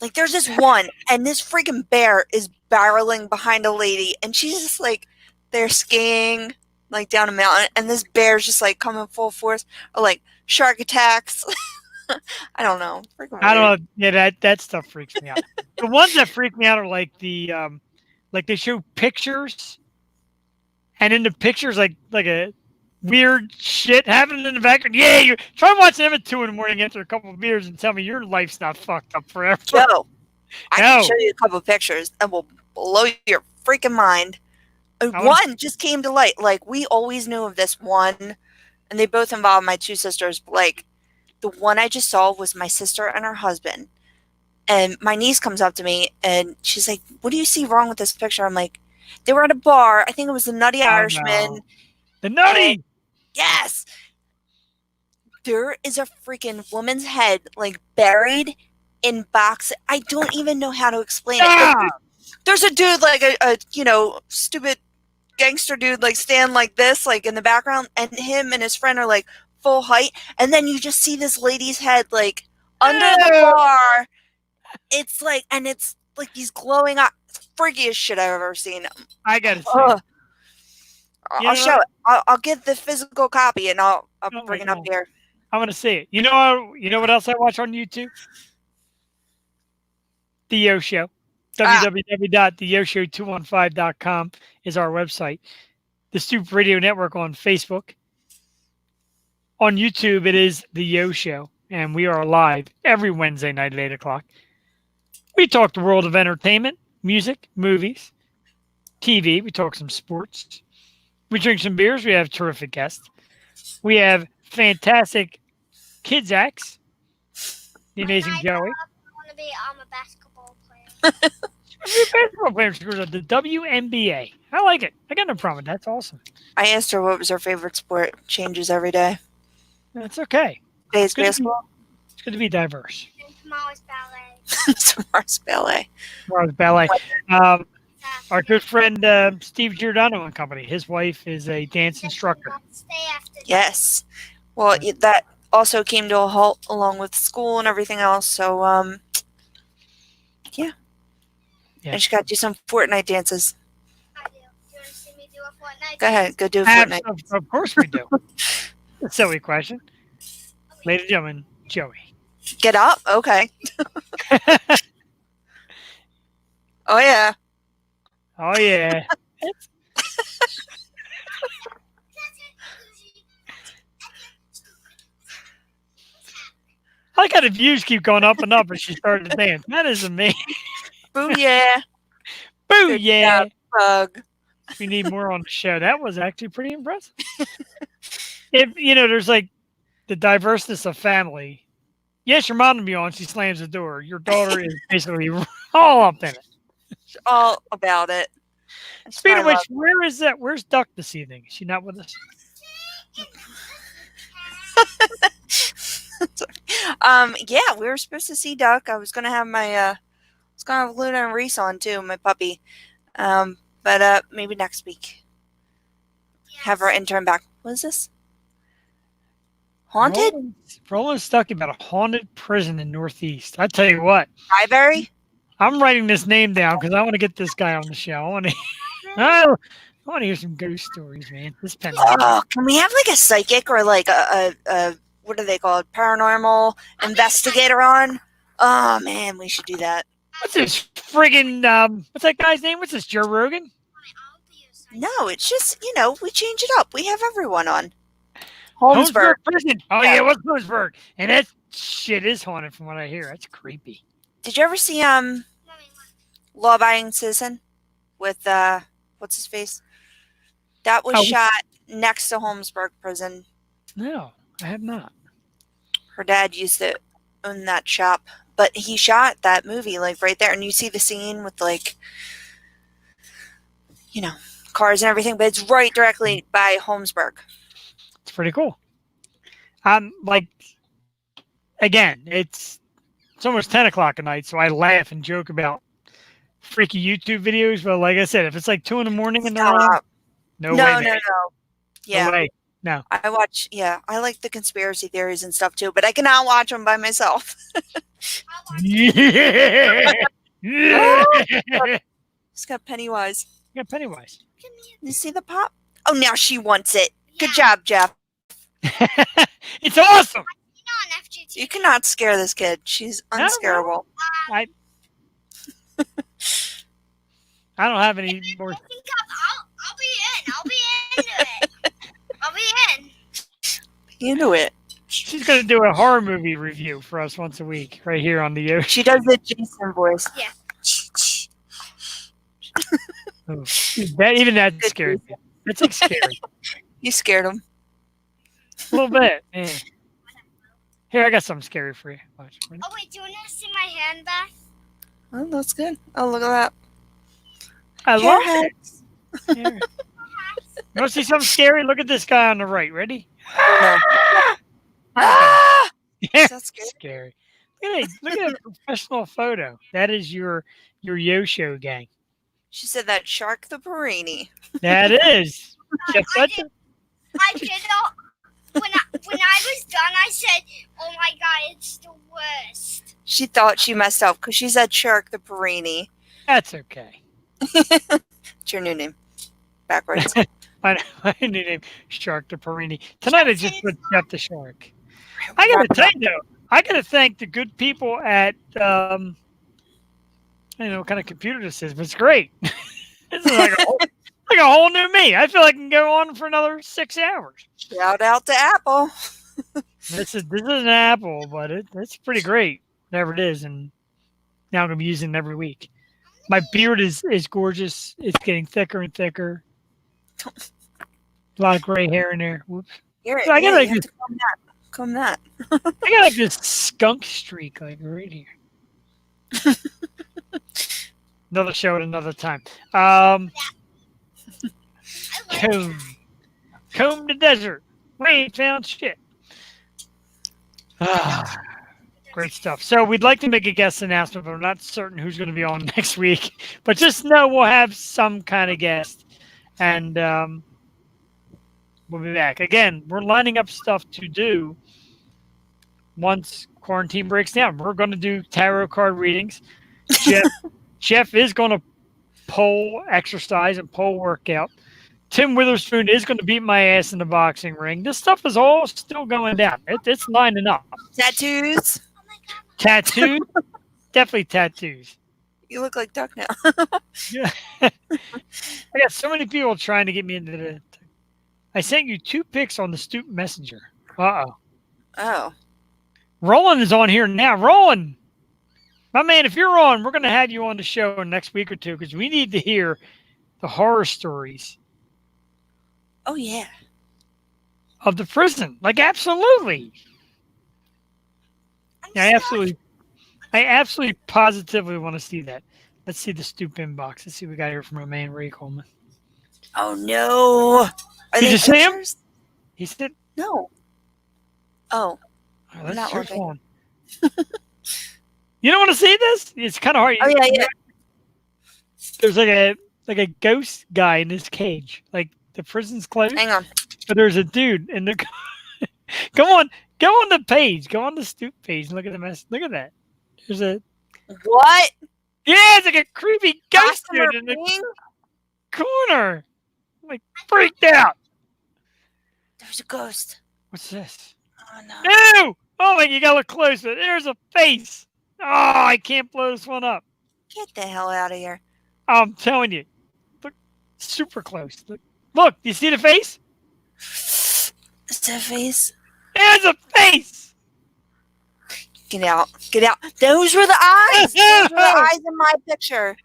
Like there's this one and this freaking bear is barreling behind a lady and she's just like they're skiing like down a mountain and this bear's just like coming full force or like shark attacks. I don't know. I don't know. Yeah, that stuff freaks me out. The ones that freak me out are like the like they show pictures and in the pictures like a weird shit happening in the background. Yeah, you try and watch them at 2 a.m. after a couple of beers and tell me your life's not fucked up forever. No. I can show you a couple of pictures that will blow your freaking mind. One just came to light. Like we always knew of this one, and they both involve my two sisters. But like the one I just saw was my sister and her husband. And my niece comes up to me and she's like, "What do you see wrong with this picture?" I'm like, "They were at a bar. I think it was the Nutty Irishman." No. The Nutty. Yes. There is a freaking woman's head like buried in box. I don't even know how to explain it. Like, there's a dude like a stupid gangster dude like stand like this like in the background and him and his friend are like full height and then you just see this lady's head like under the bar. It's like and it's like he's glowing up. It's the freakiest shit I've ever seen. I gotta say. I'll show it. I'll get the physical copy and I'll bring it up here. I'm gonna see it. You know what else I watch on YouTube? The Yo Show. www.theyoshow215.com is our website. The Stoop Radio Network on Facebook. On YouTube, it is The Yo Show, and we are live every Wednesday night at 8 o'clock. We talk the world of entertainment, music, movies, TV. We talk some sports. We drink some beers. We have terrific guests. We have fantastic kids acts. The amazing Joey. I want to be a basketball player. Basketball player screws up the WNBA. I like it. I got no problem with that. That's awesome. I asked her what was her favorite sport. Changes every day. That's okay. Today's basketball. It's good to be diverse. And tomorrow's ballet. Tomorrow's ballet. Tomorrow's ballet. Our good friend Steve Giordano and company. His wife is a dance instructor. Stay after Yes. Well, that also came to a halt along with school and everything else. So, yeah. I just got to do some Fortnite dances. I do. Do you want to see me do a Fortnite? Go ahead. Go do a Fortnite. Of course we do. A silly question. Ladies and gentlemen, Joey. Get up? Okay. Oh, yeah. Oh, yeah. I like how the views keep going up and up as she started to dance. That is amazing. Boo, yeah. Boo, Good yeah. job. bug. We need more on the show. That was actually pretty impressive. If there's like the diverseness of family. Yes, your mom will be on. She slams the door. Your daughter is basically all up in it. All about it. That's Speaking why of I which, where is that? Where's Duck this evening? Is she not with us? Yeah, we were supposed to see Duck. I was gonna have Luna and Reese on too, my puppy. But maybe next week. Have our intern back. What is this? Haunted? Roland's stuck about a haunted prison in Northeast. I tell you what, Library? I'm writing this name down because I want to get this guy on the show. I want to, I want to hear some ghost stories, man. This pandemic. Oh, can we have like a psychic or like a what are they called? Paranormal investigator on? Oh man, we should do that. What's this friggin' what's that guy's name? What's this, Joe Rogan? No, it's just we change it up. We have everyone on. Holmesburg. Prison. Oh yeah, what's Holmesburg? And that shit is haunted from what I hear. That's creepy. Did you ever see Law Abiding Citizen with what's his face? That was shot next to Holmesburg Prison. No, I have not. Her dad used to own that shop, but he shot that movie like right there, and you see the scene with like cars and everything, but it's right directly by Holmesburg. It's pretty cool. Like again, it's almost 10 o'clock at night, so I laugh and joke about freaky YouTube videos. But like I said, if it's like 2 in the morning and they're on, no way. No. Yeah. No way. No. I watch. Yeah, I like the conspiracy theories and stuff too, but I cannot watch them by myself. Yeah. Yeah. It's got Pennywise. Yeah, Pennywise. You see the pop? Oh, now she wants it. Good job, Jeff. It's awesome. On FGT. You cannot scare this kid. She's unscarable. I don't have any more. I'll be into it. I'll be in. Into it. She's going to do a horror movie review for us once a week, right here on the She does the Jason voice. Yeah. Oh, even that scared me. It's like scary. You scared him. A little bit. Yeah. Here, I got something scary for you. Watch. Ready? Oh wait, do you want to see my hand back? Oh, that's good. Oh, look at that. I love it. Hairheads. Here. You want to see something scary? Look at this guy on the right. Ready? No. Ah! Yeah, That's scary. scary. Look at that professional photo. That is your Yo-Show gang. She said that Shark the Perini. That is. Jeff I Hudson? did. When I was done, I said, "Oh my god, it's the worst." She thought she messed up because she said Shark the Perini. That's okay. It's your new name. Backwards. My new name, Shark the Perini. Tonight I just put Jeff the Shark. I got to tell you, though, I got to thank the good people at, I don't know what kind of computer this is, but it's great. This is like a whole new me. I feel like I can go on for another 6 hours. Shout out to Apple. This is an Apple, but it's pretty great, whatever it is, and now I'm going to be using it every week. My beard is gorgeous. It's getting thicker and thicker. A lot of gray hair in there. Whoops. I got like you have to comb that. I got like this skunk streak, like right here. Another show at another time. Comb the desert. We ain't found shit. Great stuff. So we'd like to make a guest announcement, but we're not certain who's going to be on next week. But just know we'll have some kind of guest, and we'll be back. Again, we're lining up stuff to do once quarantine breaks down. We're going to do tarot card readings. Jeff is going to pole exercise and pole workout. Tim Witherspoon is going to beat my ass in the boxing ring. This stuff is all still going down. It's lining up. Tattoos. Tattoos? Definitely tattoos. You look like Duck now. Yeah. I got so many people trying to get me into the... I sent you 2 pics on the Stoop Messenger. Uh-oh. Oh. Roland is on here now. Roland! My man, if you're on, we're going to have you on the show next week or two because we need to hear the horror stories Oh yeah. of the prison. Like absolutely. Yeah, I absolutely positively want to see that. Let's see the Stoop inbox. Let's see what we got here from our man Ray Coleman. Oh no. Are Did they you see him? pictures? He said, No. Oh, oh, I'm not your looking. phone. You don't want to see this? It's kind of hard. Oh yeah. There's like a ghost guy in this cage. Like the prison's closed, Hang on. but there's a dude in the. Go on the page. Go on the Stoop page and look at the mess. Look at that. There's a What? it's like a creepy ghost Gossamer dude in the Ring? corner. I'm like freaked out. There's a ghost. What's this? Oh no. Ew! Oh, like you gotta look closer. There's a face. Oh, I can't blow this one up. Get the hell out of here. I'm telling you. Look, super close. Look, you see the face? Is that face? There's a face. Get out. Get out. Those were the eyes. Those were the eyes in my picture.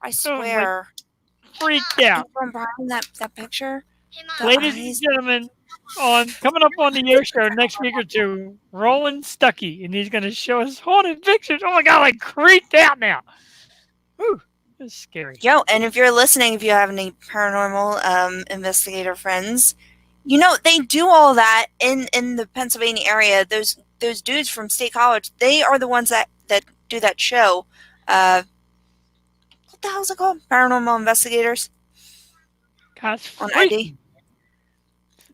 I swear. Freaked out. From behind that picture. Hey, The Mom. Ladies eyes. and gentlemen, coming up on the Yo Show next week or two, Roland Stuckey, and he's going to show us haunted pictures. Oh my God, I creeped out now. Whew, that's scary. Yo, and if you're listening, if you have any paranormal investigator friends, you know they do all that in the Pennsylvania area. Those dudes from State College, they are the ones that do that show. What the hell's it called? Paranormal Investigators God, it's on freaky. ID.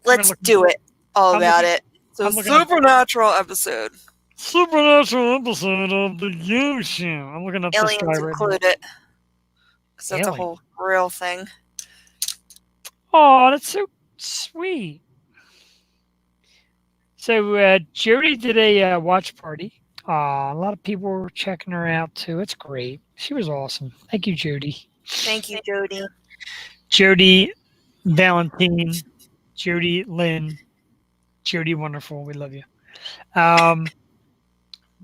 Let's look- do it. All I'm about looking- it. So I'm looking up- supernatural episode. Supernatural episode of the Yo Show. I'm looking up this Aliens guy right now. included. Because that's a Alien. whole real thing. Oh, that's so sweet. So Jodi did a watch party. A lot of people were checking her out too. It's great. She was awesome. Thank you, Jodi. Thank you, Jodi. Jodi Valentin, Jodi Lynn, Jodi Wonderful. We love you.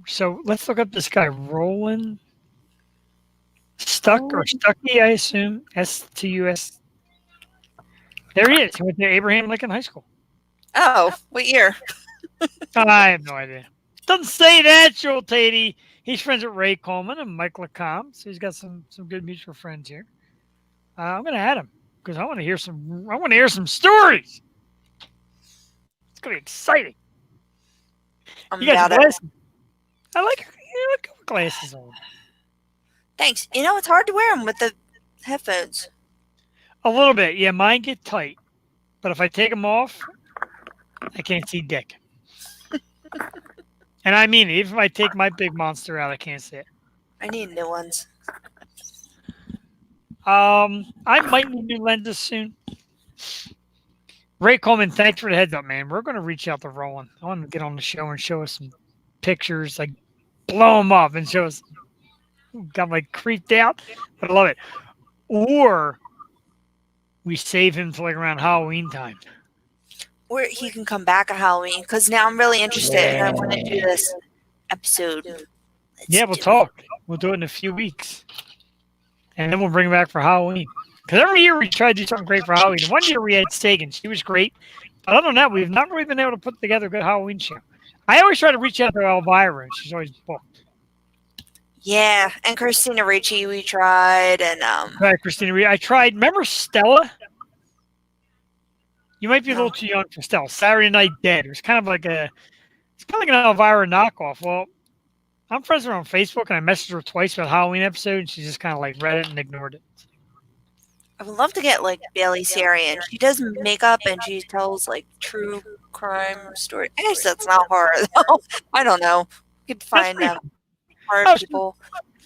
So let's look up this guy, Roland Stuckey, I assume. S-T-U-S. There he is. He went to Abraham Lincoln High School. Oh, what year? I have no idea. Doesn't say that, Joel Tatey. He's friends with Ray Coleman and Mike LaCombe, so he's got some good mutual friends here. I'm going to add him because I want to hear some stories. It's going to be exciting. I'm You got about it. glasses. I like your glasses on. Thanks. You know, it's hard to wear them with the headphones. A little bit. Yeah, mine get tight. But if I take them off, I can't see dick. And I mean, even if I take my big monster out, I can't see it. I need new ones. I might need new lenses soon. Ray Coleman, thanks for the heads up, man. We're going to reach out to Roland. I want him to get on the show and show us some pictures, like blow him up and show us. Got like creeped out, but I love it. Or we save him till like around Halloween time. Or he can come back at Halloween, because now I'm really interested and I want to do this episode. Yeah, we'll talk. We'll do it in a few weeks. And then we'll bring him back for Halloween. Because every year we try to do something great for Halloween. One year we had Sagan. She was great. But other than that, we've not really been able to put together a good Halloween show. I always try to reach out to Elvira. She's always booked. Yeah, and Christina Ricci we tried, and Right, Christina Reed. I tried. Remember Stella? You might be a little too young for Stella. Saturday Night Dead. It was kind of like an Elvira knockoff. Well, I'm friends with her on Facebook, and I messaged her twice about Halloween episode, and she just kind of like read it and ignored it. I would love to get like Bailey Sarian. She does makeup and she tells like true crime story. I guess that's not horror though. I don't know. You could find pretty horror Oh, people.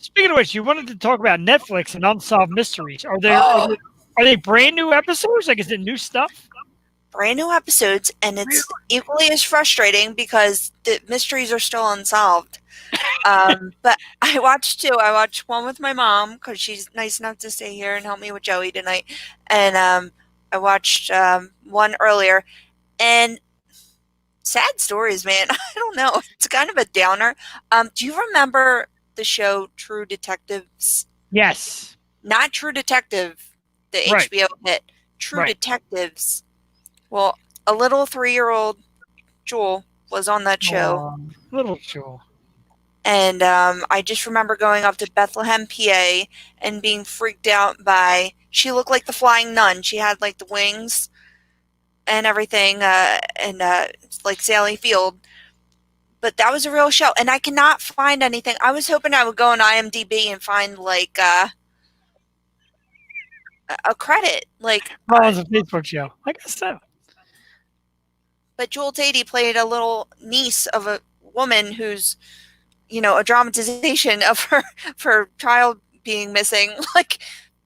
Speaking of which, you wanted to talk about Netflix and Unsolved Mysteries. Are they brand new episodes? Like, is it new stuff? Brand new episodes, and it's equally as frustrating because the mysteries are still unsolved. But I watched two. I watched one with my mom because she's nice enough to stay here and help me with Joey tonight. And I watched one earlier. And sad stories, man. I don't know. It's kind of a downer. Do you remember the show True Detectives? Yes. Not True Detective. the Right. HBO hit True Right. Detectives. Well, a little 3-year-old Jewel was on that show. Little Jewel. And I just remember going up to Bethlehem, PA, and being freaked out by. She looked like the flying nun. She had like the wings and everything, and like Sally Field. But that was a real show, and I cannot find anything. I was hoping I would go on IMDb and find like a credit, like. Well, it was a Facebook show. I guess so. But Jewel Tatey played a little niece of a woman who's, a dramatization of her child being missing. Like,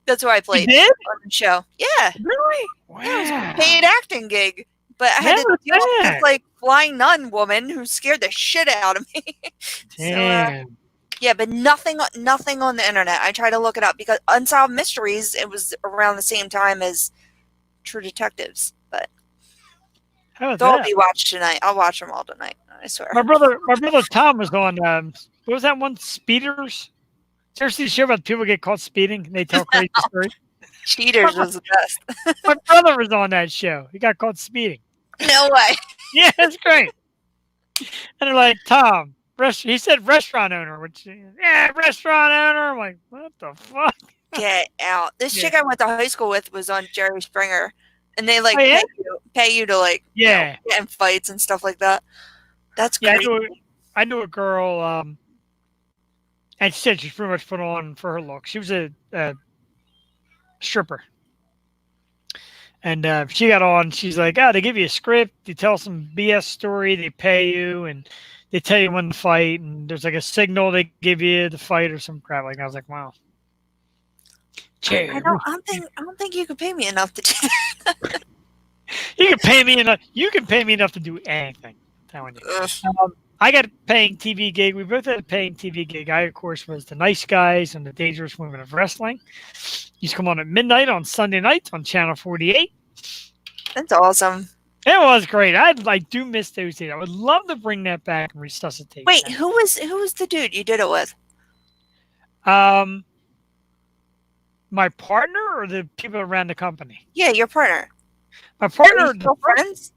that's who I played did? on the show. Yeah. Really? Yeah, it was a Wow. paid acting gig. But I had to Never deal with bad. this, like, flying nun woman who scared the shit out of me. Damn. Yeah, but nothing on the internet. I tried to look it up because Unsolved Mysteries, it was around the same time as True Detectives. But How about they'll that? be watched tonight. I'll watch them all tonight. I swear. My brother Tom was on. What was that one? Speeders. Seriously, the show about people get caught speeding and they tell crazy stories. Cheaters was the best. My brother was on that show. He got caught speeding. No way. Yeah, it's great. And they're like, Tom, he said restaurant owner, which, restaurant owner. I'm like, what the fuck? Get out. This Yeah. chick I went to high school with was on Jerry Springer. And they like Oh, yeah? pay you to like Yeah. get in fights and stuff like that. That's Yeah, great. I knew a girl, and she said she's pretty much put on for her look. She was a stripper. And she got on. She's like, they give you a script. You tell some BS story. They pay you, and they tell you when to fight. And there's like a signal they give you to fight or some crap. Like I was like, wow. I don't think you could pay me enough to do that. You can pay me enough. You can pay me enough to do anything. I'm telling you. I got a paying TV gig. We both had a paying TV gig. I, of course, was the Nice Guys and the Dangerous Women of Wrestling. Used to come on at midnight on Sunday nights on Channel 48. That's awesome. It was great. I do miss those days. I would love to bring that back and resuscitate. Wait, that. who was the dude you did it with? My partner or the people around the company? Yeah, your partner. My Are partner. you still friends?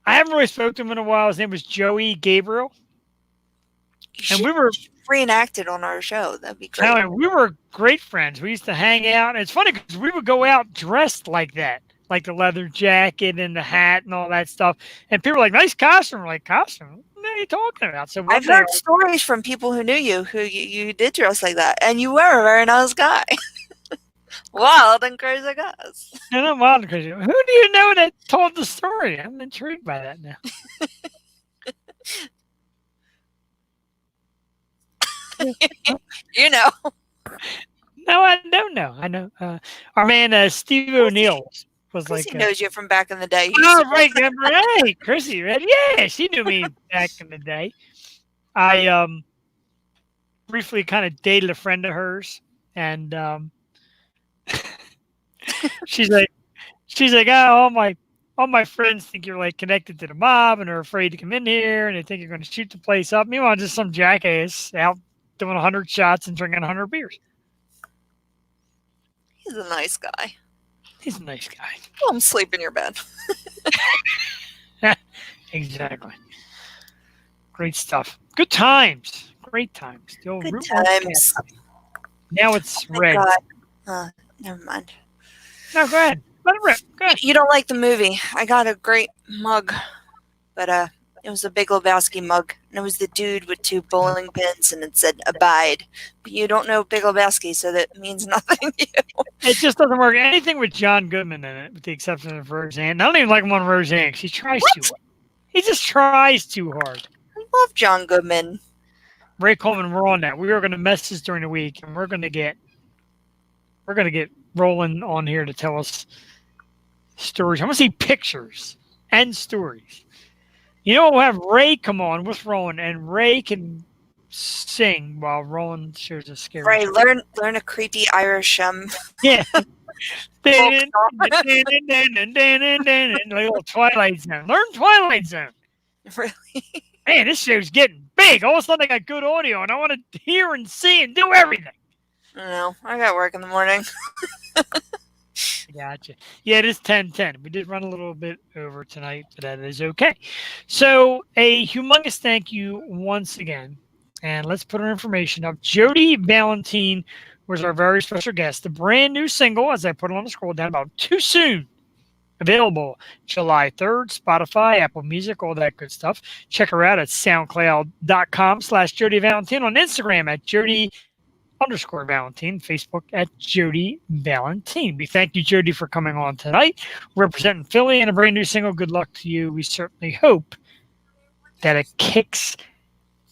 I haven't really spoken to him in a while. His name was Joey Gabriel. And we were reenacted on our show. That'd be great. we were great friends. We used to hang out. And it's funny because we would go out dressed like that, like the leather jacket and the hat and all that stuff. And people were like, nice costume. We're like, costume? What are you talking about? So I've heard stories from people who knew you, who you did dress like that. And you were a very nice guy. Wild and crazy guys. No, not wild and crazy. Who do you know that told the story? I'm intrigued by that now. You know. No, I don't know. I know. Our man Steve O'Neill was Chrissy like. knows you from back in the day. Oh, right. Hey, Chrissy, right? Yeah, she knew me back in the day. I briefly kind of dated a friend of hers, and she's like, oh, all my friends think you're like connected to the mob and are afraid to come in here, and they think you're going to shoot the place up. Meanwhile, just some jackass out doing 100 shots and drinking 100 beers. He's a nice guy. He's a nice guy. Come sleep in your bed. Exactly. Great stuff. Good times. Great times. Still Good Route times. 1. Now it's Oh my red. God. Never mind. No, go ahead. Let it rip. Go ahead. You don't like the movie. I got a great mug, but it was a Big Lebowski mug, and it was the dude with 2 bowling pins, and it said "Abide." But you don't know Big Lebowski, so that means nothing to you. It just doesn't work. Anything with John Goodman in it, with the exception of Roseanne. I don't even like him on Roseanne because he tries too hard. He just tries too hard. I love John Goodman. Ray Coleman, we're on that. We are going to message during the week, and we're going to get Roland on here to tell us stories. I want to see pictures and stories. You know, we'll have Ray come on with Roland, and Ray can sing while Roland shares a scary Right, story. learn a creepy Irish Yeah. folk song. Little Twilight Zone. Learn Twilight Zone. Really? Man, this show's getting big. All of a sudden, I got good audio, and I want to hear and see and do everything. I don't know. I got work in the morning. Gotcha. Yeah, it is 10:10. We did run a little bit over tonight, but that is okay. So, a humongous thank you once again. And let's put our information up. Jodi Valentin was our very special guest. The brand new single, as I put it on the scroll down, about Too Soon. Available July 3rd, Spotify, Apple Music, all that good stuff. Check her out at soundcloud.com/Jodi Valentin, on Instagram at Jodi_Valentin, Facebook at Jodi Valentin. We thank you, Jodi, for coming on tonight, representing Philly and a brand new single. Good luck to you. We certainly hope that it kicks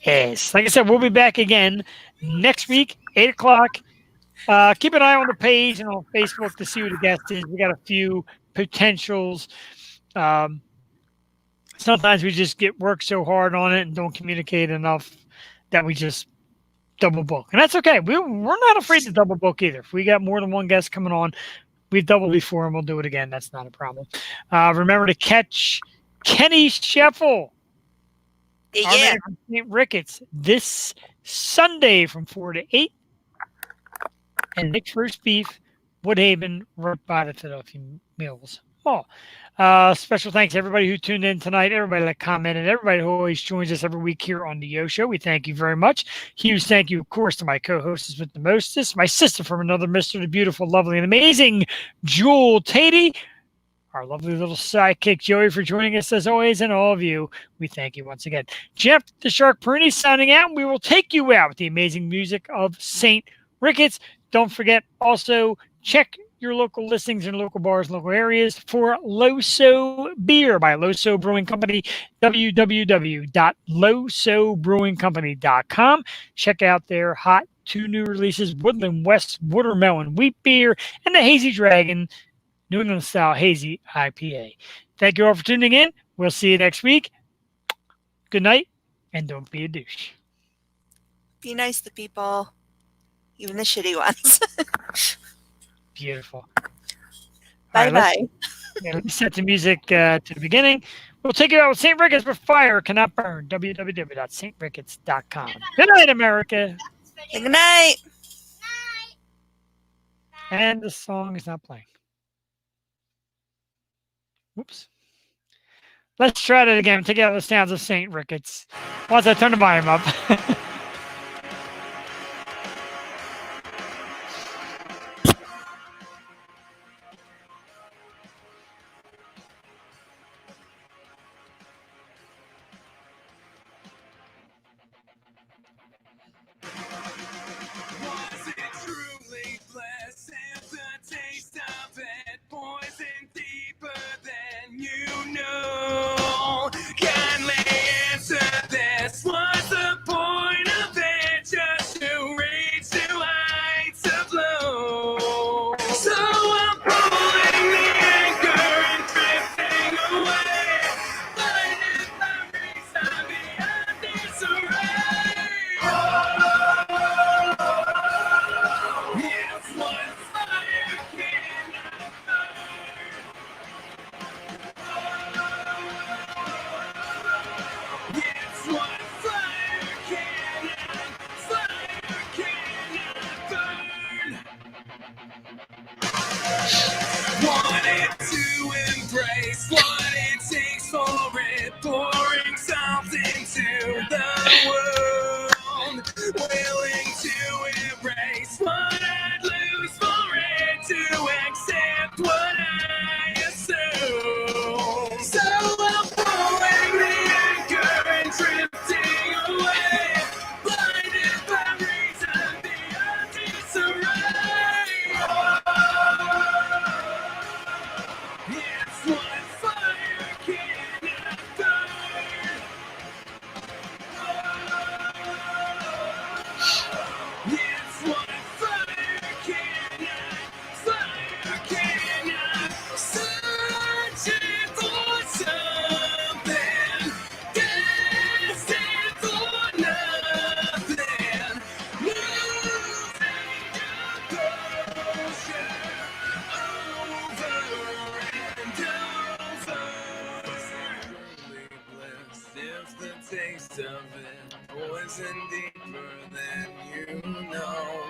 ass. Like I said, we'll be back again next week, 8 o'clock. Keep an eye on the page and on Facebook to see who the guest is. We got a few potentials. Sometimes we just get work so hard on it and don't communicate enough that we just double book. And that's okay. We're not afraid to double book either. If we got more than one guest coming on, we've doubled before and we'll do it again. That's not a problem. Remember to catch Kenny Sheffel, our man from St. Ricketts, this Sunday from 4 to 8. And Nick's Roast Beef, Woodhaven, right by the Philadelphia Mills Mall. Special thanks to everybody who tuned in tonight, everybody that commented, everybody who always joins us every week here on the Yo Show. We thank you very much. Huge thank you, of course, to my co-hostess with the mostest, my sister from another mister, the beautiful, lovely, and amazing Jewel Tatey, our lovely little sidekick Joey, for joining us as always, and all of you, we thank you once again. Jeff the Shark Perini signing out. We will take you out with the amazing music of St. Ricketts. Don't forget, also check your local listings in local bars, local areas for Loso Beer by Loso Brewing Company, www.losobrewingcompany.com. Check out their hot 2 new releases, Woodland West Watermelon Wheat Beer and the Hazy Dragon New England Style Hazy IPA. Thank you all for tuning in. We'll see you next week. Good night, and don't be a douche. Be nice to people, even the shitty ones. Beautiful. Bye-bye. Let me set the music to the beginning. We'll take you out with St. Ricketts, but fire cannot burn. www.stricketts.com. Good night, America. Good night. And the song is not playing. Whoops. Let's try that again. Take out the sounds of St. Ricketts. Once I turn the volume up. Taste of it, poison deeper than you know.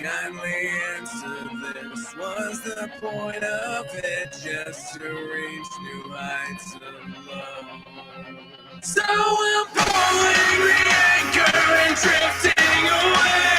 kindly answer this. Was the point of it just to reach new heights of love? So I'm pulling the anchor and drifting away.